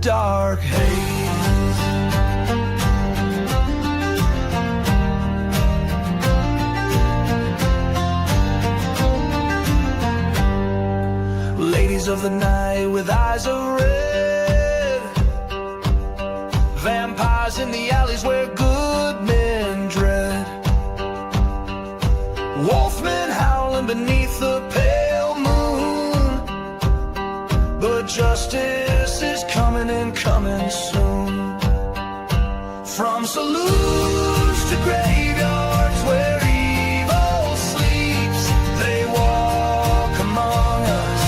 dark haze. Ladies of the night with eyes of red, vampires in the alleys where good men dread, wolfmen howling beneath the pale moon. But justice is coming and coming soon. From saloons to graveyards where evil sleeps, they walk among us.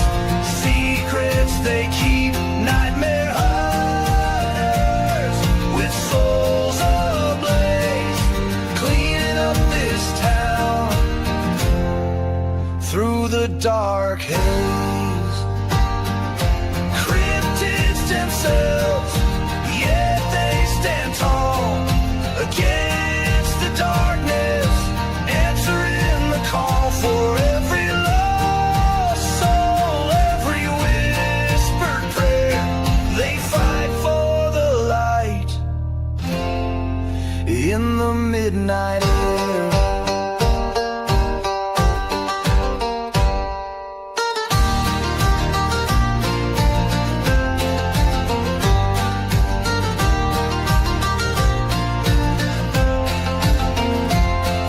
Secrets they keep, nightmare hunters with souls ablaze, cleaning up this town through the dark haze. Cryptids themselves, yet they stand tall against the darkness, answering the call for every lost soul, every whispered prayer. They fight for the light in the midnight air.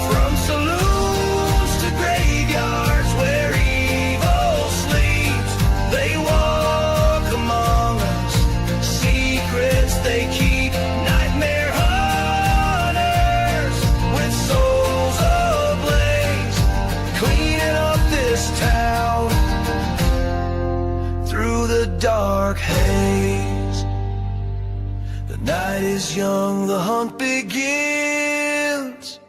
From saloons to graveyards where evil sleeps, they walk among us. Secrets they keep, nightmare hunters with souls ablaze, cleaning up this town through the dark haze. The night is young, the hunt begins.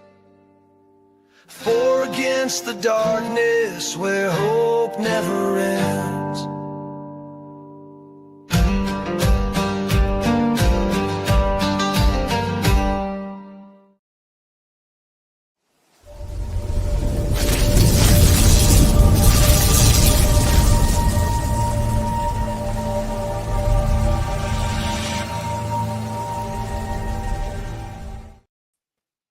For against the darkness where hope never ends.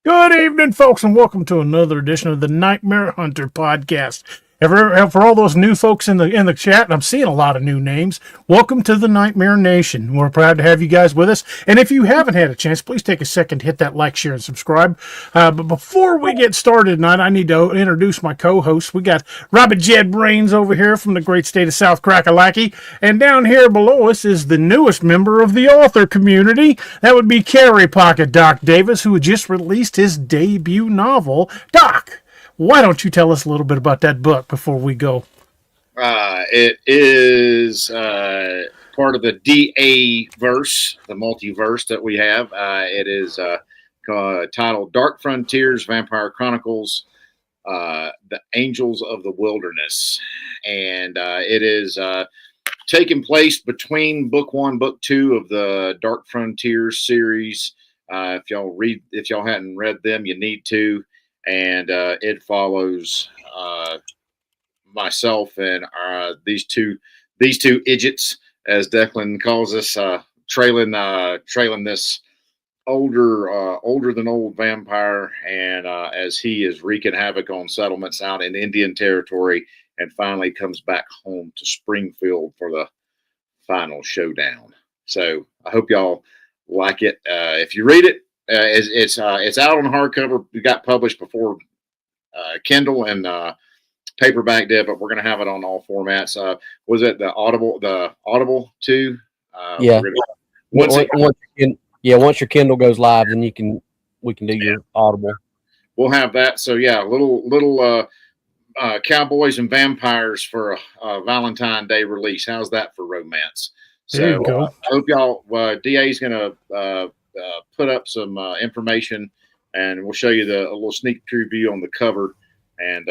Good evening, folks, and welcome to another edition of the Nightmare Hunter podcast. For all those new folks in the chat, and I'm seeing a lot of new names, welcome to the Nightmare Nation. We're proud to have you guys with us. And if you haven't had a chance, please take a second to hit that like, share, and subscribe. But before we get started tonight, I need to introduce my co-hosts. We got Robert Jed Brains over here from the great state of South Crackalacky. And down here below us is the newest member of the author community. That would be Carrie Pocket Doc Davis, who just released his debut novel. Doc, why don't you tell us a little bit about that book before we go? It is part of the DA verse, the multiverse that we have. It is titled Dark Frontiers, Vampire Chronicles, The Angels of the Wilderness. And it is taking place between book 1, book 2 of the Dark Frontiers series. If y'all hadn't read them, you need to. And it follows myself and these two idiots, as Declan calls us, trailing this older than old vampire, and as he is wreaking havoc on settlements out in Indian Territory, and finally comes back home to Springfield for the final showdown. So I hope y'all like it. If you read it, it's out on hardcover. We got published before Kindle and paperback did, but we're going to have it on all formats. Was it the Audible too? Yeah. Once your Kindle goes live, then we can do your Audible. We'll have that. So yeah, little cowboys and vampires for a Valentine Day release. How's that for romance? There you go. I hope y'all. DA is going to put up some information, and we'll show you a little sneak preview on the cover, and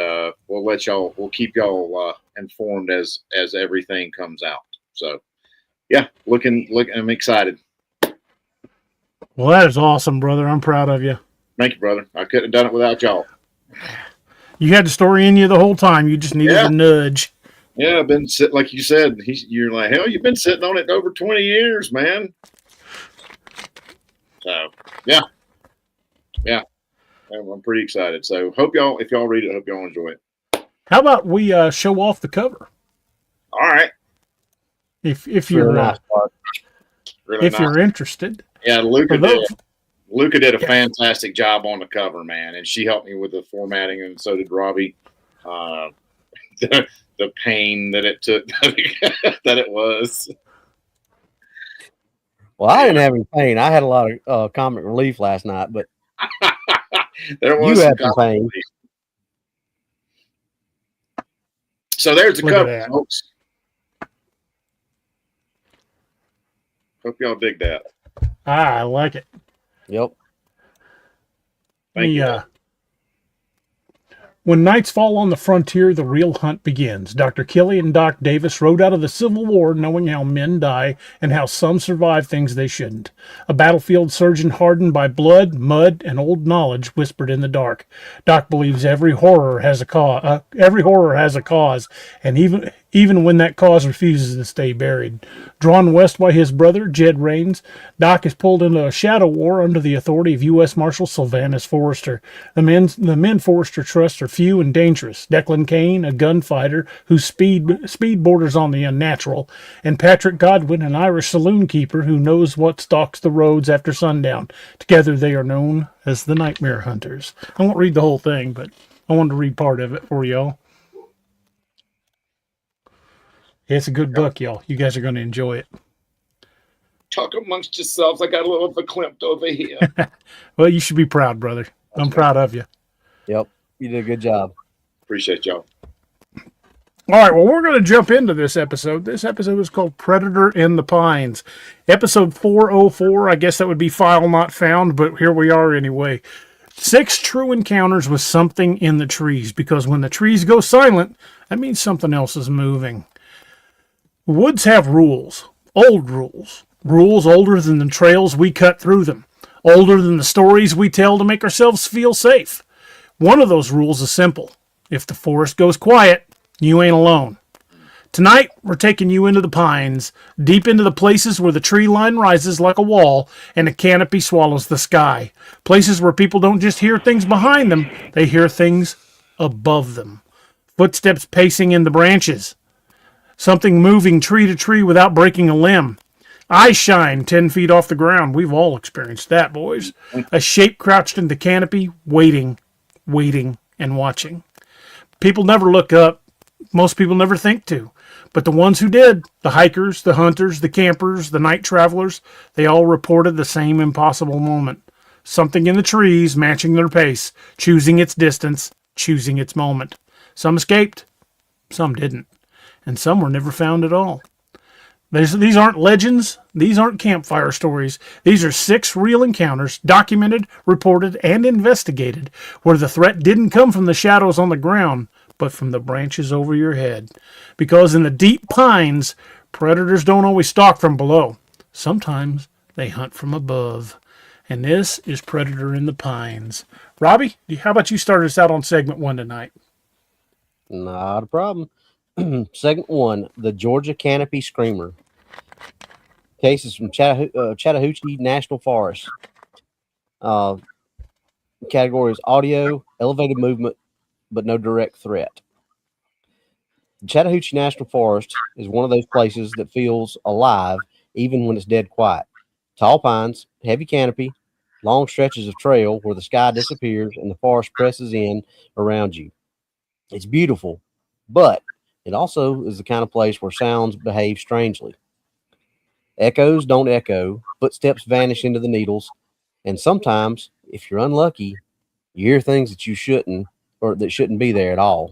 we'll keep y'all informed as everything comes out. So yeah, I'm excited. Well, that is awesome, brother. I'm proud of you. Thank you, brother. I couldn't have done it without y'all. You had the story in you the whole time. You just needed a nudge. Yeah, I've been sitting, like you said, you're like, hell, you've been sitting on it over 20 years, man. So, yeah, yeah, I'm pretty excited. So, if y'all read it, hope y'all enjoy it. How about we show off the cover? All right. If It's really nice part. Really if nice. you're interested. Yeah, For those, Luca did a fantastic job on the cover, man, and she helped me with the formatting, and so did Robbie. The pain that it took that it was. Well, I didn't have any pain. I had a lot of comic relief last night, but There was you some had some pain. relief. So there's the Look at cover, that. folks. Hope y'all dig that. I like it. Yep. Thank you. When nights fall on the frontier, the real hunt begins. Dr. Kelly and Doc Davis rode out of the Civil War knowing how men die and how some survive things they shouldn't. A battlefield surgeon hardened by blood, mud, and old knowledge whispered in the dark. Doc believes every horror has a cause, and even when that cause refuses to stay buried. Drawn west by his brother, Jed Raines, Doc is pulled into a shadow war under the authority of U.S. Marshal Sylvanus Forrester. The men Forrester trusts are few and dangerous. Declan Kane, a gunfighter whose speed borders on the unnatural, and Patrick Godwin, an Irish saloon keeper who knows what stalks the roads after sundown. Together they are known as the Nightmare Hunters. I won't read the whole thing, but I wanted to read part of it for y'all. It's a good book, y'all. You guys are going to enjoy it. Talk amongst yourselves. I got a little verklempt over here. Well, you should be proud, brother. I'm proud of you. Yep. You did a good job. Appreciate y'all. All right, well, we're going to jump into this episode. This episode is called Predator in the Pines. Episode 404, I guess that would be file not found, but here we are anyway. 6 true encounters with something in the trees, because when the trees go silent, that means something else is moving. Woods have rules, old rules older than the trails we cut through them, older than the stories we tell to make ourselves feel safe. One of those rules is simple. If the forest goes quiet, you ain't alone. Tonight, we're taking you into the pines, deep into the places where the tree line rises like a wall and a canopy swallows the sky. Places where people don't just hear things behind them, they hear things above them. Footsteps pacing in the branches. Something moving tree to tree without breaking a limb. Eyes shine 10 feet off the ground. We've all experienced that, boys. A shape crouched in the canopy, waiting, and watching. People never look up. Most people never think to. But the ones who did, the hikers, the hunters, the campers, the night travelers, they all reported the same impossible moment. Something in the trees matching their pace, choosing its distance, choosing its moment. Some escaped, some didn't. And some were never found at all. These aren't legends. These aren't campfire stories. These are 6 real encounters, documented, reported, and investigated, where the threat didn't come from the shadows on the ground, but from the branches over your head. Because in the deep pines, predators don't always stalk from below. Sometimes they hunt from above. And this is Predator in the Pines. Robbie, how about you start us out on segment 1 tonight? Not a problem. Segment 1, the Georgia Canopy Screamer. Case is from Chattahoochee National Forest. Category is audio, elevated movement, but no direct threat. The Chattahoochee National Forest is one of those places that feels alive even when it's dead quiet. Tall pines, heavy canopy, long stretches of trail where the sky disappears and the forest presses in around you. It's beautiful, but it also is the kind of place where sounds behave strangely. Echoes don't echo, footsteps vanish into the needles, and sometimes, if you're unlucky, you hear things that you shouldn't, or that shouldn't be there at all.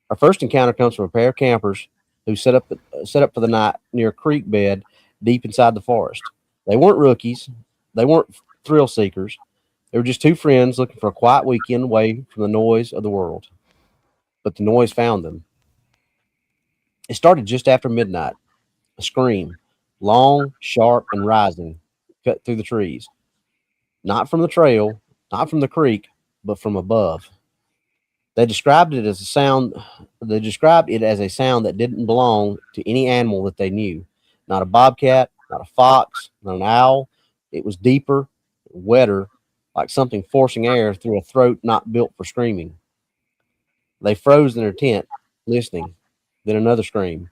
Our first encounter comes from a pair of campers who set up for the night near a creek bed deep inside the forest. They weren't rookies. They weren't thrill seekers. They were just 2 friends looking for a quiet weekend away from the noise of the world. But the noise found them. It started just after midnight. A scream, long, sharp, and rising, cut through the trees. Not from the trail, not from the creek, but from above. They described it as a sound. They described it as a sound that didn't belong to any animal that they knew. Not a bobcat, not a fox, not an owl. It was deeper, wetter, like something forcing air through a throat not built for screaming. They froze in their tent, listening. Then another scream,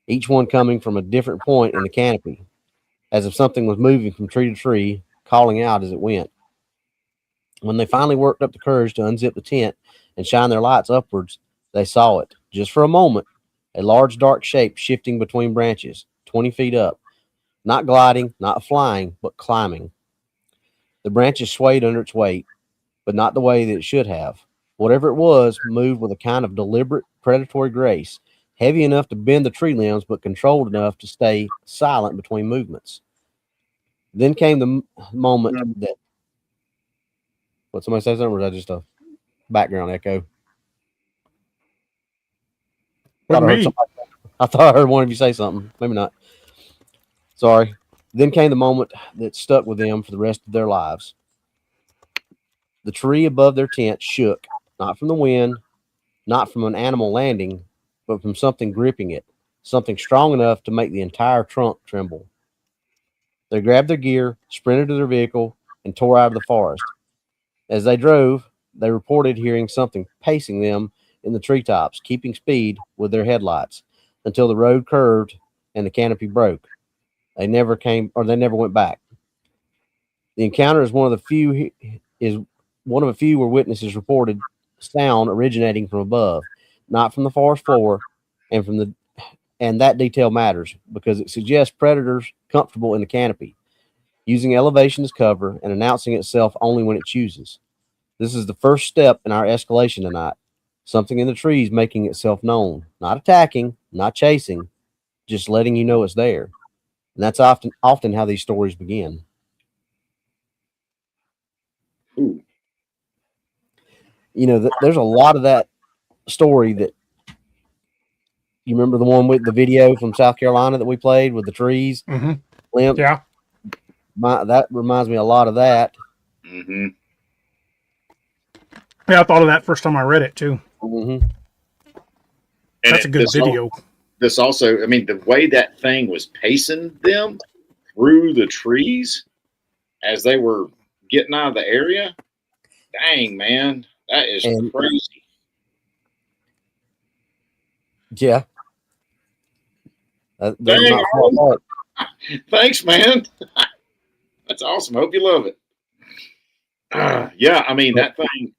each one coming from a different point in the canopy, as if something was moving from tree to tree, calling out as it went. When they finally worked up the courage to unzip the tent and shine their lights upwards, they saw it, just for a moment, a large dark shape shifting between branches, 20 feet up, not gliding, not flying, but climbing. The branches swayed under its weight, but not the way that it should have. Whatever it was moved with a kind of deliberate, predatory grace, heavy enough to bend the tree limbs, but controlled enough to stay silent between movements. Then came the moment that. What, somebody say something, or was that just a background echo? With me. I thought I heard one of you say something. Maybe not. Sorry. Then came the moment that stuck with them for the rest of their lives. The tree above their tent shook, not from the wind, not from an animal landing, but from something gripping it, something strong enough to make the entire trunk tremble. They grabbed their gear, sprinted to their vehicle, and tore out of the forest. As they drove, they reported hearing something pacing them in the treetops, keeping speed with their headlights until the road curved and the canopy broke. They never went back. The encounter is one of a few where witnesses reported sound originating from above, not from the forest floor, and that detail matters because it suggests predators comfortable in the canopy, using elevation as cover and announcing itself only when it chooses. This is the first step in our escalation tonight. Something in the trees making itself known, not attacking, not chasing, just letting you know it's there. And that's often how these stories begin. Ooh. You know, there's a lot of that story that you remember the one with the video from South Carolina that we played with the trees. Mm-hmm. Limp. Yeah. That reminds me a lot of that. Mm-hmm. Yeah, I thought of that first time I read it too. Mm-hmm. That's a good video. This also, I mean, the way that thing was pacing them through the trees as they were getting out of the area. Dang, man, that is crazy. Yeah. They're Dang, not far apart. thanks, man. That's awesome. Hope you love it. Yeah, I mean, that thing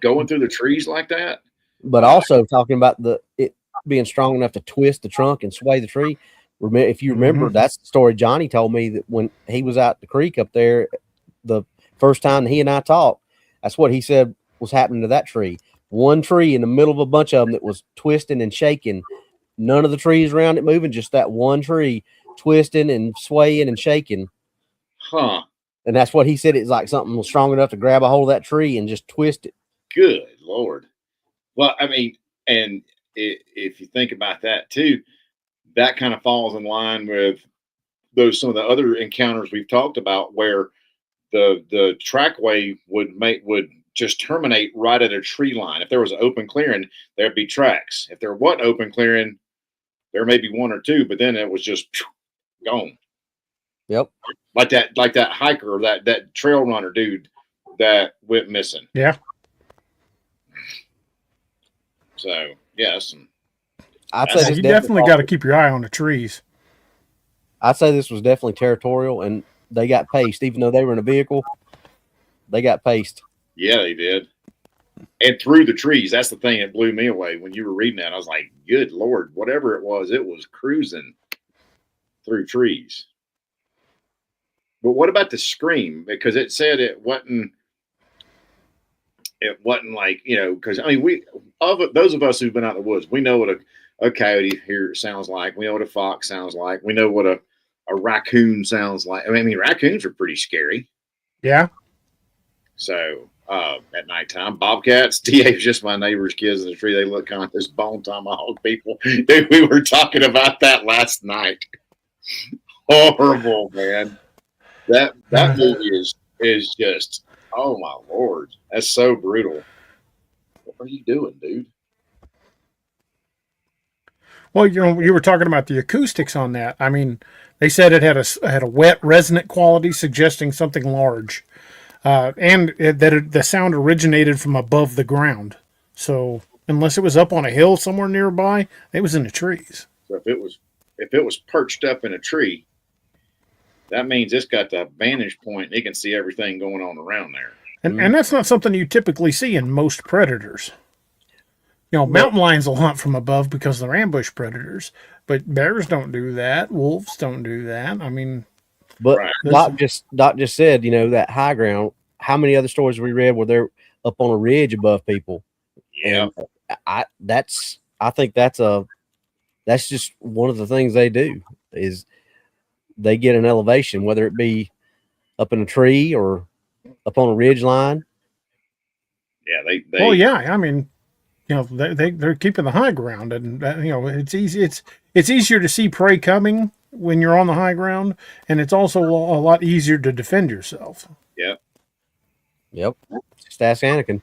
going through the trees like that. But also talking about it being strong enough to twist the trunk and sway the tree. If you remember, that's the story Johnny told me that when he was out the creek up there, the first time he and I talked, that's what he said was happening to that tree. One tree in the middle of a bunch of them that was twisting and shaking. None of the trees around it moving, just that one tree twisting and swaying and shaking. Huh. And that's what he said. It's like something was strong enough to grab a hold of that tree and just twist it. Good Lord. Well, I mean, and if you think about that too, that kind of falls in line with some of the other encounters we've talked about where the trackway would just terminate right at a tree line. If there was an open clearing, there'd be tracks. If there wasn't open clearing, there may be one or two, but then it was just gone. Yep. Like that hiker or that trail runner dude that went missing. Yeah. So yes, I'd say you definitely got to keep your eye on the trees. I'd say this was definitely territorial, and they got paced, even though they were in a vehicle. They got paced. Yeah, they did. And through the trees. That's the thing that blew me away when you were reading that. I was like, good Lord, whatever it was cruising through trees. But what about the scream? Because it said it wasn't like, because I mean, those of us who've been out in the woods, we know what a coyote here sounds like. We know what a fox sounds like. We know what a raccoon sounds like. I mean, raccoons are pretty scary. Yeah. So at nighttime, bobcats, DA's just my neighbor's kids in the tree. They look kind of like this bone tomahawk people. We were talking about that last night. Horrible, man. That movie is just, oh my Lord, that's so brutal. are you doing, dude? Well, you were talking about the acoustics on that. I mean, they said it had a wet, resonant quality, suggesting something large, the sound originated from above the ground. So unless it was up on a hill somewhere nearby, it was in the trees. So if it was perched up in a tree, that means it's got the vantage point. It can see everything going on around there. And that's not something you typically see in most predators. Mountain lions will hunt from above because they're ambush predators, but bears don't do that. Wolves don't do that. I mean, but Doc just said, that high ground. How many other stories we read where they're up on a ridge above people? Yeah, and I think that's just one of the things they do is they get an elevation, whether it be up in a tree or up on a ridge line. Yeah, they. Well, yeah. I mean, they're keeping the high ground, and it's easy. It's easier to see prey coming when you're on the high ground, and it's also a lot easier to defend yourself. Yep. Just ask Anakin.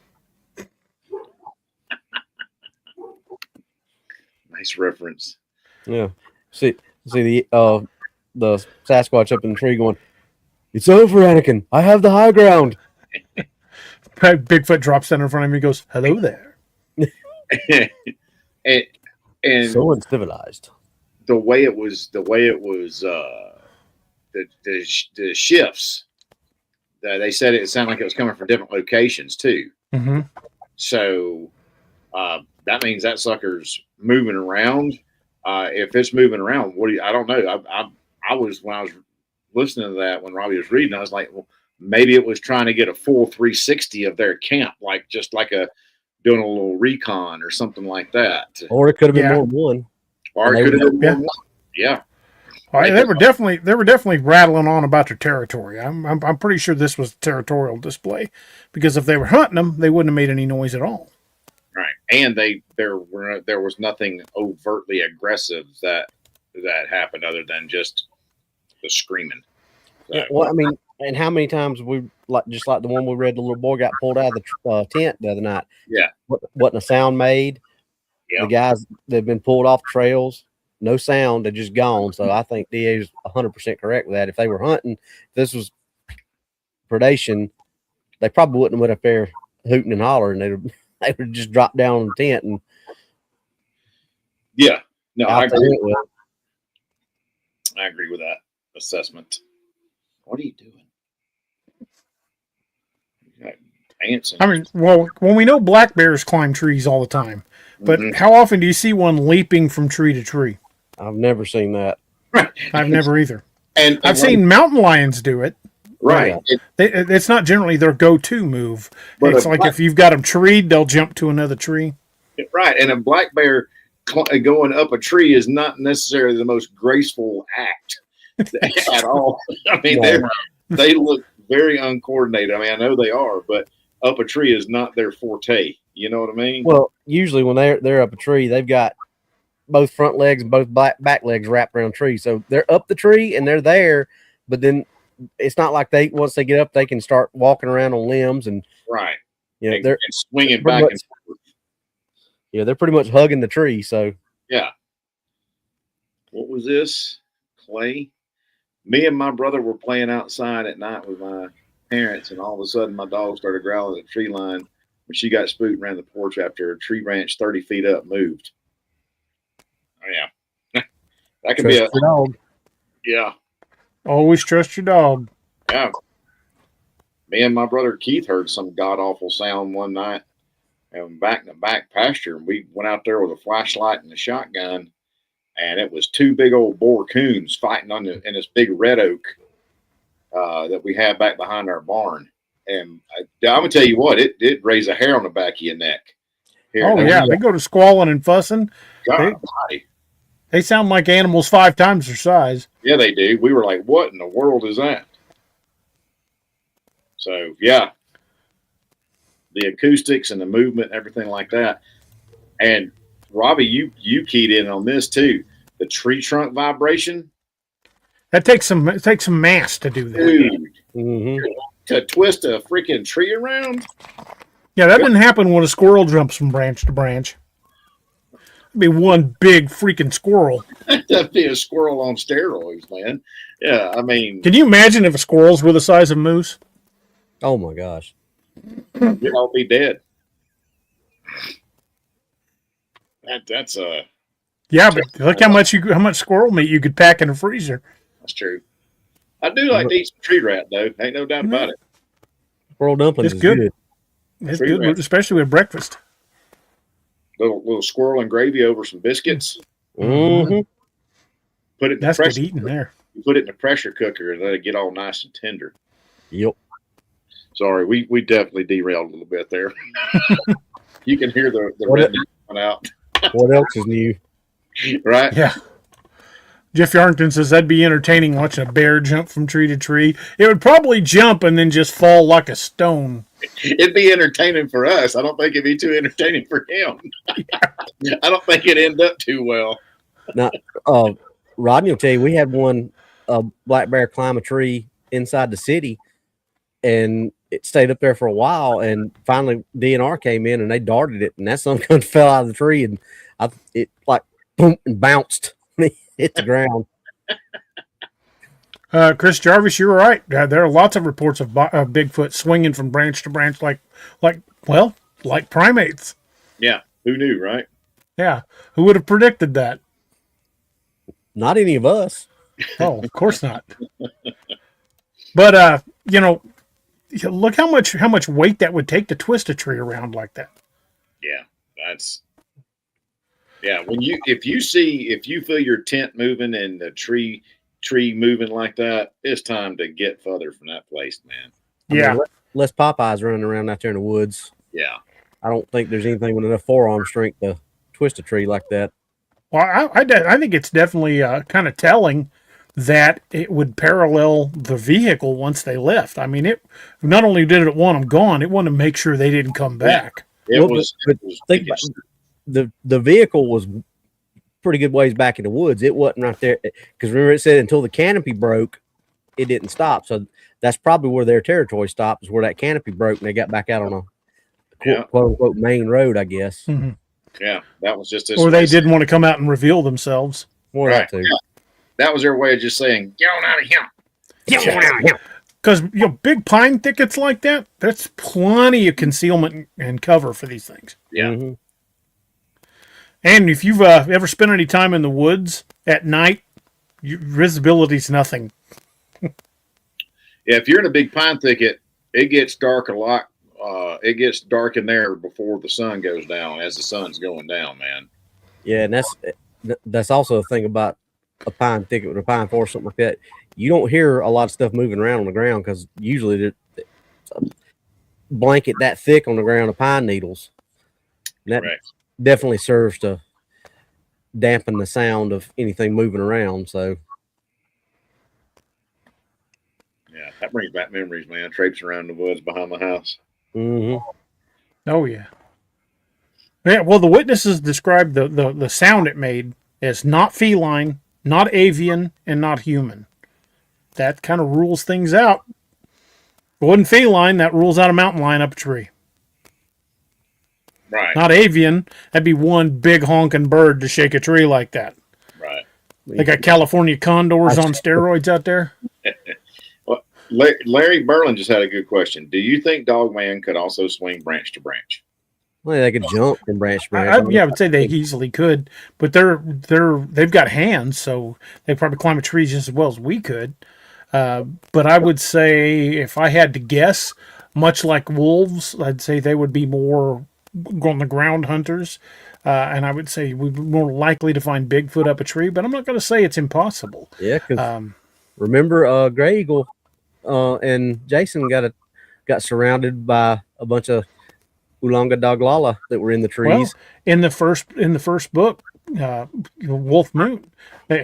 Nice reference. Yeah. See the Sasquatch up in the tree going, "It's over, Anakin. I have the high ground." Bigfoot drops down in front of him and goes, "Hello there." and so uncivilized. The way it was the shifts. They said it sounded like it was coming from different locations too. Mm-hmm. So that means that sucker's moving around. If it's moving around, I don't know. I was when I was listening to that when Robbie was reading, I was like, well, maybe it was trying to get a full 360 of their camp, just like doing a little recon or something like that. Or it could have been more than one. Or it could have been more than one. Yeah. They were definitely rattling on about their territory. I'm pretty sure this was a territorial display, because if they were hunting them, they wouldn't have made any noise at all. Right, and there was nothing overtly aggressive that happened other than just the screaming. So, yeah, well, I mean, and how many times just like the one we read, the little boy got pulled out of the tent the other night. Yeah, wasn't a sound made. Yeah, the guys they've been pulled off trails. No sound, they're just gone. So I think DA is 100% correct with that. If they were hunting, if this was predation, they probably wouldn't have went up there hooting and hollering. They would just drop down in the tent and no, I agree with that assessment. What are you doing? You got ants. I mean, well, we know black bears climb trees all the time, but how often do you see one leaping from tree to tree? I've never seen that. I've never either. And I've seen mountain lions do it. Right. It's not generally their go-to move. But it's like if you've got them treed, they'll jump to another tree. Right. And a black bear going up a tree is not necessarily the most graceful act at all. I mean, they look very uncoordinated. I mean, I know they are, but up a tree is not their forte. You know what I mean? Well, usually when they're up a tree, they've got both front legs and both back legs wrapped around a tree. So they're up the tree and they're there, but then it's not like once they get up, they can start walking around on limbs and right. They're swinging back and forth. Yeah, they're pretty much hugging the tree. So yeah. What was this? Clay? Me and my brother were playing outside at night with my parents, and all of a sudden my dog started growling at the tree line when she got spooked and ran the porch after a tree branch 30 feet up moved. Oh yeah. That could be a dog. Yeah. Always trust your dog. Yeah. Me and my brother Keith heard some god awful sound one night, and back in the back pasture. We went out there with a flashlight and a shotgun, and it was two big old boar coons fighting in this big red oak that we have back behind our barn. And I'm gonna tell you what, it raised a hair on the back of your neck. They go to squalling and fussing. They sound like animals 5 times their size. Yeah, they do. We were like, what in the world is that? So, yeah. The acoustics and the movement and everything like that. And, Robbie, you keyed in on this, too. The tree trunk vibration. That takes some mass to do that. Dude, to twist a freaking tree around. Yeah, that didn't happen when a squirrel jumps from branch to branch. It'd be one big freaking squirrel. That'd be a squirrel on steroids, man. Yeah, I mean, Can you imagine if squirrels were the size of moose? Oh my gosh. we'd all be dead. That's Yeah, but look how much squirrel meat you could pack in a freezer. that's true. I do like to eat some tree rat though. Ain't no doubt about it. Squirrel dumplings It's is good. good. It's Tree good, rat. especially with breakfast. Little squirrel and gravy over some biscuits. Mm-hmm. Put it in That's the good pressure. eating there. You put it in the pressure cooker and let it get all nice and tender. Yep. Sorry, we definitely derailed a little bit there. You can hear the What redneck coming out, What else is new? right? Yeah. Jeff Yarrington says that'd be entertaining watching a bear jump from tree to tree. It would probably jump and then just fall like a stone. It'd be entertaining for us. I don't think it'd be too entertaining for him. I don't think it'd end up too well. Now, Rodney will tell you, we had one black bear climb a tree inside the city, and it stayed up there for a while. And finally, DNR came in and they darted it, and that something fell out of the tree, and it like boom and bounced, hit the ground. Chris Jarvis, you're right. There are lots of reports of Bigfoot swinging from branch to branch like primates. Yeah, who knew, right? Yeah, who would have predicted that? Not any of us. Oh, of course not. But look how much weight that would take to twist a tree around like that. Yeah, if you feel your tent moving and the tree moving like that, it's time to get further from that place, man. Yeah. Less Popeyes running around out there in the woods. Yeah. I don't think there's anything with enough forearm strength to twist a tree like that. Well, I think it's definitely kind of telling that it would parallel the vehicle once they left. I mean, it not only did it want them gone, it wanted to make sure they didn't come back. It Well, was. but think about the vehicle was pretty good ways back in the woods. It wasn't right there because remember it said until the canopy broke, it didn't stop. So that's probably where their territory stopped, is where that canopy broke and they got back out on a quote unquote main road, I guess. Mm-hmm. Yeah, that was just this. Or they didn't want to come out and reveal themselves. More Right. too. That was their way of just saying, "Get on out of here." Get on out of here. Because big pine thickets like that, that's plenty of concealment and cover for these things. Yeah. Mhm. And if you've ever spent any time in the woods at night, visibility's nothing. Yeah, if you're in a big pine thicket, it gets dark a lot. It gets dark in there before the sun goes down. As the sun's going down, man. Yeah, and that's also a thing about a pine thicket with a pine forest, something like that. You don't hear a lot of stuff moving around on the ground because usually it's a blanket that thick on the ground of pine needles. And that definitely serves to dampen the sound of anything moving around. So, Yeah, that brings back memories, man. Traipsing around the woods behind the house. Oh, yeah. Yeah, well, the witnesses described the sound it made as not feline, not avian, and not human. That kind of rules things out. If it wasn't feline, that rules out a mountain lion up a tree. Right. Not avian, that'd be one big honking bird to shake a tree like that. Right. They got California condors on steroids out there. Well, Larry Berlin just had a good question. Do you think Dogman could also swing branch to branch? well, they could jump from branch to branch. I would say they easily could, but they've got hands, so they probably climb a tree just as well as we could. But I would say, if I had to guess, much like wolves, I'd say they would be more on the ground hunters, and I would say we'd be more likely to find Bigfoot up a tree. But I'm not going to say it's impossible. Yeah, because remember, Gray Eagle and Jason got surrounded by a bunch of Oolonga Doglala that were in the trees. Well, in the first book, Wolf Moon,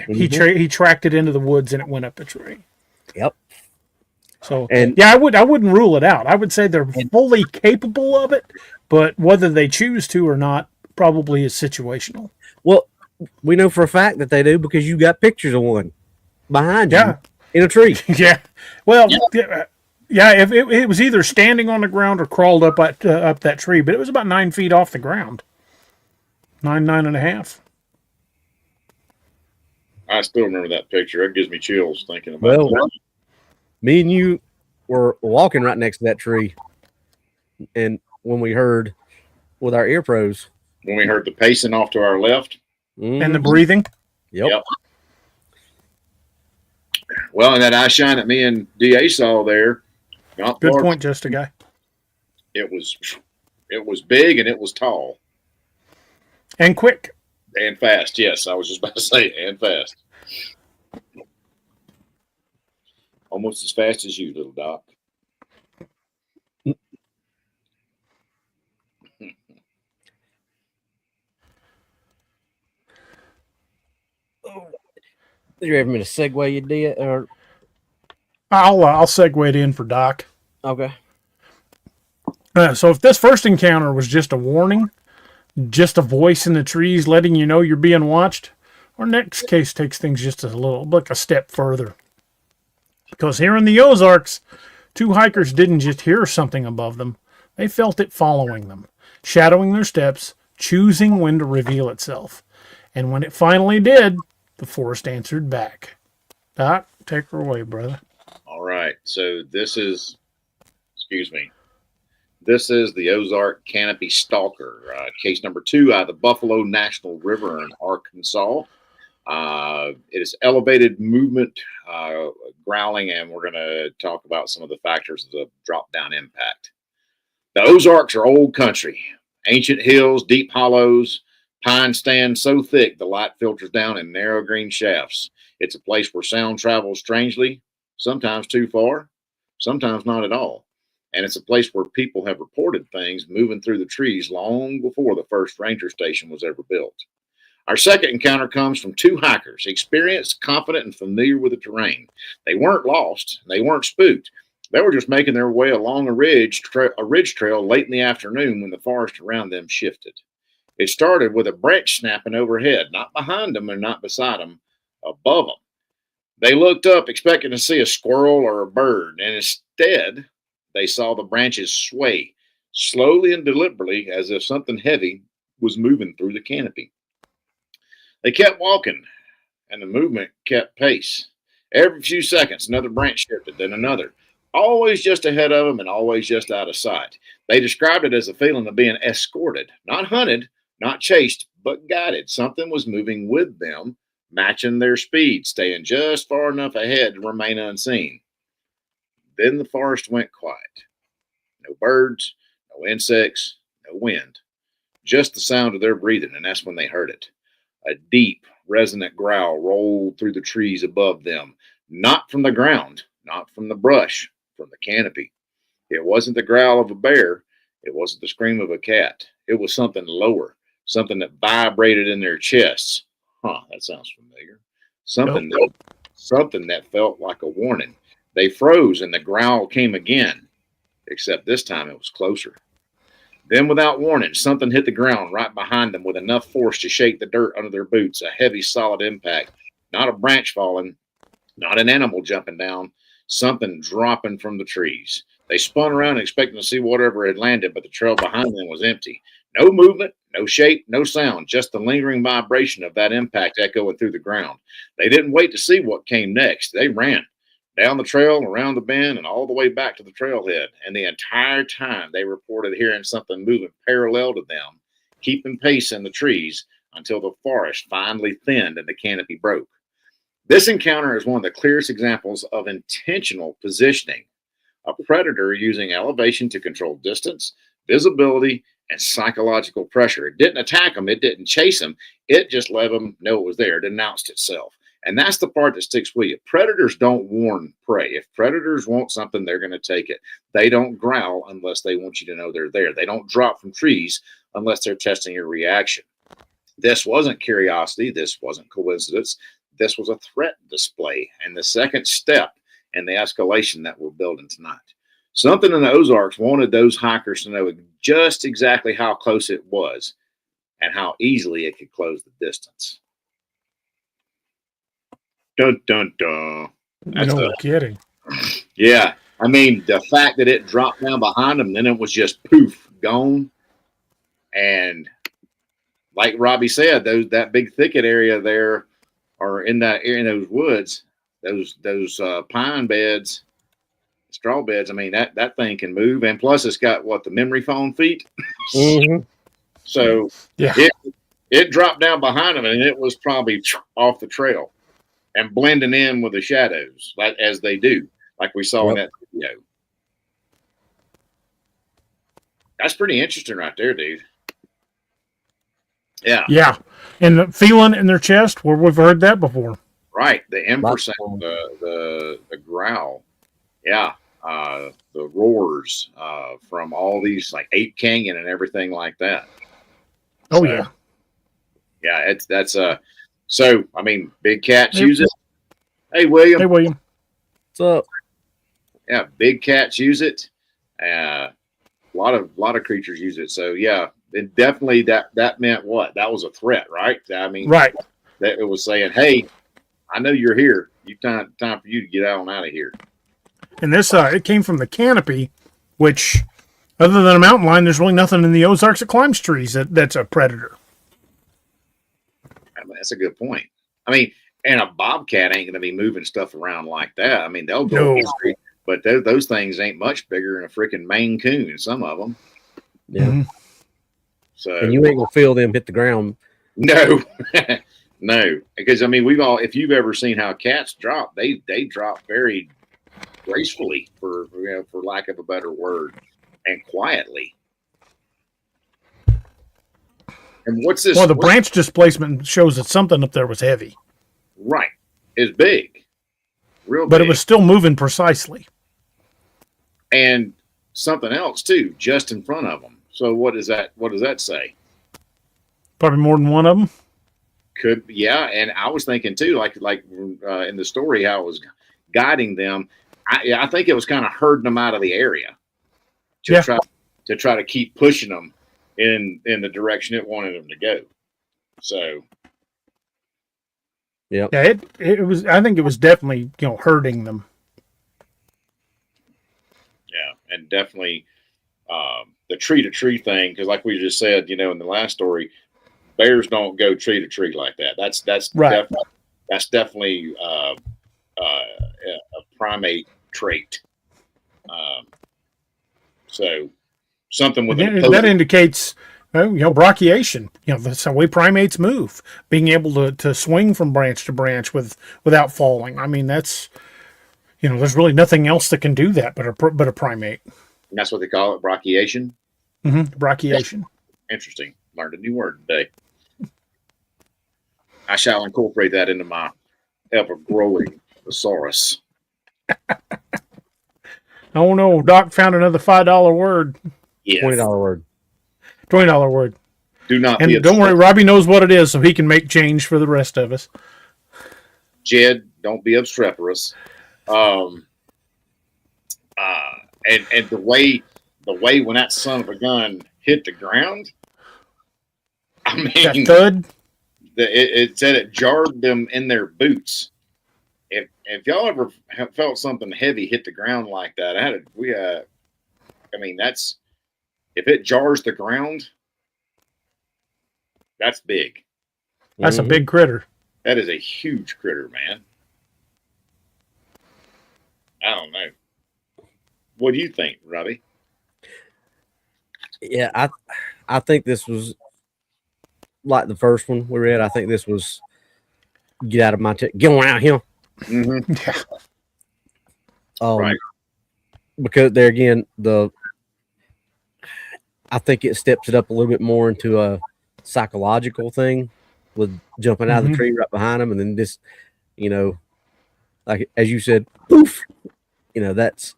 he tracked it into the woods and it went up a tree. Yep. So I wouldn't rule it out. I would say they're fully capable of it, but whether they choose to or not probably is situational. Well, we know for a fact that they do because you got pictures of one behind you in a tree. Yeah. Well, Yeah, if it was either standing on the ground or crawled up up that tree, but it was about 9 feet off the ground, 9.5. I still remember that picture. It gives me chills thinking about Well, that. me and you were walking right next to that tree, and when we heard with our ear pros, When we heard the pacing off to our left. And the breathing. Yep. Well, and that eye shine that me and DA saw there. Not Good far, point, just a guy. It was big and it was tall And quick. and fast. Yes, I was just about to say and fast. Almost as fast as you, little Doc. You ever been a segue you did? Or I'll segue it in for Doc. okay. So if this first encounter was just a warning, just a voice in the trees letting you know you're being watched, our next case takes things just a little, like a step further. Because here in the Ozarks, two hikers didn't just hear something above them, they felt it following them, shadowing their steps, choosing when to reveal itself. And when it finally did, the forest answered back. Doc, take her away, brother. All right. So this is the Ozark Canopy Stalker, case number 2 out of the Buffalo National River in Arkansas. It is elevated movement, growling, and we're going to talk about some of the factors of the drop-down impact. The Ozarks are old country, ancient hills, deep hollows, pine stands so thick the light filters down in narrow green shafts. It's a place where sound travels strangely, sometimes too far, sometimes not at all. And it's a place where people have reported things moving through the trees long before the first ranger station was ever built. Our second encounter comes from two hikers, experienced, confident, and familiar with the terrain. They weren't lost. They weren't spooked. They were just making their way along a ridge trail late in the afternoon when the forest around them shifted. It started with a branch snapping overhead, not behind them and not beside them, above them. They looked up expecting to see a squirrel or a bird, and instead they saw the branches sway slowly and deliberately as if something heavy was moving through the canopy. They kept walking, and the movement kept pace. Every few seconds, another branch shifted, then another, always just ahead of them and always just out of sight. They described it as a feeling of being escorted, not hunted, not chased, but guided. Something was moving with them, matching their speed, staying just far enough ahead to remain unseen. Then the forest went quiet. No birds, no insects, no wind. Just the sound of their breathing, and that's when they heard it. A deep, resonant growl rolled through the trees above them, not from the ground, not from the brush, from the canopy. It wasn't the growl of a bear. It wasn't the scream of a cat. It was something lower, something that vibrated in their chests. That sounds familiar. Something that felt like a warning. They froze and the growl came again, except this time it was closer. Then, without warning, something hit the ground right behind them with enough force to shake the dirt under their boots, a heavy, solid impact. Not a branch falling, not an animal jumping down, something dropping from the trees. They spun around expecting to see whatever had landed, but the trail behind them was empty. No movement, no shape, no sound, just the lingering vibration of that impact echoing through the ground. They didn't wait to see what came next. They ran. Down the trail, around the bend, and all the way back to the trailhead. And the entire time they reported hearing something moving parallel to them, keeping pace in the trees until the forest finally thinned and the canopy broke. This encounter is one of the clearest examples of intentional positioning. A predator using elevation to control distance, visibility, and psychological pressure. It didn't attack them. It didn't chase them. It just let them know it was there. It announced itself. And that's the part that sticks with you. Predators don't warn prey. If predators want something, they're going to take it. They don't growl unless they want you to know they're there. They don't drop from trees unless they're testing your reaction. This wasn't curiosity. This wasn't coincidence. This was a threat display and the second step in the escalation that we're building tonight. Something in the Ozarks wanted those hikers to know just exactly how close it was and how easily it could close the distance. Dun, dun, dun. No kidding. Yeah. I mean, the fact that it dropped down behind them, then it was just poof, gone. And like Robbie said, that big thicket area there, or in those woods, those pine beds, straw beds. I mean, that thing can move, and plus it's got the memory foam feet. Mm-hmm. So Yeah. it dropped down behind them, and it was probably off the trail and blending in with the shadows, like as they do, like we saw in that video. That's pretty interesting right there, dude. Yeah. Yeah. And the feeling in their chest, where we've heard that before. Right. The infrasound, the growl. Yeah. The roars from all these, like Ape Canyon and everything like that. Oh, yeah. Yeah, so I mean, big cats use it. Hey, William. Hey, William. What's up? Yeah, big cats use it. A lot of creatures use it. So yeah, it definitely that meant what? That was a threat, right? I mean, right. That it was saying, hey, I know you're here. Time for you to get out of here. And this it came from the canopy, which, other than a mountain lion, there's really nothing in the Ozarks that climbs trees that's a predator. I mean, that's a good point. I mean, and a bobcat ain't going to be moving stuff around like that. I mean, they'll go, but those things ain't much bigger than a freaking Maine Coon. Some of them. Yeah. Mm-hmm. So and you ain't gonna feel them hit the ground. No, no, because I mean, if you've ever seen how cats drop, they drop very gracefully, for lack of a better word, and quietly. And what's this? Well, the branch displacement shows that something up there was heavy. Right. It's big. Real big. But it was still moving precisely. And something else, too, just in front of them. So what does that say? Probably more than one of them. Could, yeah. And I was thinking, too, like in the story, how it was guiding them. I think it was kind of herding them out of the area to try to keep pushing them in the direction it wanted them to go. So, yeah, it was. I think it was definitely hurting them. Yeah, and definitely the tree to tree thing, because like we just said, in the last story, bears don't go tree to tree like that. That's right. That's definitely a primate trait. So something with that indicates brachiation. That's the way primates move, being able to swing from branch to branch without falling. I mean, that's there's really nothing else that can do that but a primate. And that's what they call it, brachiation. Mm-hmm. Brachiation. Interesting. Learned a new word today. I shall incorporate that into my ever-growing thesaurus. Oh no, Doc found another $5 word. Yes. $20 word. $20 word. Do not and be don't worry, Robbie knows what it is, so he can make change for the rest of us. Jed, don't be obstreperous. And the way when that son of a gun hit the ground, I mean, that thud. It said it jarred them in their boots. If y'all ever have felt something heavy hit the ground like that, I mean, that's, if it jars the ground, that's big. That's a big critter. That is a huge critter, man. I don't know. What do you think, Robbie? Yeah, I think this was like the first one we read. I think this was get out of my get on out here. Mm-hmm. Yeah. Right. Because there again, I think it steps it up a little bit more into a psychological thing with jumping out of the tree right behind them, and then this, like as you said, poof. That's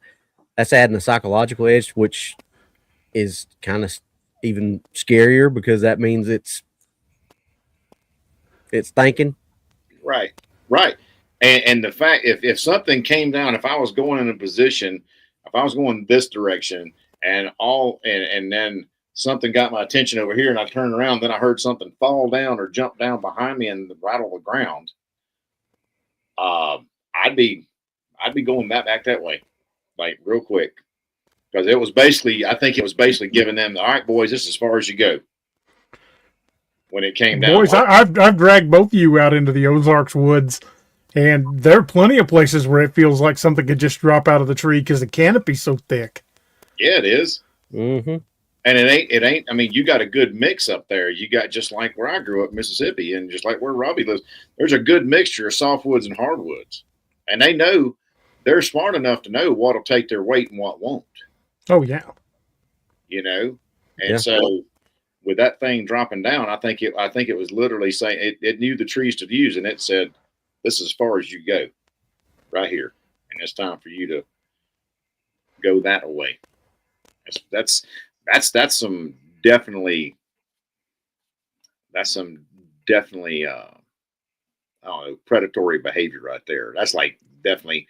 adding a psychological edge, which is kind of even scarier because that means it's thinking. Right. And the fact, if something came down, if I was going in a position, if I was going this direction and then something got my attention over here and I turned around, then I heard something fall down or jump down behind me and rattle the ground, I'd be going back that way. like real quick. Because it was basically, I think it was basically giving them, all right, boys, this is as far as you go. When it came down. Boys, I've dragged both of you out into the Ozarks woods, and there are plenty of places where it feels like something could just drop out of the tree because the canopy's so thick. Yeah, it is. Mm-hmm. And it ain't, I mean, you got a good mix up there. You got just like where I grew up, Mississippi, and just like where Robbie lives, there's a good mixture of softwoods and hardwoods. And they know, they're smart enough to know what'll take their weight and what won't. Oh, yeah. You know? And so with that thing dropping down, I think it was literally saying it knew the trees to use, and it said, this is as far as you go right here. And it's time for you to go that way. That's some definitely I don't know, predatory behavior right there. That's like definitely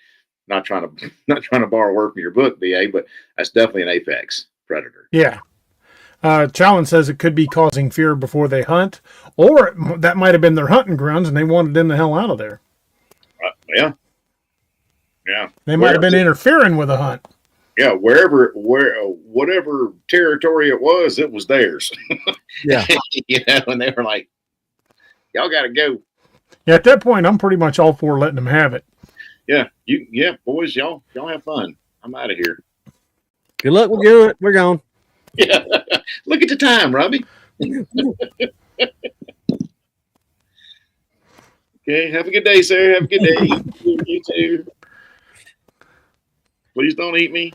not trying to borrow word from your book, BA, but that's definitely an apex predator. Yeah. Challen says it could be causing fear before they hunt, or that might have been their hunting grounds and they wanted them the hell out of there. Yeah. They might have been interfering with a hunt. Yeah, whatever territory it was theirs. Yeah. And they were like, y'all got to go. Yeah, at that point, I'm pretty much all for letting them have it. Yeah, boys, y'all have fun. I'm out of here. Good luck with it. We're gone. Yeah, look at the time, Robbie. Okay, have a good day, sir. Have a good day. You too. Please don't eat me.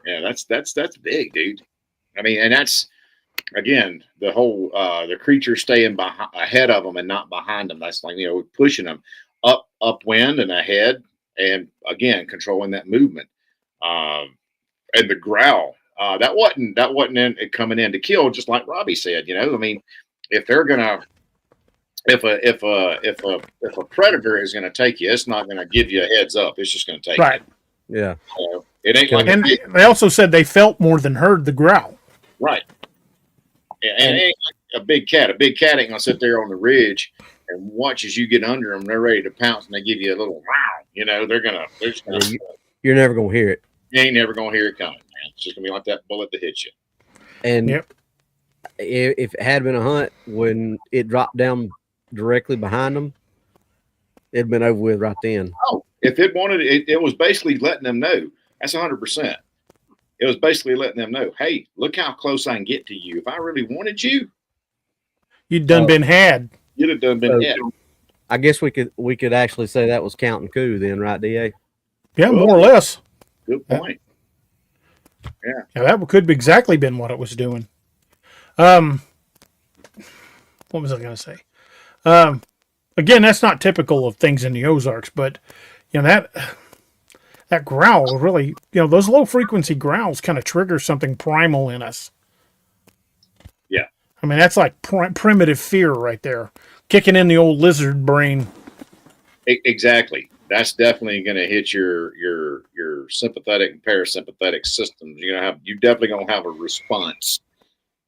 Yeah, that's big, dude. I mean, and that's again the whole the creature staying ahead of them and not behind them. That's like pushing them upwind and ahead, and again controlling that movement. And the growl that wasn't coming in to kill, just like Robbie said. I mean, if they're gonna if a predator is gonna take you, it's not gonna give you a heads up. It's just gonna take you. Yeah. It ain't like and they also said they felt more than heard the growl. Right. And it ain't like a big cat. A big cat ain't gonna sit there on the ridge and watch as you get under them. They're ready to pounce, and they give you a little wow. They're just gonna. You're never gonna hear it. You ain't never gonna hear it coming, man. It's just gonna be like that bullet that hits you. And if it had been a hunt when it dropped down directly behind them, it'd been over with right then. Oh, if it wanted it was basically letting them know. That's 100%. It was basically letting them know, hey, look how close I can get to you. If I really wanted you, you'd done been had. You'd have done been had. I guess we could actually say that was counting coup then, right, DA? Yeah, more or less. Good point. Yeah, that could have exactly been what it was doing. What was I going to say? Again, that's not typical of things in the Ozarks, but that growl really, those low frequency growls kind of trigger something primal in us. Yeah. I mean, that's like primitive fear right there, kicking in the old lizard brain. Exactly. That's definitely going to hit your sympathetic and parasympathetic systems. You're definitely going to have a response.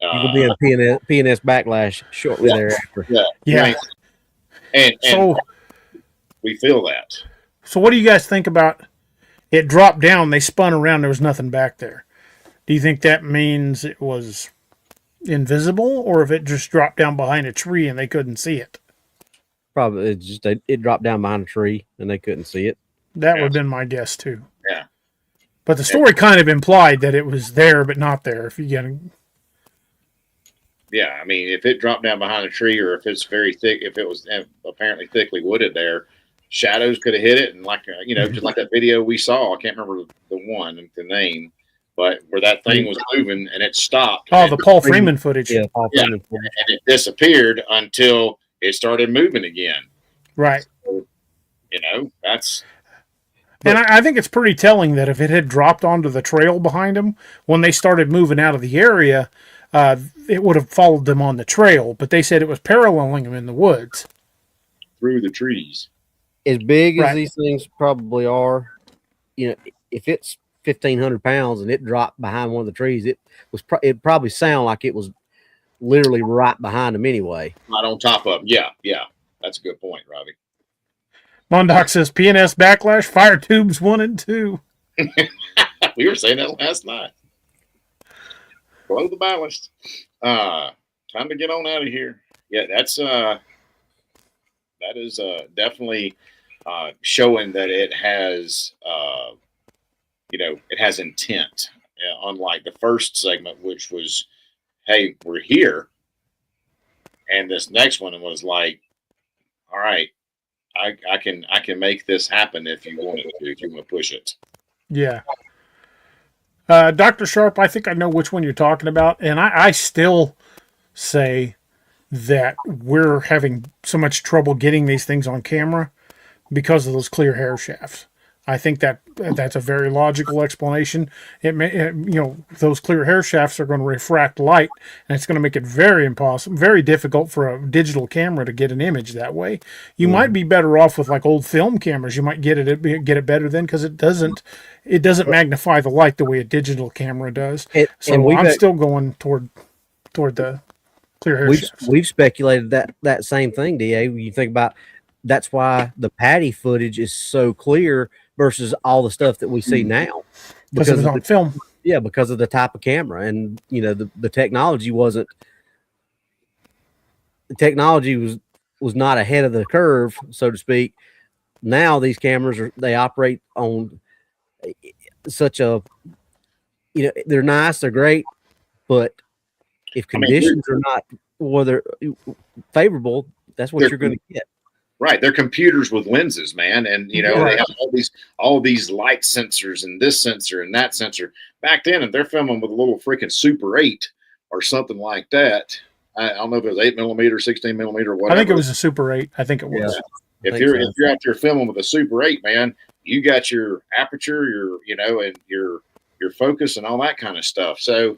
You could be in PNS backlash shortly thereafter. Yeah. And so we feel that. So what do you guys think about it dropped down, they spun around, there was nothing back there? Do you think that means it was invisible, or if it just dropped down behind a tree and they couldn't see it? Probably it's just it dropped down behind a tree and they couldn't see it. That would have been my guess too. Yeah. But the story kind of implied that it was there but not there, if you get it. Yeah, I mean, if it dropped down behind a tree, or if it's very thick, if it was apparently thickly wooded there, shadows could have hit it, and just like that video we saw, I can't remember the name, but where that thing was moving and it stopped. Oh, the Paul Freeman footage. Yeah, Paul Freeman footage. And it disappeared until it started moving again. Right. So, that's. And I think it's pretty telling that if it had dropped onto the trail behind them, when they started moving out of the area, it would have followed them on the trail. But they said it was paralleling them in the woods. Through the trees. As big as these things probably are, if it's 1,500 pounds and it dropped behind one of the trees, it'd probably sound like it was literally right behind them anyway. Right on top of them. Yeah. That's a good point, Robbie. Mondoc says PNS backlash, fire tubes 1 and 2. We were saying that last night. Below the ballast. Time to get on out of here. Yeah, that is definitely showing that it has it has intent. Unlike the first segment, which was, "Hey, we're here," and this next one was like, "All right, I can make this happen if you want it to, if you want to push it." Yeah. Dr. Sharp, I think I know which one you're talking about, and I still say that we're having so much trouble getting these things on camera because of those clear hair shafts. I think that's a very logical explanation. Those clear hair shafts are going to refract light, and it's going to make it very difficult for a digital camera to get an image that way. You might be better off with like old film cameras. You might get it better then because it doesn't magnify the light the way a digital camera does. So I'm still going toward the clear hair shafts. We've speculated that same thing, Da. When you think about, that's why the Patty footage is so clear versus all the stuff that we see now, because it was on film. Yeah, because of the type of camera, and the technology wasn't. The technology was not ahead of the curve, so to speak. Now these cameras they operate on such a, they're nice, they're great, but if conditions are not whether favorable, that's what you're going to get. Right, they're computers with lenses, man, and they have all these light sensors and this sensor and that sensor. Back then, if they're filming with a little freaking Super 8 or something like that, I don't know if it was 8mm, 16mm, whatever. I think it was a Super 8. I think it was. Yeah. If you're out there filming with a Super 8, man, you got your aperture, and your focus and all that kind of stuff. So,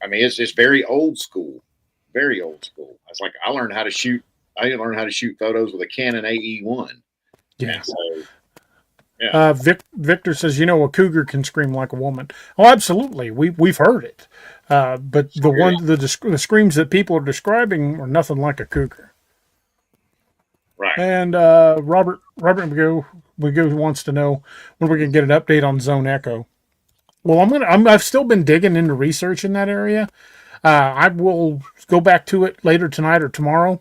I mean, it's very old school, very old school. It's like I learned how to shoot photos with a Canon AE1. Yeah. So, yeah. Victor says, a cougar can scream like a woman. Oh, absolutely. We've heard it. But the screams that people are describing are nothing like a cougar. Right. And Robert McGill wants to know when we're going to get an update on Zone Echo. Well, I've still been digging into research in that area. I will go back to it later tonight or tomorrow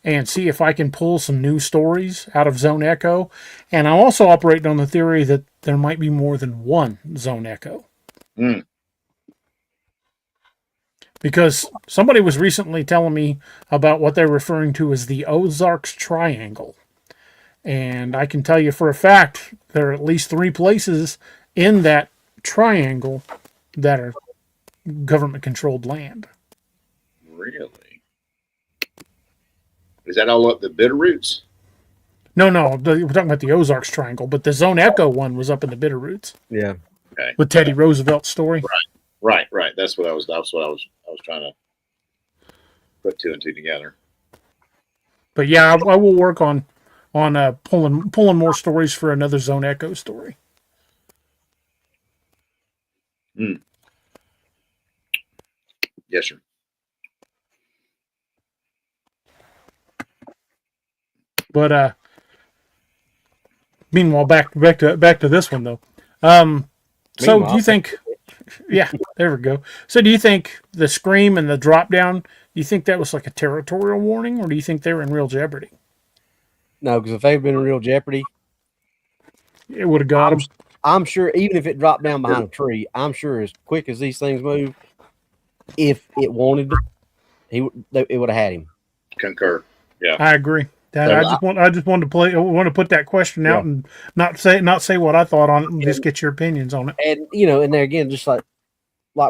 and see if I can pull some new stories out of Zone Echo. And I'm also operating on the theory that there might be more than one Zone Echo. Mm. Because somebody was recently telling me about what they're referring to as the Ozarks Triangle. And I can tell you for a fact there are at least 3 places in that triangle that are government-controlled land. Really? Is that all up the Bitterroots? No, we're talking about the Ozarks Triangle, but the Zone Echo one was up in the Bitterroots. Yeah. Okay. With Teddy Roosevelt's story. Right. That's what I was trying to put 2 and 2 together. But yeah, I will work on pulling more stories for another Zone Echo story. Mm. Yes, sir. But meanwhile, back to this one though. So do you think? Yeah, there we go. So do you think the scream and the drop down? Do you think that was like a territorial warning, or do you think they were in real jeopardy? No, because if they've been in real jeopardy, it would have got them. I'm sure, even if it dropped down behind a tree, I'm sure as quick as these things move, if it wanted, it would have had him. Concur. Yeah, I agree. I just wanted to put that question out and not say what I thought on it, and just get your opinions on it. And and there again, just like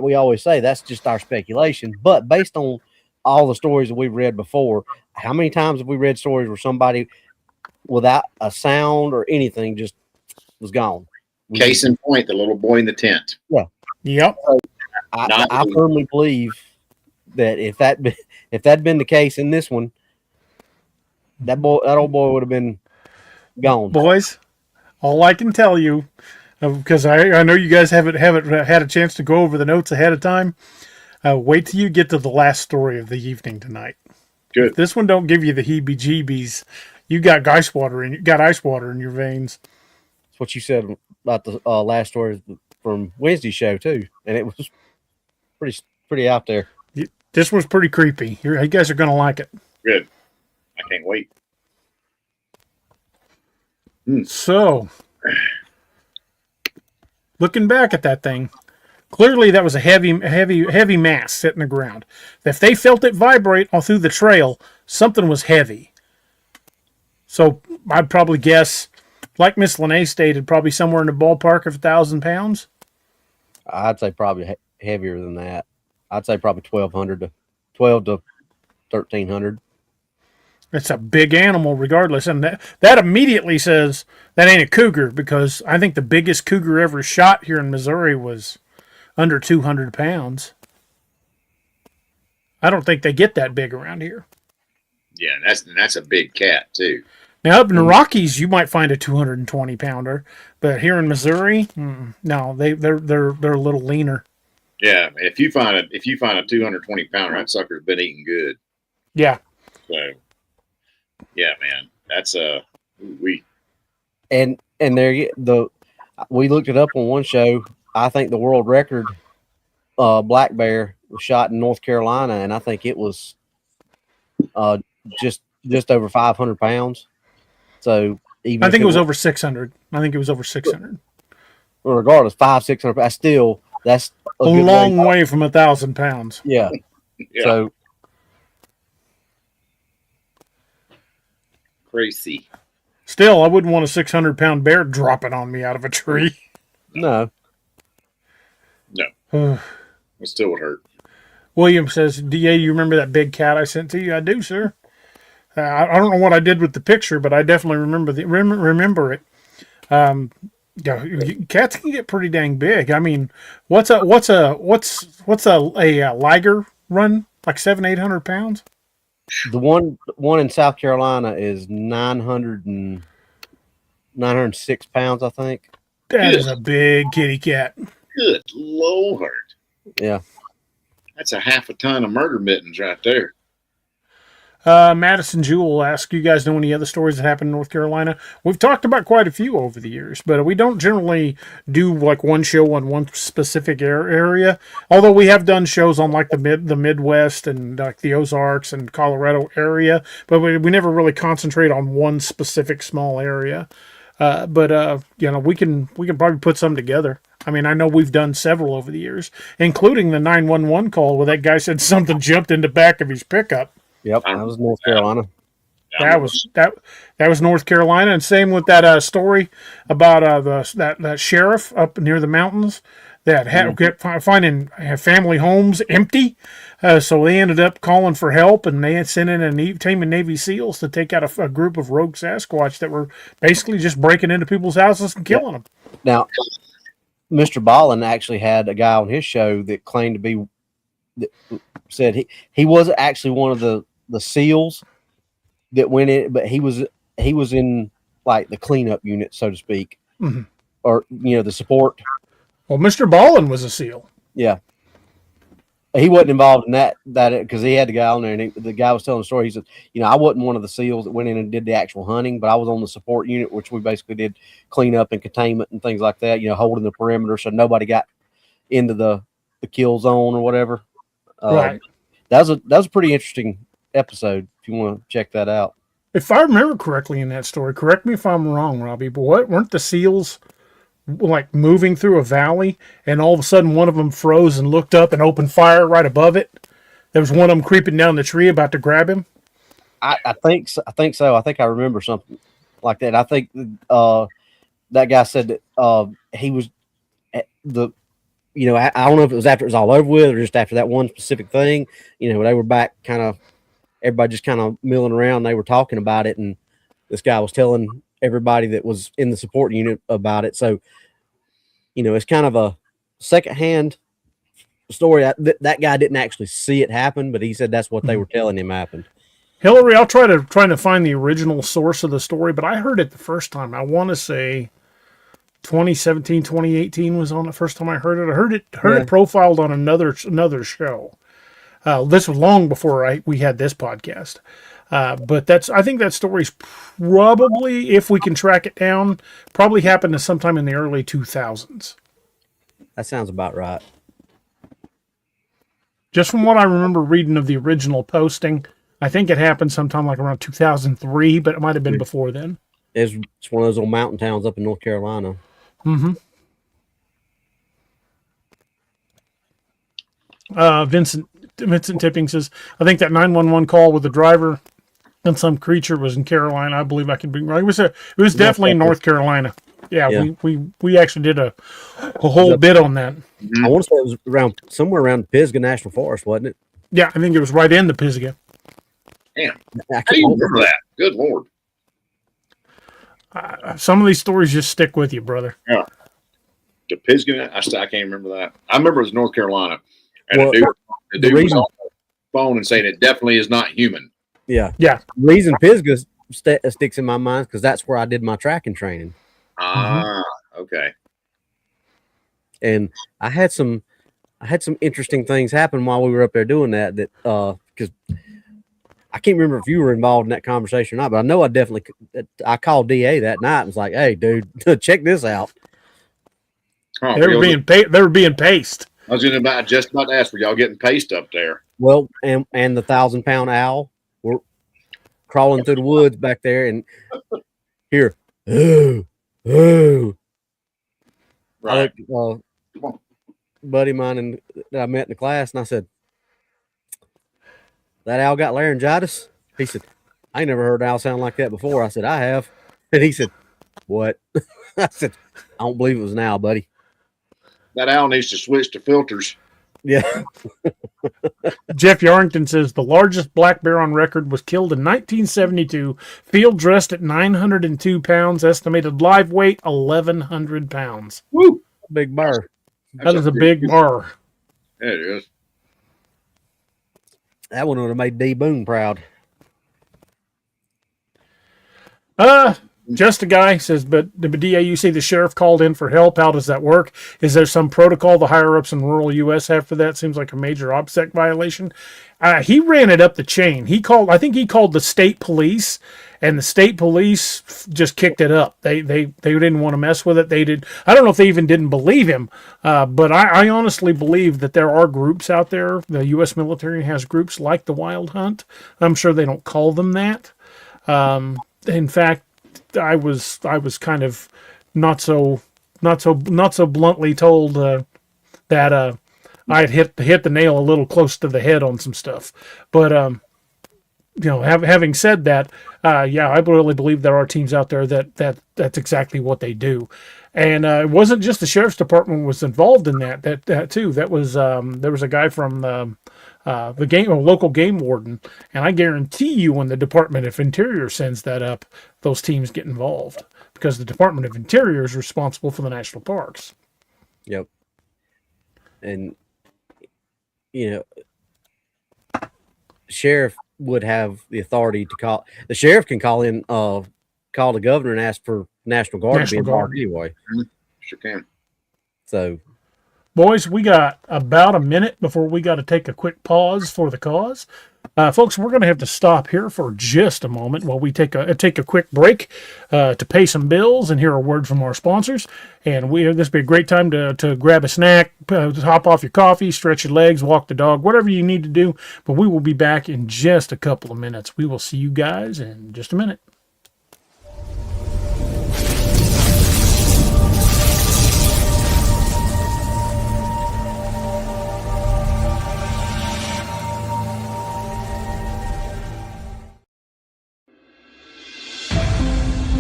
we always say, that's just our speculation. But based on all the stories that we've read before, how many times have we read stories where somebody without a sound or anything just was gone? Case in point, the little boy in the tent. Yeah. Yep. So I firmly believe that if that'd been the case in this one, that old boy would have been gone. Boys, all I can tell you, because I know you guys haven't had a chance to go over the notes ahead of time. Wait till you get to the last story of the evening tonight. Good. If this one don't give you the heebie-jeebies, you got ice water in your veins. That's what you said about the last story from Wednesday's show too, and it was pretty out there. This was pretty creepy. You guys are going to like it. Good. I can't wait. So, looking back at that thing, clearly that was a heavy mass sitting the ground. If they felt it vibrate all through the trail, something was heavy. So I'd probably guess, like Miss Lene stated, probably somewhere in the ballpark of 1,000 pounds. I'd say probably heavier than that. I'd say probably 12 to 1,300. It's a big animal regardless. And that immediately says that ain't a cougar, because I think the biggest cougar ever shot here in Missouri was under 200 pounds. I don't think they get that big around here. Yeah, that's a big cat too. Now up in the Rockies, you might find a 220 pounder, but here in Missouri, no, they're a little leaner. Yeah, if you find a 220 pounder, that sucker's been eating good. Yeah. So, yeah, man, that's we. And there we looked it up on one show. I think the world record black bear was shot in North Carolina, and I think it was just over 500 pounds. So even I think it was over 600. Well, regardless, 500-600. That's a long way from 1,000 pounds. Yeah. Yeah. So crazy. Still, I wouldn't want a 600-pound bear dropping on me out of a tree. No. It still would hurt. William says, "DA, you remember that big cat I sent to you?" I do, sir. I don't know what I did with the picture, but I definitely remember it. Cats can get pretty dang big. I mean, what's a liger run, like 700-800 pounds? The one in South Carolina is 906 pounds, I think. That is a big kitty cat. Good Lord. Yeah. That's a half a ton of murder mittens right there. Madison Jewell asks, you guys know any other stories that happened in North Carolina? We've talked about quite a few over the years, but we don't generally do like one show on one specific area. Although we have done shows on like the Midwest and like the Ozarks and Colorado area, but we never really concentrate on one specific small area. But we can probably put some together. I mean, I know we've done several over the years, including the 911 call where that guy said something jumped in the back of his pickup. Yep, that was North Carolina. That was North Carolina, and same with that story about that sheriff up near the mountains that kept finding family homes empty. So they ended up calling for help, and they had sent in a team of Navy SEALs to take out a group of rogue Sasquatch that were basically just breaking into people's houses and killing them. Now, Mr. Ballin actually had a guy on his show that claimed to be, that said he wasn't actually one of the SEALs that went in, but he was in like the cleanup unit, so to speak, or the support. Well, Mr. Ballin was a SEAL. Yeah, he wasn't involved in that because he had the guy on there, and the guy was telling the story. He said, I wasn't one of the SEALs that went in and did the actual hunting, but I was on the support unit, which we basically did cleanup and containment and things like that. Holding the perimeter so nobody got into the kill zone or whatever. Right. That was a pretty interesting episode if you want to check that out. If I remember correctly in that story, correct me if I'm wrong, Robbie, but weren't the SEALs like moving through a valley and all of a sudden one of them froze and looked up and opened fire right above it? There was one of them creeping down the tree about to grab him. I think so. I think I remember something like that. I think that guy said that he was I don't know if it was after it was all over with or just after that one specific thing. They were back everybody just kind of milling around. They were talking about it, and this guy was telling everybody that was in the support unit about it. So, it's kind of a secondhand story. That guy didn't actually see it happen, but he said that's what they were telling him happened. Hillary, I'll try to find the original source of the story, but I heard it the first time. I want to say 2017, 2018 was on the first time I heard it. I heard it profiled on another show. This was long before we had this podcast. But I think that story's probably, if we can track it down, probably happened sometime in the early 2000s. That sounds about right. Just from what I remember reading of the original posting, I think it happened sometime like around 2003, but it might have been before then. It's one of those little mountain towns up in North Carolina. Mm-hmm. Vincent Tipping says, I think that 911 call with the driver and some creature was in Carolina. I believe I can be right. It was definitely in North Carolina. Yeah. We actually did a whole bit on that. I want to say it was somewhere around Pisgah National Forest, wasn't it? Yeah, I think it was right in the Pisgah. Damn. How do you remember that? Good Lord. Some of these stories just stick with you, brother. Yeah. The Pisgah, I can't remember that. I remember it was North Carolina. And Well, the dude was on the phone and saying it definitely is not human. Yeah. Yeah. The reason Pisgah sticks in my mind because that's where I did my tracking training. Okay. And I had some interesting things happen while we were up there doing that because I can't remember if you were involved in that conversation or not, but I know I called DA that night and was like, hey, dude, check this out. Oh, they were being paced. I was just about to ask, were y'all getting paced up there? Well, and the 1,000-pound owl were crawling through the woods back there and here, ooh. Right. Buddy of mine that I met in the class, and I said, that owl got laryngitis? He said, I ain't never heard an owl sound like that before. I said, I have. And he said, what? I said, I don't believe it was an owl, buddy. That owl needs to switch to filters. Yeah. Jeff Yarrington says the largest black bear on record was killed in 1972, field dressed at 902 pounds, estimated live weight 1,100 pounds. Woo! Big bar. That is a big bar. Yeah, it is. That one would have made D. Boone proud. Just a guy says, but the DA, you say the sheriff called in for help. How does that work? Is there some protocol the higher ups in rural U.S. have for that? Seems like a major OPSEC violation. He ran it up the chain. I think he called the state police, and the state police just kicked it up. They didn't want to mess with it. They did. I don't know if they even didn't believe him, but I honestly believe that there are groups out there. The U.S. military has groups like the Wild Hunt. I'm sure they don't call them that. In fact, I was kind of not so bluntly told that I had hit the nail a little close to the head on some stuff. But having said that, I really believe there are teams out there that's exactly what they do. And it wasn't just the sheriff's department was involved in that too. That was there was a guy from the local game warden, and I guarantee you when the Department of Interior sends that up, those teams get involved because the Department of Interior is responsible for the national parks. Yep. And sheriff would have the authority to call. The sheriff can call the governor and ask for National Guard to be involved anyway. Sure can. So, boys, we got about a minute before we got to take a quick pause for the cause. Folks, we're going to have to stop here for just a moment while we take a quick break to pay some bills and hear a word from our sponsors. And this would be a great time to grab a snack, hop off your coffee, stretch your legs, walk the dog, whatever you need to do. But we will be back in just a couple of minutes. We will see you guys in just a minute.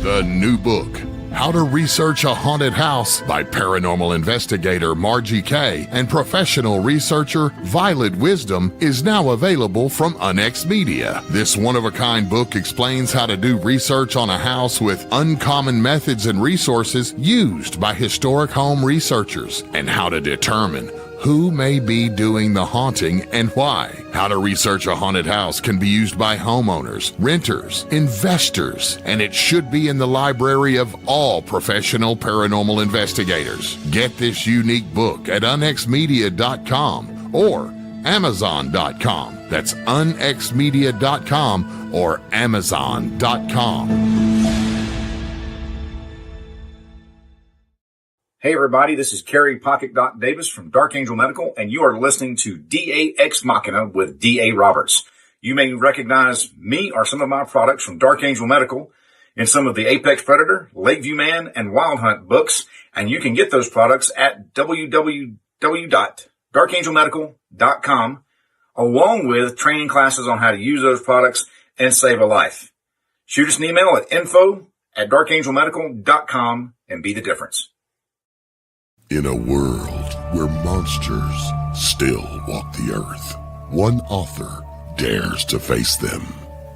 The new book, How to Research a Haunted House by paranormal investigator Margie Kay and professional researcher Violet Wisdom, is now available from Unex Media. This one-of-a-kind book explains how to do research on a house with uncommon methods and resources used by historic home researchers, and how to determine who may be doing the haunting and why. How to Research a Haunted House can be used by homeowners, renters, investors, and it should be in the library of all professional paranormal investigators. Get this unique book at unexmedia.com or Amazon.com. That's unxmedia.com or Amazon.com. Hey everybody, this is Kerry Pocket Doc Davis from Dark Angel Medical, and you are listening to DA Ex Machina with DA Roberts. You may recognize me or some of my products from Dark Angel Medical in some of the Apex Predator, Lakeview Man, and Wild Hunt books, and you can get those products at www.darkangelmedical.com, along with training classes on how to use those products and save a life. Shoot us an email at info@darkangelmedical.com and be the difference. In a world where monsters still walk the earth, one author dares to face them.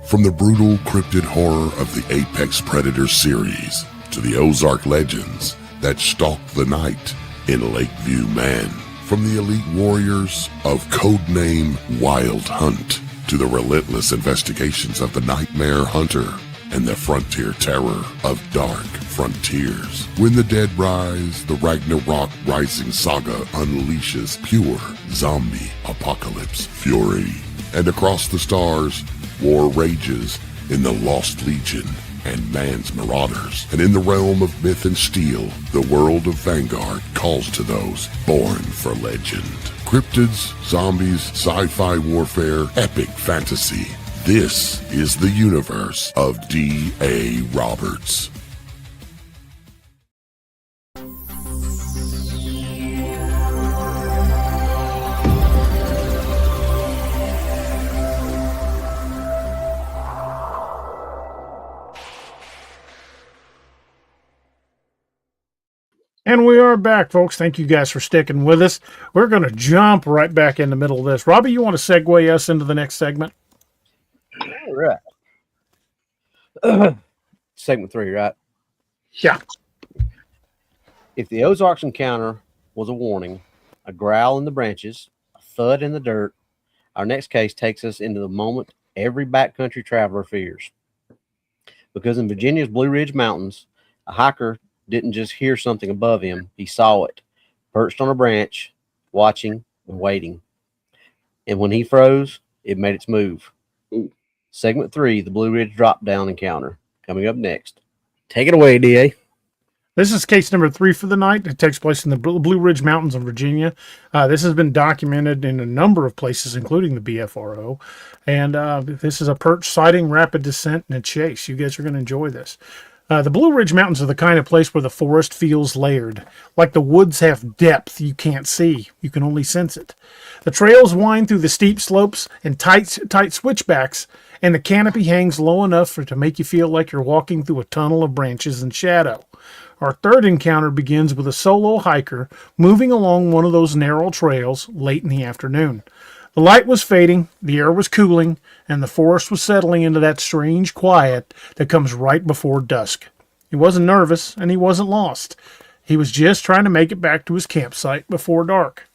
From the brutal cryptid horror of the Apex Predator series to the Ozark legends that stalk the night in Lakeview Man. From the elite warriors of codename Wild Hunt to the relentless investigations of the Nightmare Hunter and the frontier terror of Dark Frontiers. When the dead rise, the Ragnarok Rising saga unleashes pure zombie apocalypse fury. And across the stars, war rages in the Lost Legion and Man's Marauders. And in the realm of myth and steel, the world of Vanguard calls to those born for legend. Cryptids, zombies, sci-fi warfare, epic fantasy. This is the universe of D.A. Roberts. And we are back, folks. Thank you guys for sticking with us. We're going to jump right back in the middle of this. Robbie, you want to segue us into the next segment? All right. Segment 3, right? Yeah. If the Ozarks encounter was a warning, a growl in the branches, a thud in the dirt, our next case takes us into the moment every backcountry traveler fears. Because in Virginia's Blue Ridge Mountains, a hiker didn't just hear something above him, he saw it, perched on a branch, watching and waiting. And when he froze, it made its move. Ooh. Segment 3, the Blue Ridge drop-down encounter, coming up next. Take it away, DA. This is case number 3 for the night. It takes place in the Blue Ridge Mountains of Virginia. This has been documented in a number of places, including the BFRO. And this is a perch sighting, rapid descent, and a chase. You guys are going to enjoy this. The Blue Ridge Mountains are the kind of place where the forest feels layered. Like the woods have depth you can't see. You can only sense it. The trails wind through the steep slopes and tight switchbacks, and the canopy hangs low enough to make you feel like you're walking through a tunnel of branches and shadow. Our third encounter begins with a solo hiker moving along one of those narrow trails late in the afternoon. The light was fading, the air was cooling, and the forest was settling into that strange quiet that comes right before dusk. He wasn't nervous, and he wasn't lost. He was just trying to make it back to his campsite before dark.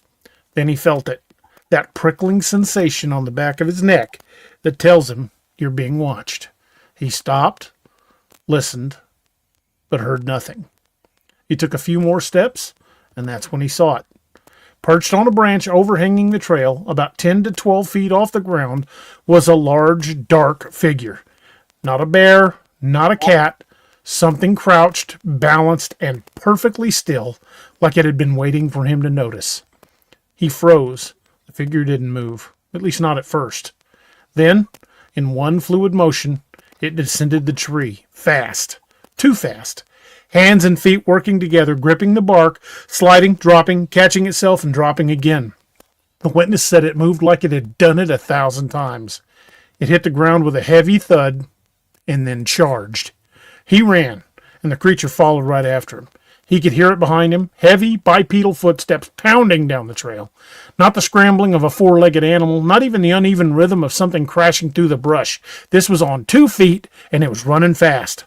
Then he felt it, that prickling sensation on the back of his neck that tells him you're being watched. He stopped, listened, but heard nothing. He took a few more steps, and that's when he saw it. Perched on a branch overhanging the trail, about 10 to 12 feet off the ground, was a large, dark figure. Not a bear, not a cat, something crouched, balanced, and perfectly still, like it had been waiting for him to notice. He froze. The figure didn't move, at least not at first. Then, in one fluid motion, it descended the tree, fast, too fast. Hands and feet working together, gripping the bark, sliding, dropping, catching itself, and dropping again. The witness said it moved like it had done it 1,000 times. It hit the ground with a heavy thud and then charged. He ran, and the creature followed right after him. He could hear it behind him, heavy bipedal footsteps pounding down the trail. Not the scrambling of a four-legged animal, not even the uneven rhythm of something crashing through the brush. This was on 2 feet, and it was running fast.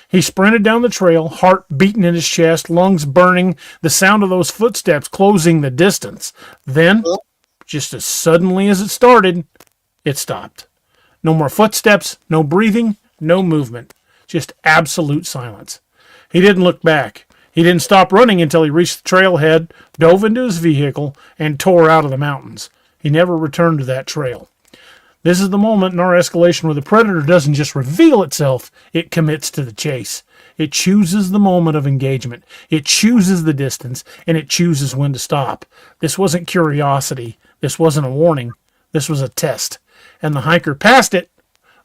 He sprinted down the trail, heart beating in his chest, lungs burning, the sound of those footsteps closing the distance. Then, just as suddenly as it started, it stopped. No more footsteps, no breathing, no movement. Just absolute silence. He didn't look back. He didn't stop running until he reached the trailhead, dove into his vehicle, and tore out of the mountains. He never returned to that trail. This is the moment in our escalation where the predator doesn't just reveal itself, it commits to the chase. It chooses the moment of engagement. It chooses the distance, and it chooses when to stop. This wasn't curiosity. This wasn't a warning. This was a test. And the hiker passed it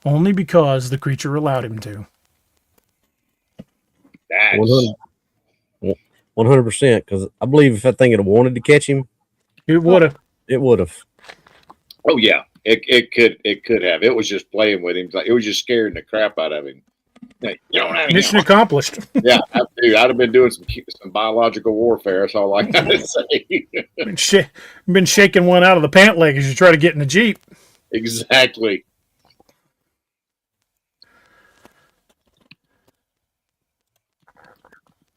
only because the creature allowed him to. That's 100%. Because I believe if that thing had wanted to catch him, It would have. it would have. oh yeah, it could have. It was just playing with him. Like it was just scaring the crap out of him. Like, you don't have any Mission accomplished. yeah, I'd have been doing some biological warfare. That's all I gotta say. Been shaking one out of the pant leg as you try to get in the Jeep. Exactly.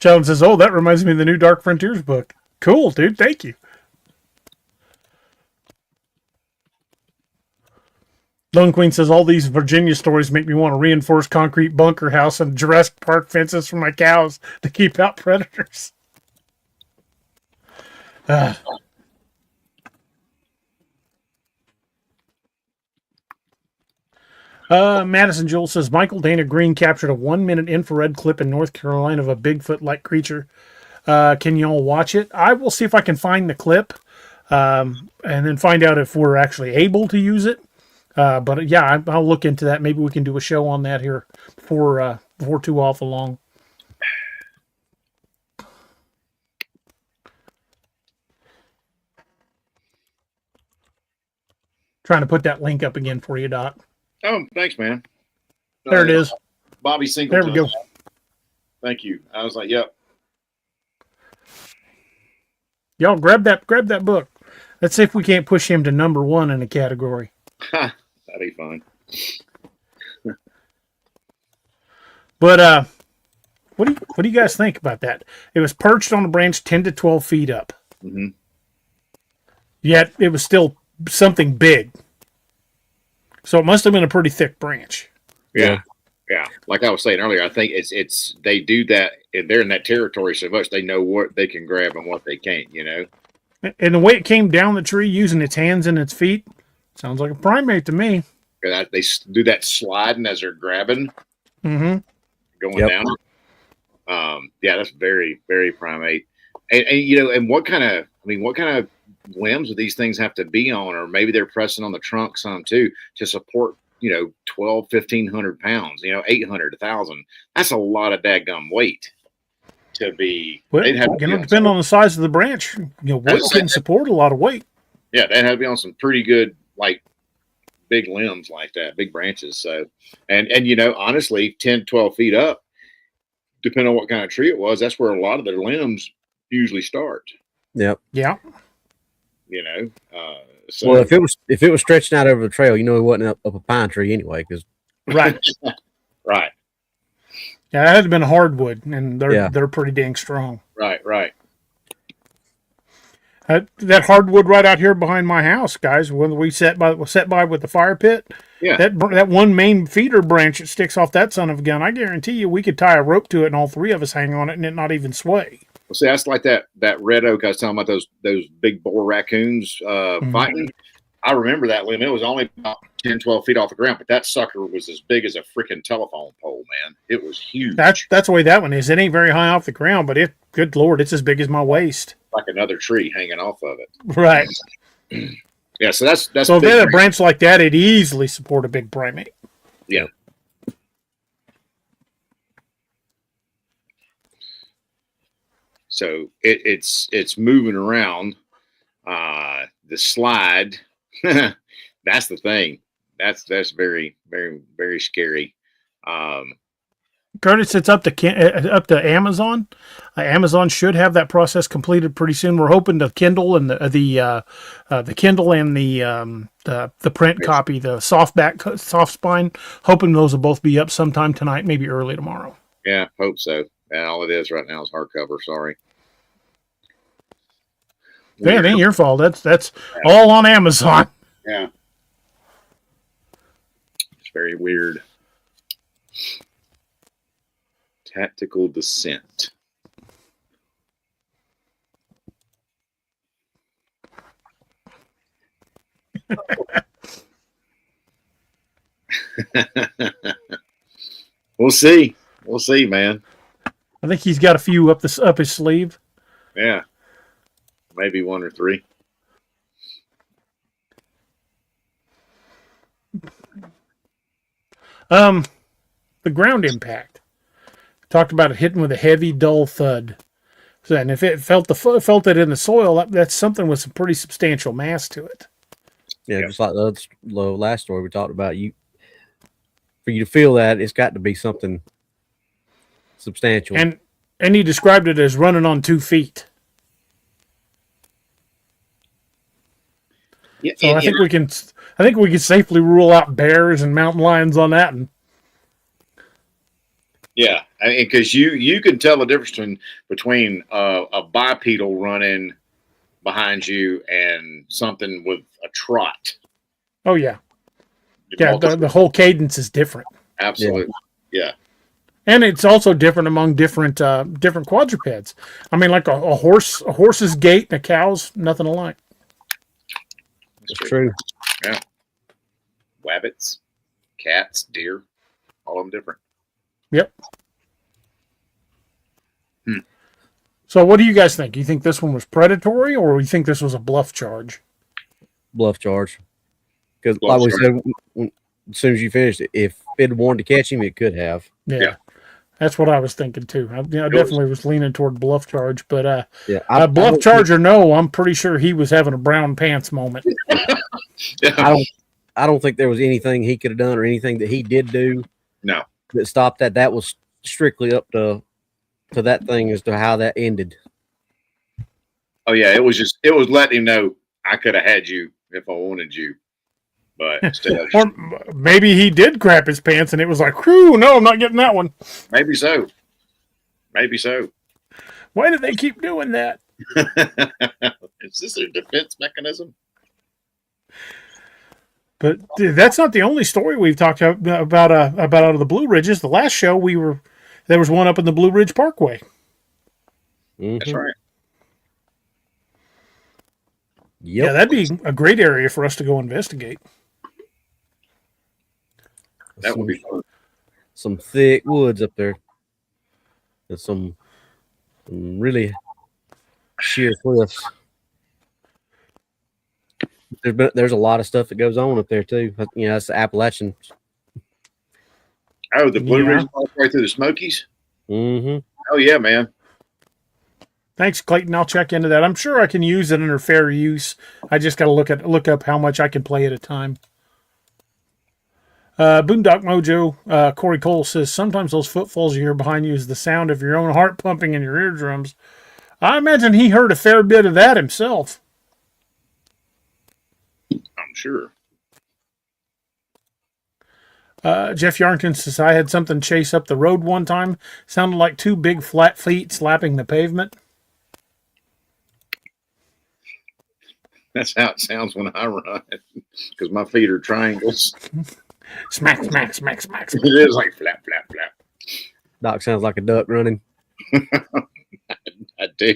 Sheldon says, "Oh, that reminds me of the new Dark Frontiers book." Cool, dude. Thank you. Lone Queen says, "All these Virginia stories make me want to reinforce concrete bunker house and Jurassic Park fences for my cows to keep out predators." Madison Jewell says, "Michael Dana Green captured a 1-minute infrared clip in North Carolina of a Bigfoot-like creature. Can y'all watch it? I will see if I can find the clip and then find out if we're actually able to use it. But yeah, I'll look into that. Maybe we can do a show on that here before too awful long." Trying to put that link up again for you, Doc. Oh, thanks, man. There it is. Bobby Singleton. There we go. Thank you. I was like, yep. Y'all grab that book. Let's see if we can't push him to number 1 in a category. That'd be fun. But what do you guys think about that? It was perched on a branch 10 to 12 feet up. Mm-hmm. Yet it was still something big. So it must have been a pretty thick branch. Yeah. Yeah. Like I was saying earlier, I think it's they do that. They're in that territory so much they know what they can grab and what they can't, you know? And the way it came down the tree using its hands and its feet, sounds like a primate to me. They do that sliding as they're grabbing, going down. Yeah, that's very, very primate. And you know, and what kind of limbs do these things have to be on? Or maybe they're pressing on the trunk some too to support, 1,200-1,500 pounds, 800, 1,000. That's a lot of daggum weight to be. Well, depend on the size of the branch. Wood can support a lot of weight. Yeah, they had to be on some pretty good, like, big limbs like that, big branches. So, and honestly, 10, 12 feet up, depending on what kind of tree it was, that's where a lot of their limbs usually start. Yep. Yeah. So, well, if it was stretching out over the trail, it wasn't up a pine tree anyway. Because right, right. Yeah, it had been hardwood, and they're pretty dang strong. Right. That hardwood right out here behind my house, guys. When we set by with the fire pit, yeah, that one main feeder branch that sticks off that son of a gun. I guarantee you, we could tie a rope to it, and all three of us hang on it, and it not even sway. Well, see, that's like that red oak I was talking about. Those big boar raccoons fighting. I remember that limb. It was only about 10, 12 feet off the ground, but that sucker was as big as a freaking telephone pole, man. It was huge. That's the way that one is. It ain't very high off the ground, but good Lord, it's as big as my waist. Like another tree hanging off of it. Right. Yeah, so that's so if they had a branch like that, it'd easily support a big primate. Yeah. So it's moving around. The slide. That's the thing. That's very, very, very scary. Curtis, it's up to Amazon. Amazon should have that process completed pretty soon. We're hoping the Kindle and the Kindle and the print copy, the soft spine. Hoping those will both be up sometime tonight, maybe early tomorrow. Yeah, hope so. And all it is right now is hardcover. Sorry. Yeah, it ain't your fault. That's all on Amazon. Yeah. It's very weird. Tactical descent. We'll see. We'll see, man. I think he's got a few up his sleeve. Yeah, maybe 1 or 3. The ground impact. Talked about it hitting with a heavy, dull thud. So, and if it felt it in the soil, that's something with some pretty substantial mass to it. Yeah, just like the last story we talked about. For you to feel that, it's got to be something substantial. And he described it as running on 2 feet. Yeah, So I think we can safely rule out bears and mountain lions on that. And yeah, because you can tell the difference between a bipedal running behind you and something with a trot. oh yeah, the whole cadence is different. Absolutely, yeah. And it's also different among different quadrupeds. I mean, like a horse's gait and a cow's nothing alike. It's true. Yeah. Wabbits, cats, deer, all of them different. Yep. So what do you guys think? You think this one was predatory, or you think this was a bluff charge? Bluff charge. Because like we said, as soon as you finished it, if it had wanted to catch him, it could have. Yeah. That's what I was thinking too. I definitely was leaning toward bluff charge, but bluff charge or no, I'm pretty sure he was having a brown pants moment. I don't think there was anything he could have done or anything that he did do. No. That stopped that. That was strictly up to that thing as to how that ended. Oh yeah, it was letting him know I could have had you if I wanted you, but instead of or maybe he did crap his pants and it was like, whew, no, I'm not getting that one. Maybe so. Why do they keep doing that? Is this a defense mechanism? But that's not the only story we've talked about out of the Blue Ridges. The last show there was one up in the Blue Ridge Parkway. Mm-hmm. That's right. Yep. Yeah, that'd be a great area for us to go investigate. That would be fun. Some thick woods up there. And some really sheer cliffs. There's a lot of stuff that goes on up there too. You know, it's the Appalachian. Oh, the Blue Ridge right through the Smokies? Mm-hmm. Oh yeah, man. Thanks, Clayton. I'll check into that. I'm sure I can use it under fair use. I just got to look up how much I can play at a time. Boondock Mojo, Corey Cole says, sometimes those footfalls you hear behind you is the sound of your own heart pumping in your eardrums. I imagine he heard a fair bit of that himself. I'm sure. Jeff Yarrington says, I had something chase up the road one time. Sounded like 2 big flat feet slapping the pavement. That's how it sounds when I run, because my feet are triangles. Smack, smack, smack, smack, smack. It is like flap, flap, flap. Doc sounds like a duck running. I do.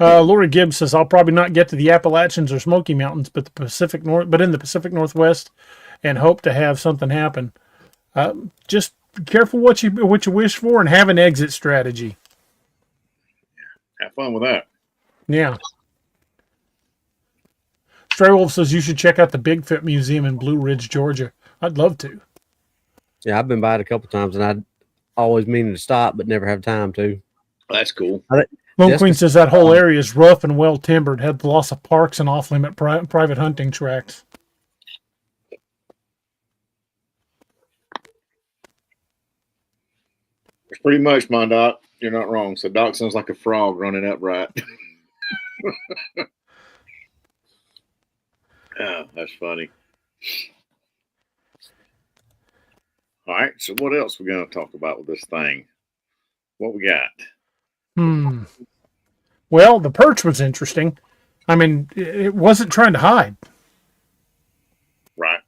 Lori Gibbs says, I'll probably not get to the Appalachians or Smoky Mountains, but in the Pacific Northwest, and hope to have something happen. Just be careful what you wish for, and have an exit strategy. Have fun with that. Yeah. Stray Wolf says you should check out the Bigfoot Museum in Blue Ridge, Georgia. I'd love to. Yeah, I've been by it a couple times, and I'd always meaning to stop, but never have time to. That's cool. Lone Queen says that whole area is rough and well timbered, had lots of parks and off-limit private hunting tracks. It's pretty much, my Doc. You're not wrong. So Doc sounds like a frog running upright. Oh, that's funny. All right. So what else we going to talk about with this thing? What we got? Well, the perch was interesting. I mean, it wasn't trying to hide. Right.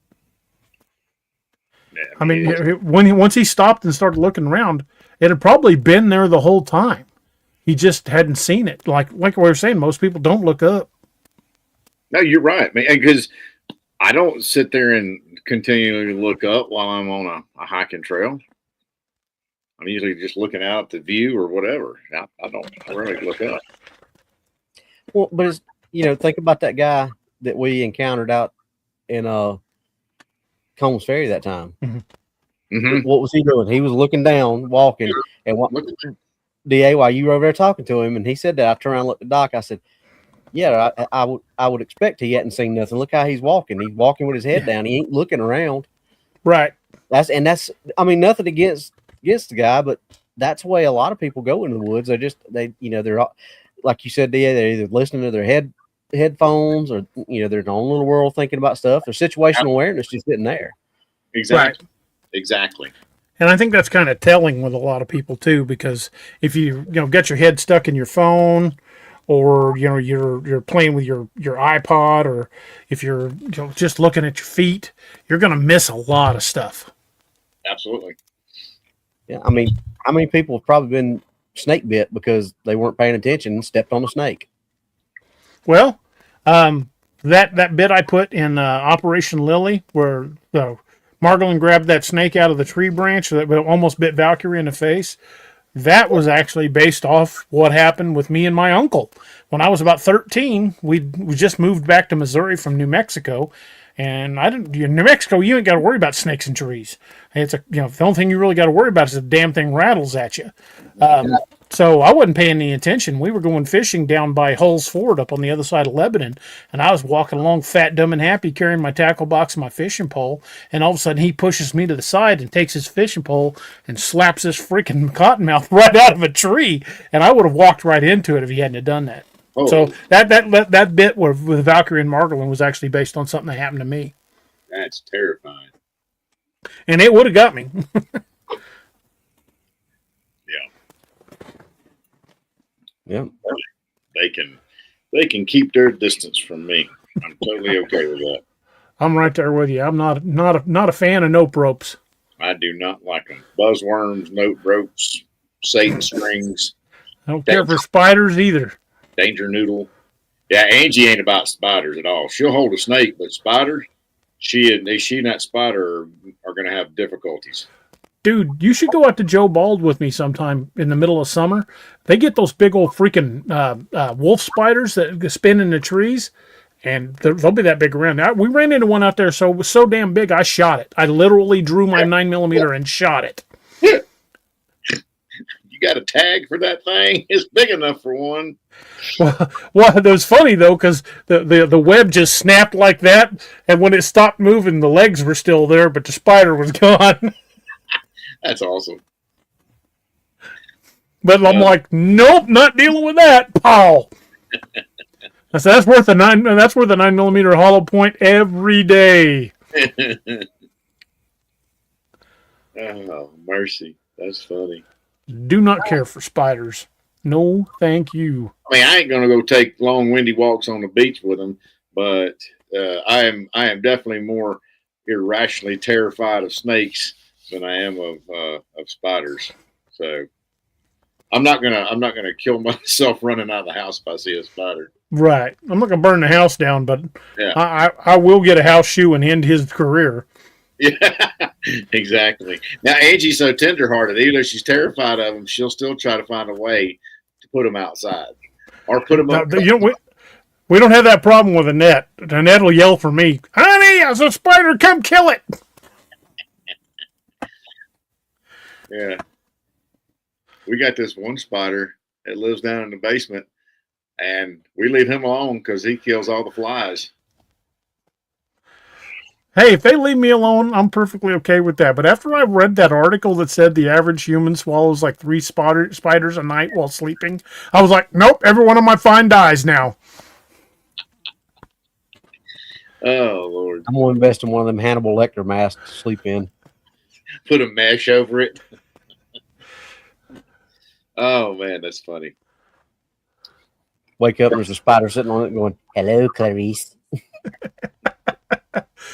Yeah, I mean, once he stopped and started looking around, it had probably been there the whole time. He just hadn't seen it. Like we were saying, most people don't look up. No, you're right, man. Because I don't sit there and continually look up while I'm on a hiking trail. I'm usually just looking out at the view or whatever. I don't really look up. Well, but it's, think about that guy that we encountered out in Combs Ferry that time. Mm-hmm. What was he doing? He was looking down, walking, and what? DA, while you were over there talking to him, and he said that, I turned around and looked at Doc. I said, "Yeah, I would expect he hadn't seen nothing. Look how he's walking. He's walking with his head down. He ain't looking around." Right. That's I mean, nothing against the guy, but that's the way a lot of people go into the woods. They're like you said, DA, they're either listening to their headphones or they're in their own little world thinking about stuff. Their situational awareness just sitting there. Exactly. Right. Exactly. And I think that's kind of telling with a lot of people too, because if you get your head stuck in your phone, or you're playing with your iPod, or if you're just looking at your feet, you're going to miss a lot of stuff. Absolutely. Yeah, I mean, how many people have probably been snake bit because they weren't paying attention and stepped on a snake? Well, that bit I put in Operation Lily, where Margolin grabbed that snake out of the tree branch that almost bit Valkyrie in the face. That was actually based off what happened with me and my uncle. When I was about 13, we just moved back to Missouri from New Mexico. And New Mexico, you ain't got to worry about snakes in trees. It's the only thing you really got to worry about is the damn thing rattles at you. So I wasn't paying any attention. We were going fishing down by Hull's Ford up on the other side of Lebanon. And I was walking along fat, dumb, and happy carrying my tackle box and my fishing pole. And all of a sudden he pushes me to the side and takes his fishing pole and slaps this freaking cottonmouth right out of a tree. And I would have walked right into it if he hadn't have done that. Oh. So that bit with Valkyrie and Margolin was actually based on something that happened to me. That's terrifying. And it would have got me. Yeah. They can keep their distance from me. I'm totally okay with that. I'm right there with you. I'm not a fan of nope ropes. I do not like them. Buzzworms, note ropes, Satan strings. I don't care for spiders either. Danger noodle. Yeah, Angie ain't about spiders at all. She'll hold a snake, but spiders, she and that spider are going to have difficulties. Dude, you should go out to Joe Bald with me sometime in the middle of summer. They get those big old freaking wolf spiders that spin in the trees, and they'll be that big around. We ran into one out there, so it was so damn big, I shot it. I literally drew my 9mm and shot it. You got a tag for that thing? It's big enough for one. Well, it was funny, though, because the web just snapped like that, and when it stopped moving, the legs were still there, but the spider was gone. That's awesome. But I'm like, nope, not dealing with that. Pow. That's worth a 9mm hollow point every day. Oh, mercy. That's funny. Do not care for spiders. No, thank you. I mean, I ain't gonna go take long, windy walks on the beach with them, but I am definitely more irrationally terrified of snakes than I am of spiders. So I'm not gonna kill myself running out of the house if I see a spider. Right. I'm not gonna burn the house down, but yeah. I will get a house shoe and end his career. Yeah, exactly. Now Angie's so tenderhearted. Even though she's terrified of them, she'll still try to find a way to put them outside or put them up. We don't have that problem with Annette. Annette will yell for me, "Honey, there's a spider! Come kill it!" Yeah. We got this one spider that lives down in the basement, and we leave him alone because he kills all the flies. Hey, if they leave me alone, I'm perfectly okay with that. But after I read that article that said the average human swallows like 3 spiders a night while sleeping, I was like, nope, every one of my fine dies now. Oh, Lord. I'm going to invest in one of them Hannibal Lecter masks to sleep in. Put a mesh over it. Oh, man, that's funny. Wake up and there's a spider sitting on it going, "Hello, Clarice."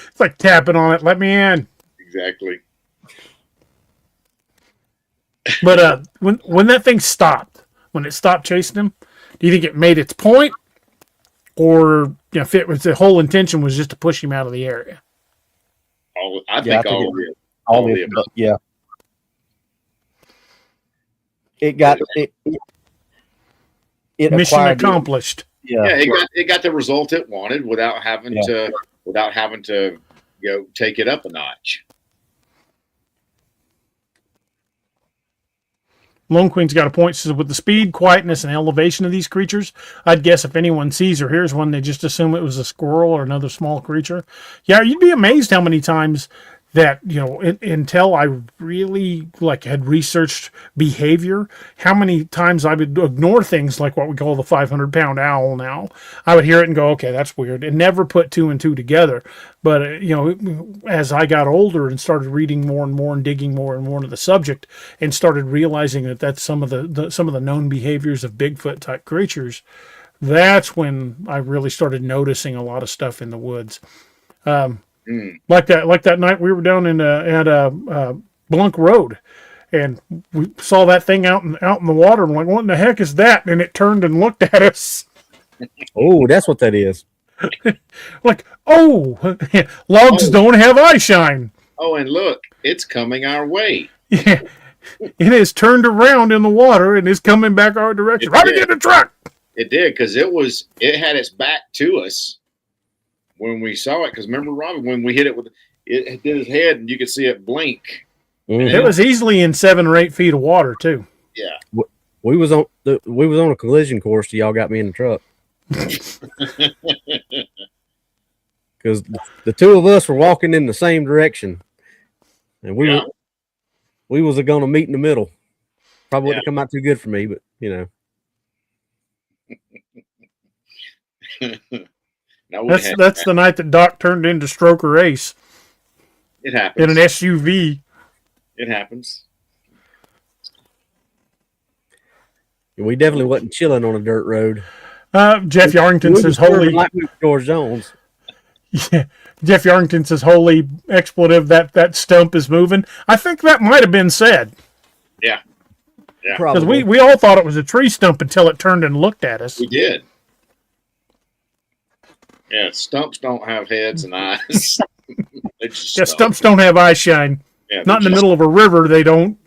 It's like tapping on it. Let me in. Exactly. But when that thing stopped, when it stopped chasing him? Do you think it made its point, or if it was the whole intention was just to push him out of the area? I think all of it. Yeah. It got it Mission acquired accomplished. Yeah, it got the result it wanted without having to take it up a notch. Lone Queen's got a point. Says with the speed, quietness, and elevation of these creatures, I'd guess if anyone sees or hears one, they just assume it was a squirrel or another small creature. Yeah, you'd be amazed how many times that until I really had researched behavior, how many times I would ignore things like what we call the 500-pound owl. Now I would hear it and go, okay, that's weird, and never put two and two together. But as I got older and started reading more and more and digging more and more into the subject, and started realizing that that's some of the known behaviors of Bigfoot type creatures, that's when I really started noticing a lot of stuff in the woods. Like that night we were down at Blunk Road, and we saw that thing out in the water. I'm like, what in the heck is that? And it turned and looked at us. Oh, that's what that is. Like, logs don't have eye shine. Oh, and look, it's coming our way. Yeah, it has turned around in the water and is coming back our direction. Right in the truck. It did, because it had its back to us when we saw it. Because remember, Robbie, when we hit it it did its head, and you could see it blink. Mm-hmm. It was easily in 7 or 8 feet of water too. Yeah, we was on a collision course till y'all got me in the truck. Because the two of us were walking in the same direction, and we was going to meet in the middle. Probably wouldn't come out too good for me, but That's the night that Doc turned into Stroker Ace. It happens in an SUV. It happens. We definitely wasn't chilling on a dirt road. Jeff Yarrington says holy. Like George Jones. Yeah, Jeff Yarrington says holy expletive that stump is moving. I think that might have been said. Yeah. Because we all thought it was a tree stump until it turned and looked at us. We did. Yeah, stumps don't have heads and eyes. Stumps don't have eye shine. Yeah, not in the middle of a river, they don't.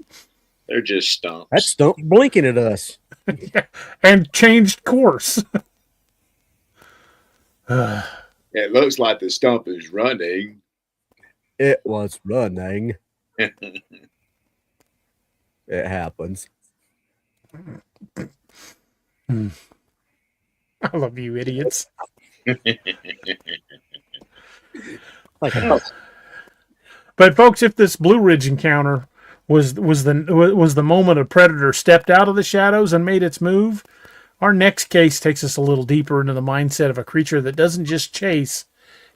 They're just stumps. That stump blinking at us. And changed course. It looks like the stump is running. It was running. It happens. I love you, idiots. But folks, if this Blue Ridge encounter was the moment a predator stepped out of the shadows and made its move, our next case takes us a little deeper into the mindset of a creature that doesn't just chase,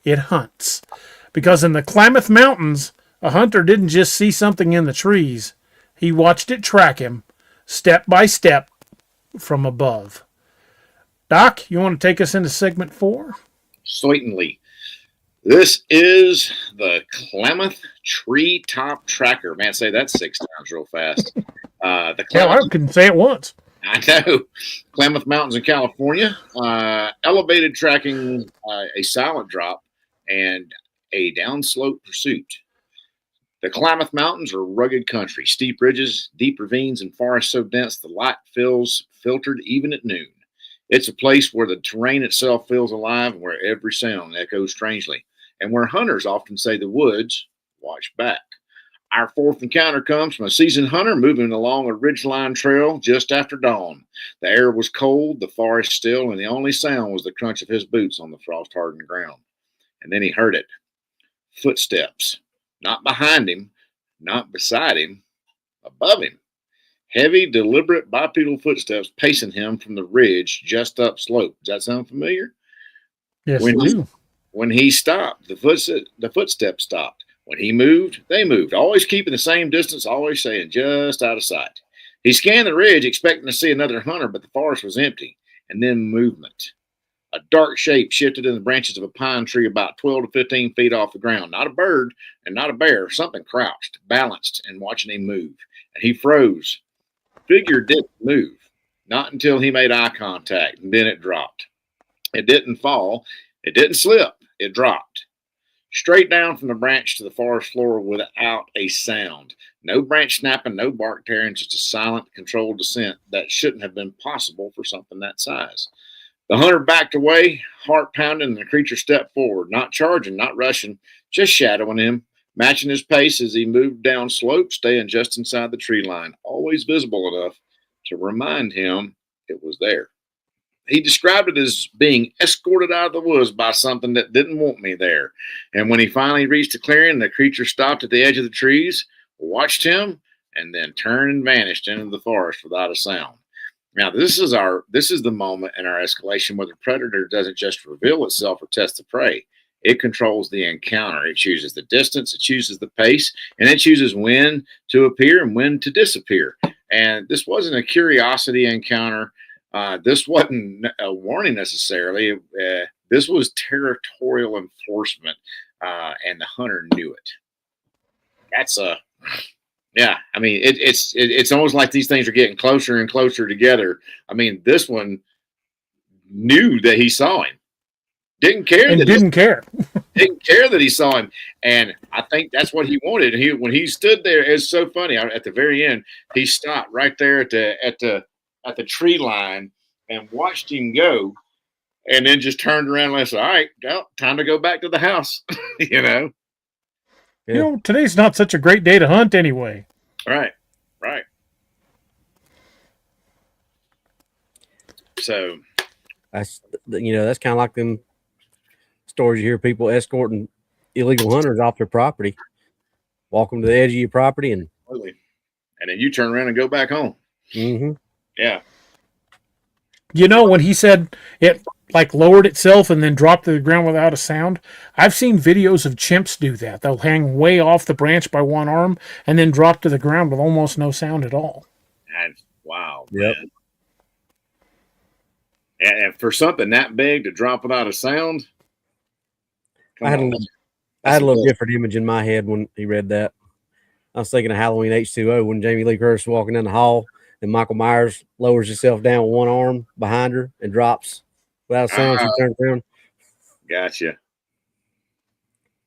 it hunts. Because in the Klamath Mountains, a hunter didn't just see something in the trees. He watched it track him, step by step, from above. Doc, you want to take us into segment 4? Certainly. This is the Klamath Treetop Tracker. Man, say that 6 times real fast. I couldn't say it once. I know. Klamath Mountains in California. Elevated tracking, a silent drop, and a downslope pursuit. The Klamath Mountains are rugged country, steep ridges, deep ravines, and forests so dense the light feels filtered even at noon. It's a place where the terrain itself feels alive and where every sound echoes strangely, and where hunters often say the woods watch back. Our fourth encounter comes from a seasoned hunter moving along a ridgeline trail just after dawn. The air was cold, the forest still, and the only sound was the crunch of his boots on the frost-hardened ground. And then he heard it. Footsteps. Not behind him, not beside him, above him. Heavy, deliberate bipedal footsteps pacing him from the ridge just upslope. Does that sound familiar? Yes, it do. When he stopped, the footsteps stopped. When he moved, they moved. Always keeping the same distance, always saying just out of sight. He scanned the ridge, expecting to see another hunter, but the forest was empty. And then movement. A dark shape shifted in the branches of a pine tree about 12 to 15 feet off the ground. Not a bird and not a bear. Something crouched, balanced, and watching him move. And he froze. Figure didn't move. Not until he made eye contact, and then it dropped. It didn't fall. It didn't slip. It dropped straight down from the branch to the forest floor without a sound. No branch snapping, no bark tearing, just a silent, controlled descent that shouldn't have been possible for something that size. The hunter backed away, heart pounding, and the creature stepped forward, not charging, not rushing, just shadowing him, matching his pace as he moved down slope, staying just inside the tree line, always visible enough to remind him it was there. He described it as being escorted out of the woods by something that didn't want me there. And when he finally reached the clearing, the creature stopped at the edge of the trees, watched him, and then turned and vanished into the forest without a sound. Now, this is the moment in our escalation where the predator doesn't just reveal itself or test the prey. It controls the encounter. It chooses the distance, it chooses the pace, and it chooses when to appear and when to disappear. And this wasn't a curiosity encounter. This wasn't a warning necessarily. This was territorial enforcement, and the hunter knew it. Yeah. I mean, it's almost like these things are getting closer and closer together. I mean, this one knew that he saw him. Didn't care that he saw him, and I think that's what he wanted. When he stood there, it's so funny. At the very end, he stopped right there at the tree line and watched him go, and then just turned around and said, "All right, well, time to go back to the house." You know. Yeah. You know, today's not such a great day to hunt anyway. Right. So that's kind of like them stories you hear people escorting illegal hunters off their property, walk them to the edge of your property, and then you turn around and go back home. Mm-hmm. Yeah. You know, when he said it like lowered itself and then dropped to the ground without a sound, I've seen videos of chimps do that. They'll hang way off the branch by one arm and then drop to the ground with almost no sound at all. That's wow. Yep. Man. And for something that big to drop without a sound, I had a little different image in my head when he read that. I was thinking of Halloween H2O when Jamie Lee Curtis was walking down the hall and Michael Myers lowers himself down with one arm behind her and drops without a sound. She turns around. Gotcha.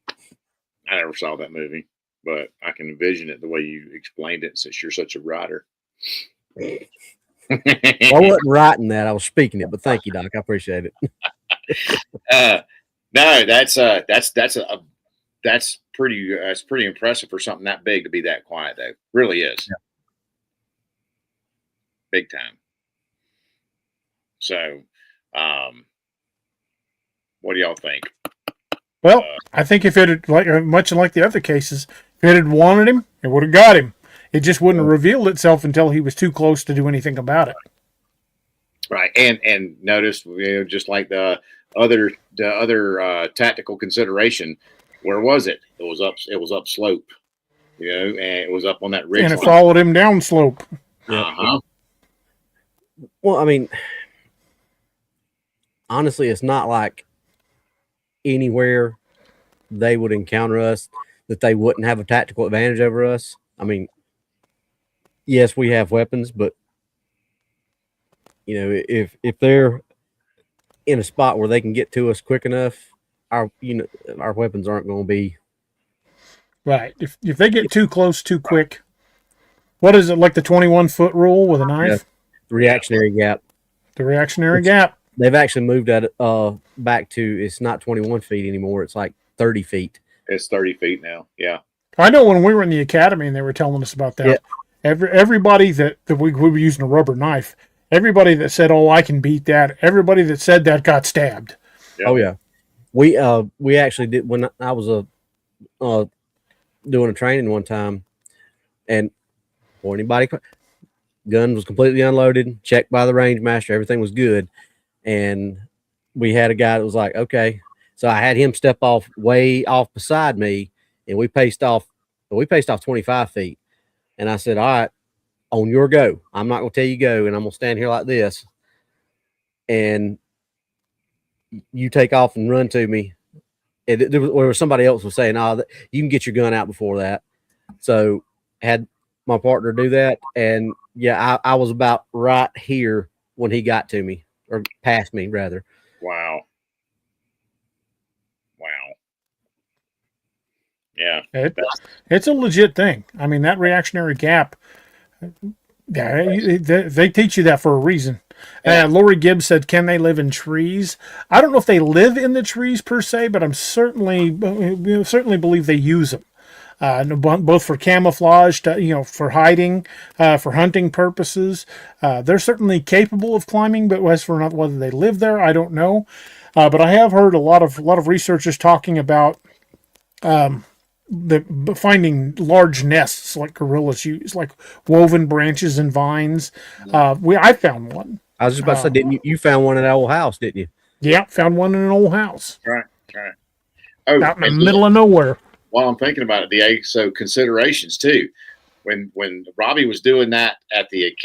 I never saw that movie, but I can envision it the way you explained it since you're such a writer. Well, I wasn't writing that. I was speaking it, but thank you, Doc. I appreciate it. No, that's pretty impressive for something that big to be that quiet, though. Really is. Yeah. Big time. So, what do y'all think? Well, I think if it had, much like the other cases, if it had wanted him, it would have got him. It just wouldn't have revealed itself until he was too close to do anything about it. Right, and notice, just like the other tactical consideration, where was it? It was up slope, and it was up on that ridge, and it followed him down slope. Uh-huh. Well, I mean, honestly, it's not like anywhere they would encounter us that they wouldn't have a tactical advantage over us. I mean, yes, we have weapons, but if they're in a spot where they can get to us quick enough, our weapons aren't going to be right. If they get too close too quick, what is it, like the 21-foot rule with a knife? Yeah, the reactionary gap. The reactionary gap. They've actually moved that back to, it's not 21 feet anymore. It's like 30 feet. It's 30 feet now. Yeah. I know when we were in the academy and they were telling us about that. Yeah. Everybody that we were using a rubber knife, everybody that said, "Oh, I can beat that," everybody that said that got stabbed. Yep. Oh yeah, we actually did when I was doing a training one time, and for anybody, gun was completely unloaded, checked by the range master, everything was good, and we had a guy that was like, "Okay," so I had him step off way off beside me, and we paced off 25 feet. And I said, "All right, on your go. I'm not going to tell you go, and I'm going to stand here like this. And you take off and run to me." Or somebody else was saying, "Oh, you can get your gun out before that." So had my partner do that. And yeah, I was about right here when he got to me, or past me rather. Wow. Wow. Yeah. It's a legit thing. I mean, that reactionary gap, yeah, they teach you that for a reason. Yeah. Lori Gibbs said, "Can they live in trees?" I don't know if they live in the trees per se, but I'm certainly believe they use them. Both for camouflage, for hiding, for hunting purposes. They're certainly capable of climbing, but as for not whether they live there, I don't know. But I have heard a lot of researchers talking about finding large nests like gorillas use, like woven branches and vines. I found one. I was just about to say, didn't you found one at that old house, didn't you? Yeah, found one in an old house Right. Right. Oh, out in the middle of nowhere. while I'm thinking about it, so considerations too. When Robbie was doing that at the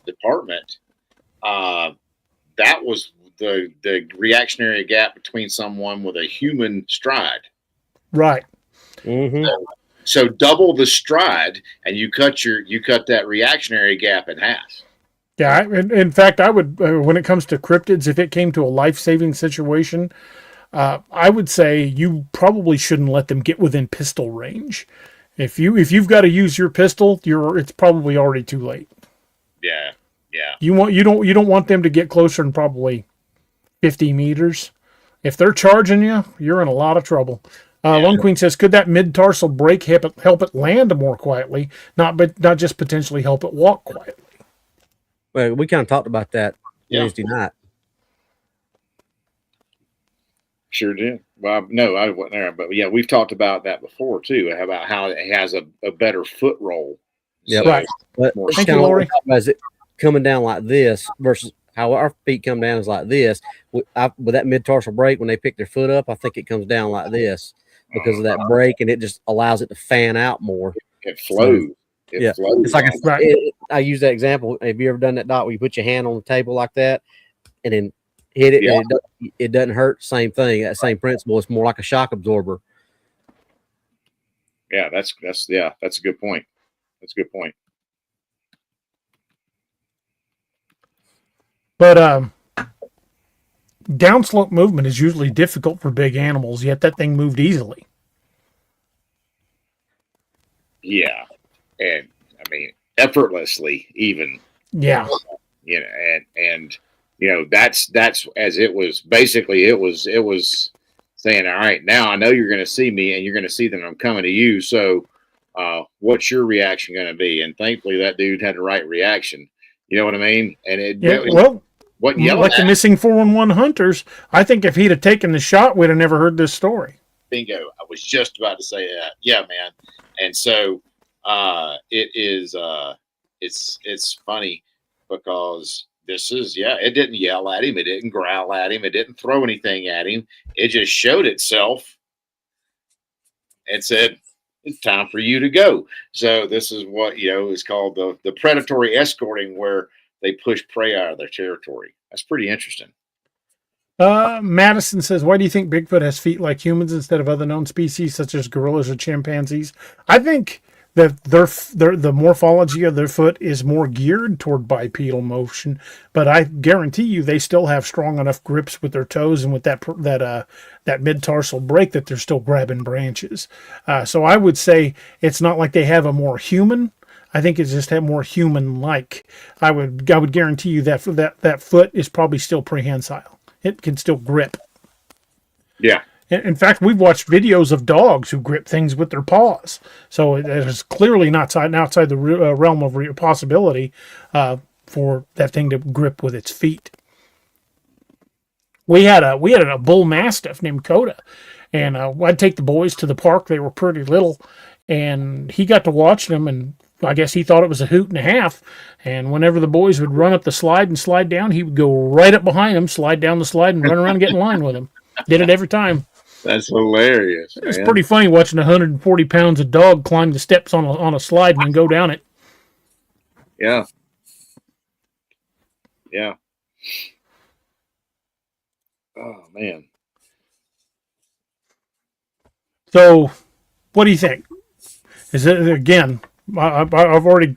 department, that was the reactionary gap between someone with a human stride. Right. Mm-hmm. So double the stride, and you cut that reactionary gap in half. Yeah. In fact, I would when it comes to cryptids, if it came to a life-saving situation, I would say you probably shouldn't let them get within pistol range. If you've got to use your pistol, it's probably already too late. Yeah, yeah. You don't want them to get closer than probably 50 meters. If they're charging you, you're in a lot of trouble. Lone Queen says, could that mid-tarsal break help it land more quietly, not just potentially help it walk quietly? Well, we kind of talked about that Wednesday night. Sure did. Well, no, I wasn't there, but yeah, we've talked about that before too. About how it has a better foot roll. Yeah, right. But Thank you, Lori. As it coming down like this versus how our feet come down is like this. With that mid-tarsal break, when they pick their foot up, I think it comes down like this because of that break, and it just allows it to fan out more. It flows. It flows. It's like I use that example. Have you ever done that, Doc, where you put your hand on the table like that and then hit it, and it doesn't hurt? Same thing. That same principle. It's more like a shock absorber. Yeah, that's a good point. That's a good point. But downslope movement is usually difficult for big animals, yet that thing moved easily. Yeah, and I mean effortlessly, even. Yeah. You know, and that's as it was. Basically, it was saying, all right, now I know you're going to see me, and you're going to see that I'm coming to you. So, what's your reaction going to be? And thankfully, that dude had the right reaction. You know what I mean? And like the missing 411 hunters, I think if he'd have taken the shot, we'd have never heard this story. Bingo! I was just about to say that. Yeah, man. And so, it is. It's funny because this is it didn't yell at him, it didn't growl at him, it didn't throw anything at him. It just showed itself and said, it's time for you to go. So this is what is called the predatory escorting, where they push prey out of their territory. That's pretty interesting. Madison says, why do you think Bigfoot has feet like humans instead of other known species such as gorillas or chimpanzees? I think that the morphology of their foot is more geared toward bipedal motion, but I guarantee you they still have strong enough grips with their toes and with that mid-tarsal break that they're still grabbing branches. So I would say it's not like they have a more human. I think it's just more human-like. I would guarantee you that foot is probably still prehensile. It can still grip. Yeah. In fact, we've watched videos of dogs who grip things with their paws. So it is clearly not outside the realm of possibility for that thing to grip with its feet. We had a bull mastiff named Coda, and I'd take the boys to the park. They were pretty little, and he got to watch them, and I guess he thought it was a hoot and a half. And whenever the boys would run up the slide and slide down, he would go right up behind them, slide down the slide, and run around and get in line with them. Did it every time. That's hilarious. It's pretty funny watching 140 pounds of dog climb the steps on a slide and then go down it. Yeah. Yeah. Oh, man. So, what do you think? Is it, again, I've already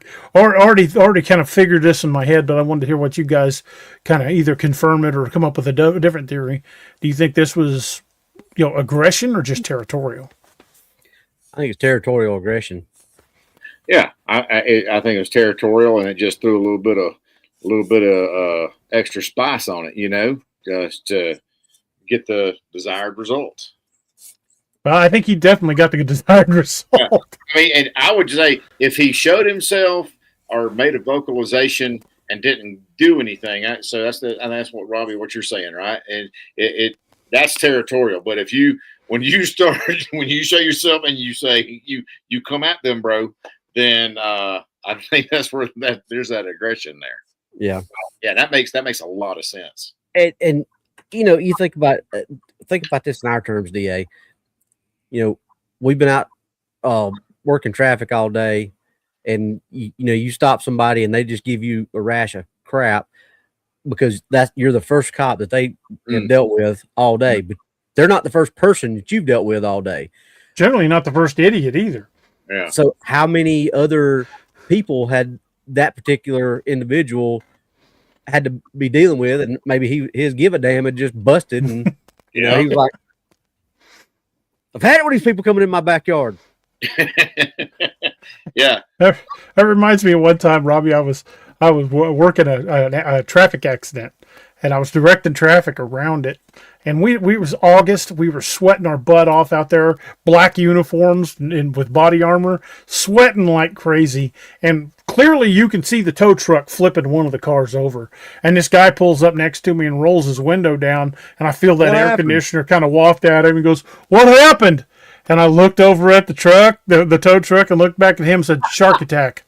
kind of figured this in my head, but I wanted to hear what you guys kind of either confirm it or come up with a different theory. Do you think this was, aggression or just territorial? I think it's territorial aggression. Yeah, I think it was territorial, and it just threw a little bit of extra spice on it, just to get the desired result. Well, I think he definitely got the desired result. Yeah. I mean, and I would say if he showed himself or made a vocalization and didn't do anything, so that's what Robbie, what you're saying, right? And that's territorial. But when you show yourself and you say you come at them, bro, then I think that's where there's that aggression there. Yeah, yeah, that makes a lot of sense. And you think about this in our terms, DA. We've been out working traffic all day, and you stop somebody and they just give you a rash of crap because you're the first cop that they have dealt with all day, but they're not the first person that you've dealt with all day. Generally not the first idiot either. Yeah. So how many other people had that particular individual had to be dealing with, and maybe his give a damn had just busted, and he was like, I've had it with these people coming in my backyard. Yeah. That reminds me of one time, Robbie, I was working a traffic accident, and I was directing traffic around it. And we was August. We were sweating our butt off out there, black uniforms and with body armor, sweating like crazy. And clearly you can see the tow truck flipping one of the cars over. And this guy pulls up next to me and rolls his window down. And I feel that air conditioner kind of waft at him. He goes, "What happened?" And I looked over at the truck, the tow truck, and looked back at him and said, "Shark attack."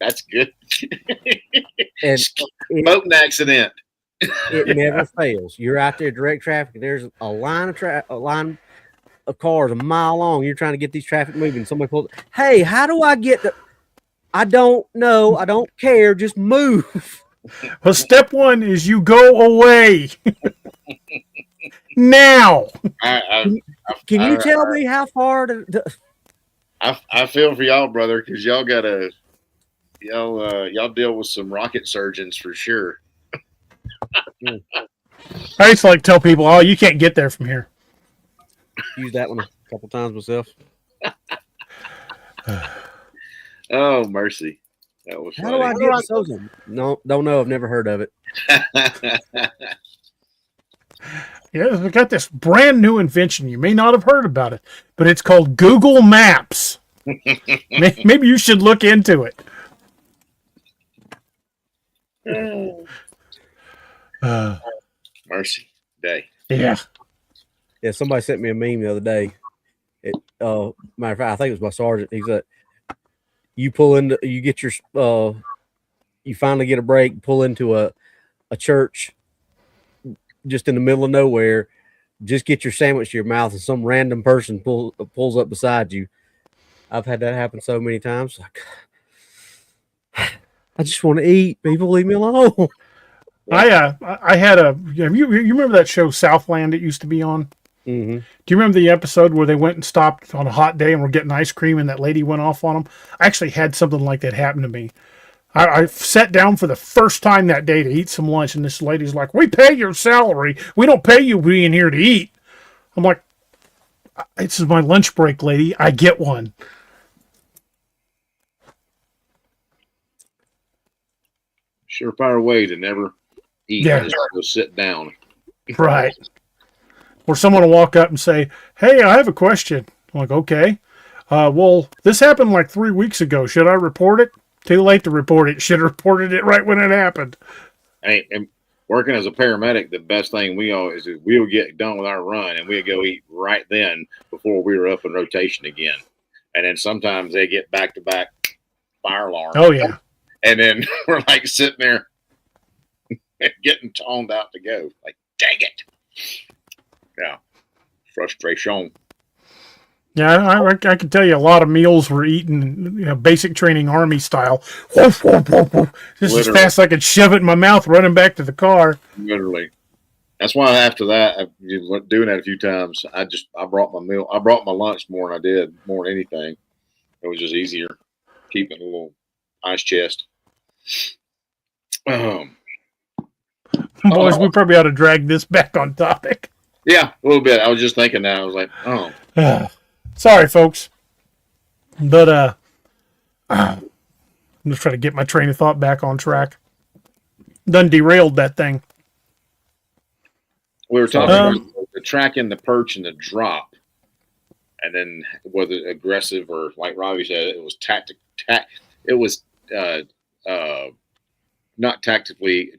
That's good. And boating accident. It never fails. You're out there direct traffic. There's a line of cars a mile long. You're trying to get these traffic moving. Somebody pulls. Hey, how do I get? I don't know. I don't care. Just move. Well, step one is you go away now. Can you tell me how far to? I feel for y'all, brother, because y'all deal with some rocket surgeons for sure. I used to tell people, "Oh, you can't get there from here." Use that one a couple times myself. Oh, mercy. That was funny. How do I get Sosa? No, don't know. I've never heard of it. Yeah, we got this brand new invention. You may not have heard about it, but it's called Google Maps. Maybe you should look into it. Mercy day. Yeah. Yeah, somebody sent me a meme the other day. Matter of fact, I think it was my sergeant. He said, "You pull into, you get your, you finally get a break, pull into a church, just in the middle of nowhere. Just get your sandwich to your mouth, and some random person pulls up beside you." I've had that happen so many times. I just want to eat. People, leave me alone. I had you remember that show Southland it used to be on? Mm-hmm. Do you remember the episode where they went and stopped on a hot day and were getting ice cream and that lady went off on them? I actually had something like that happen to me. I sat down for the first time that day to eat some lunch, and this lady's like, "We pay your salary. We don't pay you being here to eat." I'm like, "This is my lunch break, lady. I get one." Surefire way to never eat. Yeah. Just go sit down. Right. Or someone will walk up and say, "Hey, I have a question." I'm like, "Okay. Well, this happened like 3 weeks ago. Should I report it?" Too late to report it. Should have reported it right when it happened. And working as a paramedic, the best thing we always is we'll get done with our run and we'll go eat right then before we were up in rotation again. And then sometimes they get back-to-back fire alarms. Oh, yeah. And then we're like sitting there getting toned out to go. Like, dang it. Yeah. Frustration. Yeah, I can tell you a lot of meals were eaten, basic training Army style. Woof, woof, woof, woof. Just Literally. as fast as I could shove it in my mouth, running back to the car. Literally. That's why after that, doing that a few times, I brought my meal. I brought my lunch more than anything. It was just easier keeping a little ice chest. Boys, we probably ought to drag this back on topic. Yeah, a little bit. I was just thinking that. I was like, oh. Sorry, folks. But I'm just trying to get my train of thought back on track. Done derailed that thing. We were talking about the tracking, the perch, and the drop. And then whether aggressive or, like Robbie said, it was it was not tactically